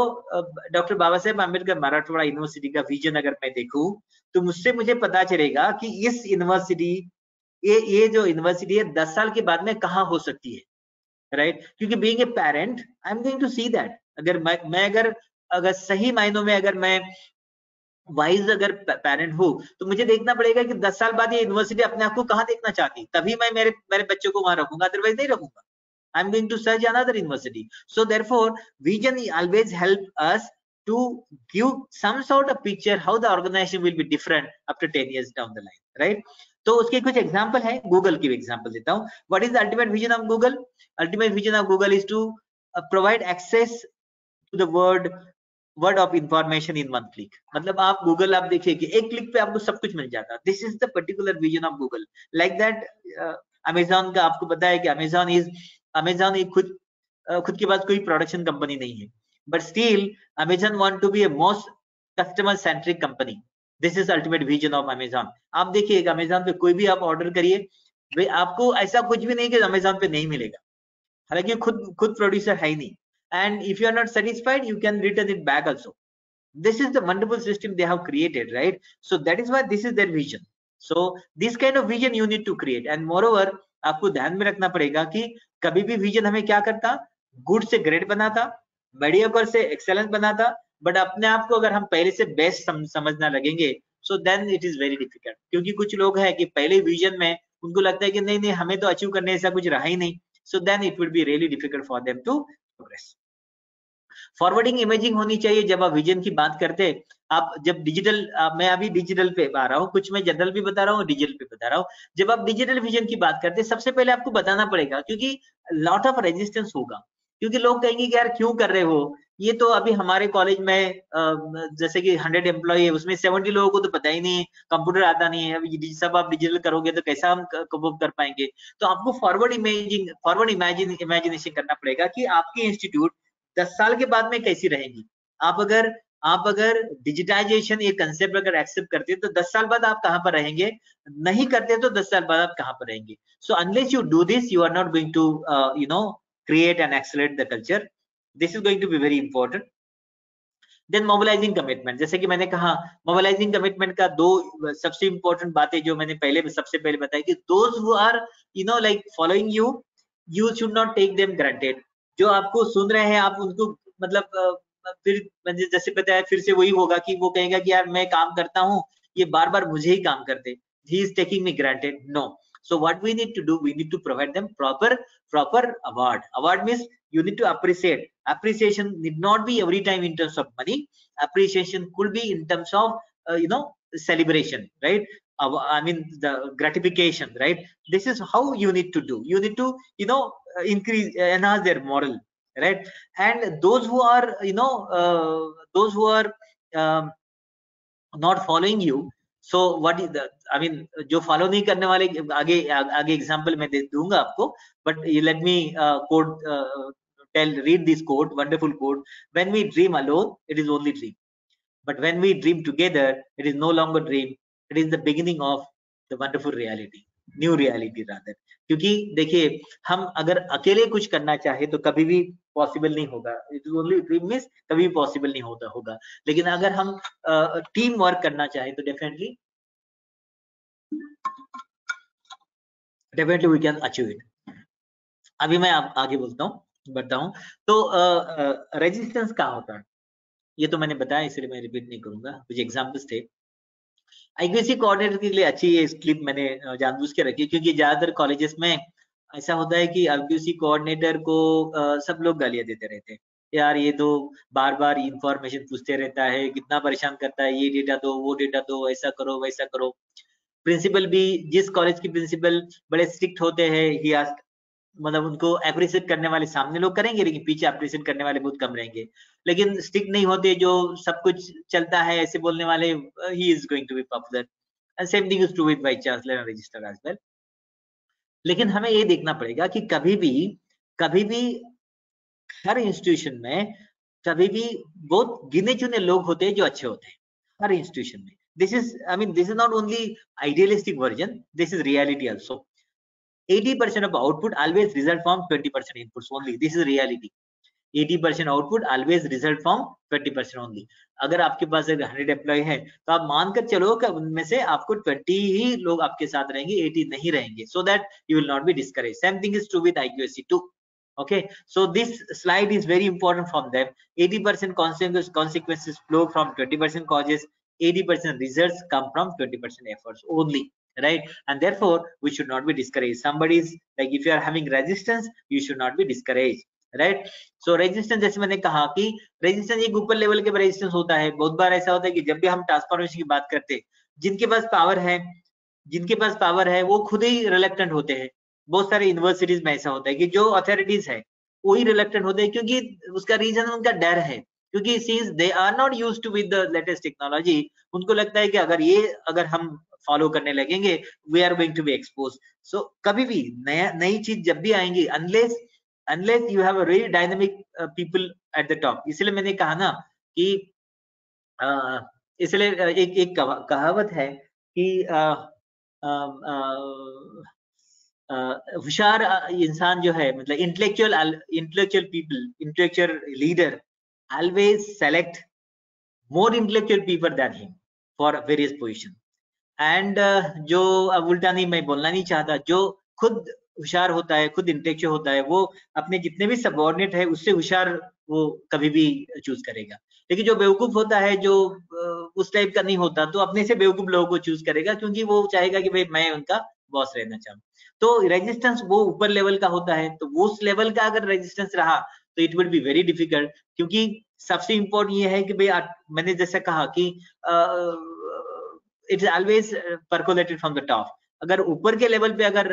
डॉक्टर बाबा साहेब अम्बेडकर मराठवाड़ा यूनिवर्सिटी का विजन अगर मैं देखूं, तो मुझे पता चलेगा कि इस यूनिवर्सिटी, ये जो यूनिवर्सिटी है 10 साल के बाद में कहाँ हो सकती है, राइट? क्योंकि being a parent I am going to see that, अगर मैं अगर सही मायनों में अगर मैं वाइज अगर पेरेंट हो, तो मुझे देखना पड़ेगा कि 10 साल बाद ये यूनिवर्सिटी अपने आप को कहाँ देखना चाहती, तभी मैं मेरे बच्चों को वहां रखूंगा, अदरवाइज नहीं रखूंगा। I am going to search another university. So therefore vision always help us to give some sort of picture how the organization will be different after 10 years down the line, right? तो उसके कुछ example है, Google की example देता हूं। What is the ultimate vision of Google? Ultimate vision of Google is to provide access to the word of information in 1 click. मतलब आप Google आप देखिए कि 1 क्लिक पे आपको सब कुछ मिल जाता है। This is the particular vision of Google. Like that Amazon का आपको पता है कि अमेजॉन एक खुद के पास कोई प्रोडक्शन कंपनी नहीं है, but still Amazon want to be a most customer centric company. This is ultimate vision of Amazon. आप देखिए अमेजॉन पे कोई भी आप ऑर्डर करिए, वे आपको ऐसा कुछ भी नहीं कि अमेजॉन पे नहीं मिलेगा, हालांकि खुद प्रोड्यूसर है ही नहीं। And if you are not satisfied, you can return it back also. This is the wonderful system they have created, right? So that is why this is their vision. So this kind of vision you need to create. And moreover, आपको ध्यान में रखना पड़ेगा कि कभी भी vision हमें क्या करता, गुड से ग्रेट बनाता, मीडियोकर से एक्सेलेंस बनाता, बट अपने आप को अगर हम पहले से बेस्ट समझना लगेंगे, so then it is very difficult. क्योंकि कुछ लोग हैं कि पहले विजन में उनको लगता है कि नहीं नहीं हमें तो अचीव करने ऐसा कुछ रहा ही नहीं, so then it will be really difficult for them to progress. Forwarding imaging होनी चाहिए जब आप विजन की बात करते हैं। आप जब डिजिटल, मैं अभी डिजिटल पे आ रहा हूँ, कुछ मैं जनरल भी बता रहा हूँ, डिजिटल पे बता रहा हूँ। जब आप डिजिटल विजन की बात करते हैं, सबसे पहले आपको बताना पड़ेगा, क्योंकि लॉट ऑफ रेजिस्टेंस होगा, क्योंकि लोग कहेंगे कि यार क्यों कर रहे हो, ये तो अभी हमारे कॉलेज में जैसे कि 100 एम्प्लॉय है, उसमें 70 लोगों को तो पता ही नहीं है, कंप्यूटर आता नहीं है, अभी सब आप डिजिटल करोगे तो कैसा हम कोप कर पाएंगे। तो आपको फॉरवर्ड इमेजिनेशन करना पड़ेगा कि आपकी इंस्टीट्यूट 10 साल के बाद में कैसी रहेंगी। आप अगर डिजिटाइजेशन ये कंसेप्ट अगर एक्सेप्ट करते हैं तो 10 साल बाद आप कहां पर रहेंगे, नहीं करते तो 10 साल बाद आप कहां पर रहेंगे। So unless you do this, you are not going to create and accelerate the culture. This is going to be very important. Then mobilizing commitment, जैसे कि मैंने कहा mobilizing commitment का दो सबसे important बातें जो मैंने सबसे पहले बताई कि those who are like following you, you should not take them granted. जो आपको सुन रहे हैं आप उनको मतलब फिर मैंने जैसे बताया फिर से वही होगा कि वो कहेगा कि यार मैं काम करता हूँ, ये बार बार मुझे ही काम करते, he is taking me granted. No. So what we need to do, we need to provide them proper award means you need to appreciate. Appreciation need not be every time in terms of money. Appreciation could be in terms of celebration, right? I mean the gratification, right? This is how you need to do. You need to enhance their moral, right? And those who are not following you, so what is the, I mean जो follow नहीं करने वाले, आगे example मैं दे दूंगा आपको, but let me read this quote, wonderful quote. When we dream alone, it is only dream, but when we dream together, it is no longer dream, it is the beginning of the wonderful reality, new reality rather. क्योंकि देखिए हम अगर अकेले कुछ करना चाहे तो कभी भी पॉसिबल नहीं होगा, it is only dream means कभी भी पॉसिबल नहीं होगा। लेकिन अगर हम टीम वर्क करना चाहे तो definitely we can achieve it. अभी मैं आगे बढ़ता हूँ। तो रेजिस्टेंस क्या होता है ये तो मैंने बताया, इसलिए मैं रिपीट नहीं करूंगा, कुछ एग्जांपल्स थे। आईक्यूएसी कोऑर्डिनेटर के लिए अच्छी ये क्लिप मैंने जानबूझ के रखी, क्योंकि ज्यादातर कॉलेजेस में ऐसा होता है कि आईक्यूएसी कोऑर्डिनेटर को सब लोग गालियां देते रहते हैं, यार ये तो बार बार इंफॉर्मेशन पूछते रहता है, कितना परेशान करता है, ये डेटा दो वो डेटा दो, ऐसा करो वैसा करो। प्रिंसिपल भी, जिस कॉलेज के प्रिंसिपल बड़े स्ट्रिक्ट होते हैं, ही मतलब उनको अप्रिशिएट करने वाले सामने लोग करेंगे, लेकिन पीछे अप्रिशिएट करने वाले बहुत कम रहेंगे। लेकिन स्टिक नहीं होते, जो सब कुछ चलता है ऐसे बोलने वाले, he is going to be popular. And same thing is true with vice chancellor and registrar as well. लेकिन हमें ये देखना पड़ेगा कि कभी भी हर इंस्टीट्यूशन में कभी भी बहुत गिने चुने लोग होते हैं जो अच्छे होते हैं, हर इंस्टीट्यूशन में। This is, I mean this is not only idealistic version, this is reality also. 80% of output always result from 20% inputs only. This is reality. 80% output always result from 20% only. अगर आपके पास 100 एम्प्लॉय है तो आप मानकर चलो कि उनमें से आपको 20 ही लोग आपके साथ रहेंगे, 80 नहीं रहेंगे, so that you will not be discouraged. Same thing is true with IQAC too. Okay, so this slide is very important from them. 80% consequences flow from 20% causes, 80% results come from 20% efforts only, right? And therefore we should not be discouraged. Somebody is like, if you are having resistance, you should not be discouraged, right? So resistance, जैसे मैंने कहा कि resistance एक ऊपर level के resistance होता है। बहुत बार ऐसा होता है कि जब भी हम ट्रांसफॉर्मेशन की बात करते हैं, जिनके पास पावर है वो खुद ही रिलक्टेंट होते हैं। बहुत सारे यूनिवर्सिटीज में ऐसा होता है कि जो अथॉरिटीज है वही रिलक्टेंट होते हैं, क्योंकि उसका रीजन उनका डर है, क्योंकि since they are not used to with the latest technology, उनको लगता है कि अगर हम फॉलो करने लगेंगे, we are going to be expose. So कभी भी नई चीज जब भी आएंगी, unless you have a really dynamic people at the top, इसलिए मैंने कहा ना कि इसलिए एक कहावत है कि होशियार इंसान जो है, मतलब intellectual leader always select more intellectual people than him for various position. And जो उल्टा नहीं, मैं बोलना नहीं चाहता, जो खुद होशियार होता है, खुद इंटेलेक्चुअल होता है, वो अपने जितने भी सबऑर्डिनेट है उससे होशियार वो कभी भी चूज करेगा। लेकिन जो बेवकूफ होता है, जो उस टाइप का नहीं होता, तो अपने से बेवकूफ लोगों को चूज करेगा, क्योंकि वो चाहेगा कि भाई मैं उनका बॉस रहना चाहूँ। तो रेजिस्टेंस वो ऊपर लेवल का होता है, तो वो उस लेवल का अगर रेजिस्टेंस रहा तो it will be very difficult. क्योंकि सबसे इम्पोर्टेंट ये है कि भाई मैंने जैसे कहा कि it is always percolated from the top. अगर ऊपर के लेवल पे अगर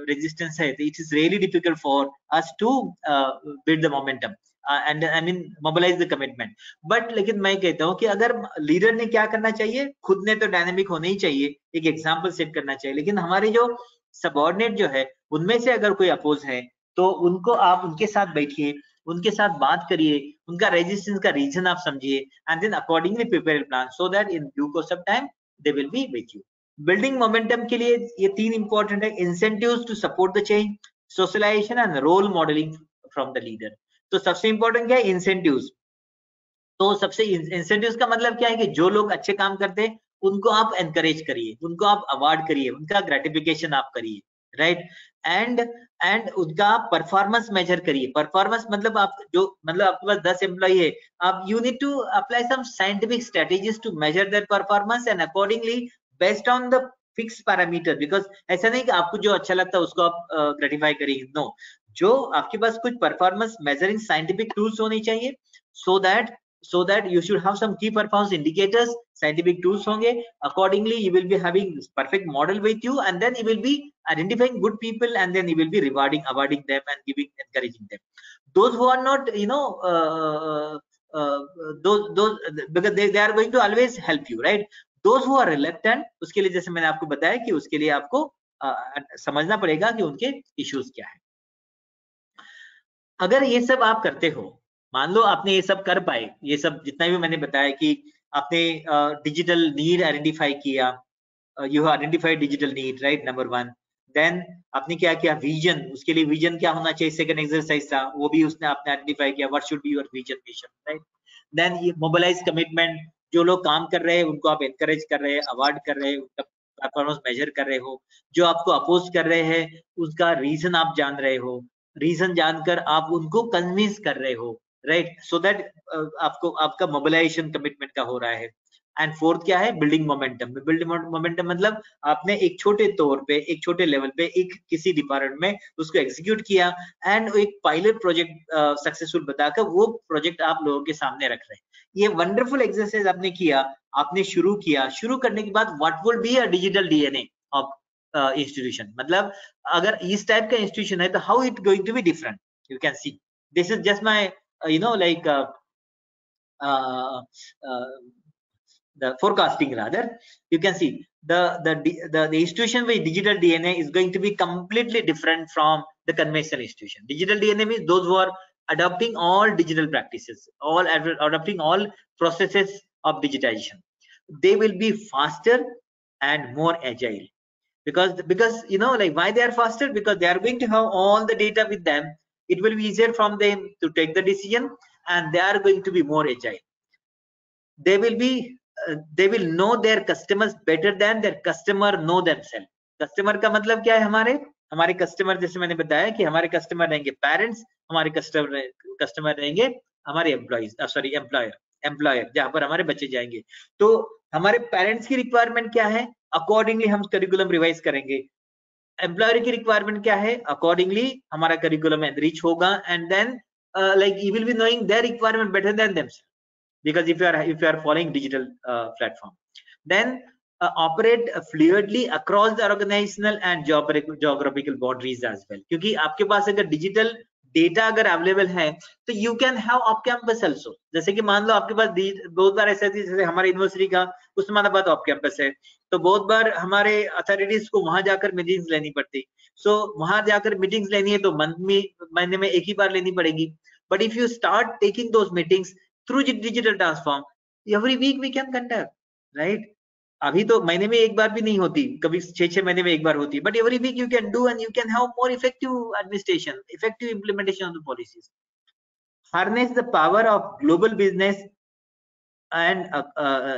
रेजिस्टेंस है, तो it is really difficult for us to build the momentum and I mean mobilise the commitment. But लेकिन मैं कहता हूँ कि अगर लीडर ने क्या करना चाहिए, खुद ने तो डायनेमिक होना ही चाहिए, एक एग्जाम्पल सेट करना चाहिए, लेकिन हमारे जो सबऑर्डिनेट जो है उनमें से अगर कोई अपोज है तो उनको आप उनके साथ बैठिए, उनके साथ बात करिए, उनका रेजिस्टेंस का रीजन आप समझिए, and then accordingly prepare plan so that in due course of time they will be with you. Building momentum के लिए ये 3 इंपॉर्टेंट है: incentives to support the change, socialisation and role modelling from the leader. तो सबसे important क्या है? Incentives. तो सबसे इंसेंटिव्स का मतलब क्या है कि जो लोग अच्छे काम करते हैं उनको आप एनकरेज करिए, उनको आप अवार्ड करिए, उनका ग्रेटिफिकेशन आप करिए, राइट। एंड उनका परफॉर्मेंस मेजर करिए। परफॉर्मेंस मतलब आप जो मतलब आपके पास 10 एम्प्लॉई है, आप you need to apply some scientific strategies to measure their performance and accordingly based on the fix parameter. Because ऐसा नहीं कि आपको जो अच्छा लगता है उसको आप ग्रेटिफाई करिए, नो। जो आपके पास कुछ परफॉर्मेंस मेजरिंग साइंटिफिक टूल्स होनी चाहिए, so that you should have some key performance indicators, scientific tools honge, accordingly you will be having perfect model with you, and then you will be identifying good people, and then you will be awarding them and encouraging them. Those who are not those because they are going to always help you, right? Those who are reluctant, उसके लिए जैसे मैंने आपको बताया कि उसके लिए आपको समझना पड़ेगा कि उनके इश्यूज क्या है। अगर ये सब आप करते हो, मान लो आपने ये सब कर पाए, ये सब जितना भी मैंने बताया कि आपने डिजिटल नीड आइडेंटिफाई किया, you identified digital need, right, number 1। Then आपने क्या किया? विजन। उसके लिए विजन क्या होना चाहिए? सेकंड एक्सरसाइज था, वो भी उसने आपने आइडेंटिफाई किया, what should be your vision mission, right. Then ये मोबिलाइज कमिटमेंट, जो लोग काम कर रहे हैं उनको आप एनकरेज कर रहे हैं, अवार्ड कर रहे हैं, उनका परफॉर्मेंस मेजर कर रहे हो। जो आपको अपोज कर रहे हैं उसका रीजन आप जान रहे हो, रीजन जानकर आप उनको कन्विंस कर रहे हो, राइट, सो दैट आपको आपका मोबिलाइजेशन कमिटमेंट का हो रहा है। एंड फोर्थ क्या है? Building momentum. बिल्डिंग मोमेंटम मतलब आपने एक छोटे तौर पे, एक छोटे लेवल पे, एक किसी डिपार्टमेंट में उसको एग्जीक्यूट किया एंड एक पायलट प्रोजेक्ट सक्सेसफुल बताकर वो प्रोजेक्ट आप लोगों के सामने रख रहे हैं। ये वंडरफुल एक्सरसाइज आपने किया, आपने शुरू किया। शुरू करने के बाद what would be a digital DNA of institution, मतलब अगर इस टाइप का इंस्टीट्यूशन है तो how it going to be different, you can see. This is just my like the forecasting rather. You can see the institution with digital DNA is going to be completely different from the conventional institution. Digital DNA means those who are adopting all digital practices, all adopting all processes of digitization. They will be faster and more agile, because like why they are faster? Because they are going to have all the data with them. It will be easier from them to take the decision, and they are going to be more agile. They will know their customers better than their customer know themselves. Customer का मतलब क्या है? हमारे customer, जैसे मैंने बताया कि हमारे कस्टमर रहेंगे पेरेंट्स, हमारे कस्टमर रहेंगे हमारे एम्प्लॉयर, जहां पर हमारे बच्चे जाएंगे। तो हमारे पेरेंट्स की रिक्वायरमेंट क्या है? अकॉर्डिंगली हम करिकुलम रिवाइज करेंगे। एम्प्लॉयर की रिक्वायरमेंट क्या है? अकॉर्डिंगली हमारा करिकुलम एनरिच होगा, and then like you will be knowing their requirement better than themselves, because if you are following digital platform, then operate fluidly across the organizational and geographical boundaries as well. क्योंकि आपके पास अगर digital data अगर available है तो you can have off campus also. जैसे कि मान लो आपके पास बहुत बार ऐसा है, जैसे हमारे यूनिवर्सिटी का उस्मानाबाद ऑफ कैंपस है, तो बहुत बार हमारे अथॉरिटीज को वहां जाकर मीटिंग्स लेनी पड़ती। सो वहां जाकर मीटिंग्स लेनी है तो महीने में एक ही बार लेनी पड़ेगी। But if you start taking those meetings through digital transform, every week we can conduct, right. अभी तो महीने में एक बार भी नहीं होती, कभी 6-6 महीने में एक बार होती, but every week you can do, and you can have more effective administration, effective implementation of the policies. Harness the power of global business and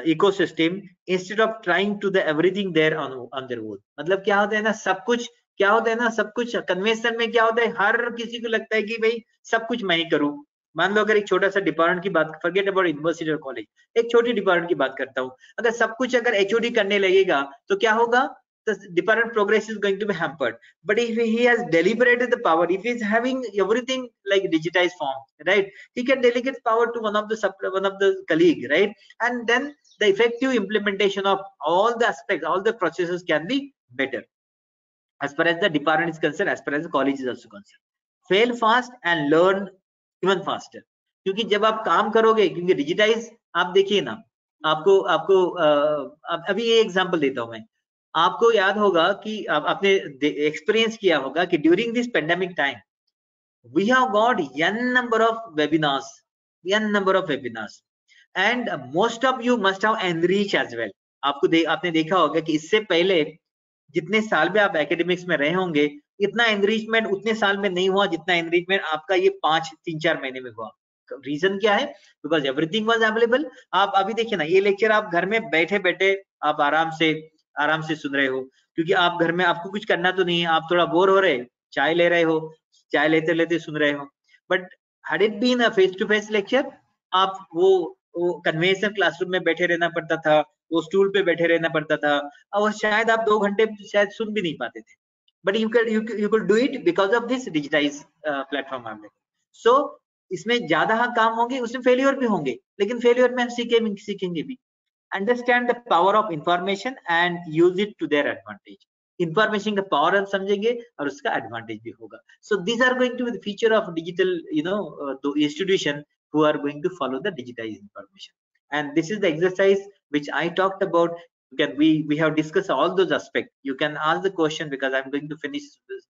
ecosystem instead of trying to the everything there on their own. मतलब क्या होता है ना, सब कुछ क्या होता है ना, सब कुछ कन्वेंशन में क्या होता है, हर किसी को लगता है कि भाई सब कुछ मैं ही करूं। मान लो अगर एक छोटा सा डिपार्टमेंट की बात, फॉरगेट अबाउट यूनिवर्सिटी और कॉलेज, एक छोटी डिपार्टमेंट की बात करता हूं, अगर सब कुछ अगर एचओडी करने लगेगा तो क्या होगा, the department progress is going to be hampered. But if he has deliberated the power, if he is having everything like digitized form, right, he can delegate power to one of the colleague, right, and then the effective implementation of all the aspects, all the processes can be better as far as the department is concerned, as far as the college is also concerned. Fail fast and learn even faster. क्योंकि जब आप काम करोगे, क्योंकि digitise आप देखिए ना, आपको आपको अभी ये एग्जांपल देता हूं मैं, आपको याद होगा कि आपने एक्सपीरियंस किया होगा कि during this pandemic time we have got n number of webinars, and most of you must have enriched as well. आपने देखा होगा कि इससे पहले जितने साल में आप एकेडमिक्स में रहे होंगे, इतना एनरिचमेंट उतने साल में नहीं हुआ जितना एनरिचमेंट आपका ये 3-4 महीने में हुआ। रीजन क्या है? Because everything was available. आप अभी देखिए ना, ये लेक्चर आप घर में बैठे बैठे आप आराम से सुन रहे हो, क्योंकि आप घर में आपको कुछ करना तो नहीं है, आप थोड़ा बोर हो रहे, चाय ले रहे हो, चाय लेते लेते सुन रहे हो। But had it been a face to face lecture, आप वो कन्वेंशनल क्लासरूम में बैठे रहना पड़ता था, वो स्टूल पे बैठे रहना पड़ता था, और शायद आप 2 घंटे शायद सुन भी नहीं पाते थे। But you can do it because of this digitise platform. So इसमें ज्यादा काम होंगे, उसमें फेलियर भी होंगे, लेकिन फेलियर में हम सीखेंगे भी। Understand the power of information and use it to their advantage. Information का पावर हम समझेंगे और उसका एडवांटेज भी होगा। So these are going to be the feature of digital the institution who are going to follow the digitized information. And this is the exercise which I talked about. We have discussed all those aspects. You can ask the question, because I'm going to finish this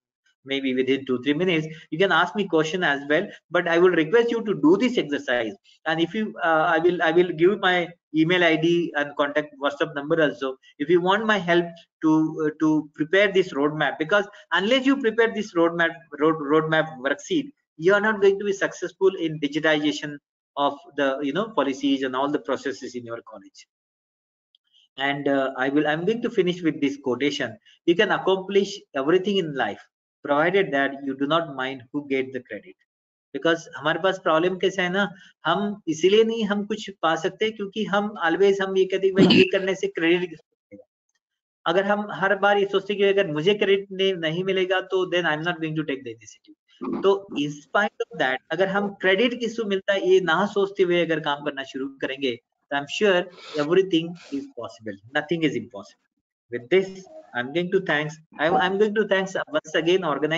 maybe within 2-3 minutes. You can ask me question as well, but I will request you to do this exercise. And if you I will give my email ID and contact WhatsApp number also, if you want my help to prepare this roadmap, because unless you prepare this roadmap worksheet, you are not going to be successful in digitization of the policies and all the processes in your college. And I'm going to finish with this quotation. You can accomplish everything in life provided that you do not mind who gets the credit. Because हमारे पास problem कैसा है ना, हम इसीलिए नहीं हम कुछ पा सकते क्योंकि हम ऑलवेज हम ये कहते हैं भाई ये करने से क्रेडिट मिलेगा। अगर हम हर बार ये सोचते कि अगर मुझे क्रेडिट नहीं मिलेगा तो then I am not going to take the initiative. तो इन स्पाइट ऑफ दैट, अगर हम क्रेडिट किसको मिलता है ये ना सोचते हुए अगर काम करना शुरू करेंगे, तो I am sure everything is possible, nothing is impossible. With this, I'm going to thanks once again organize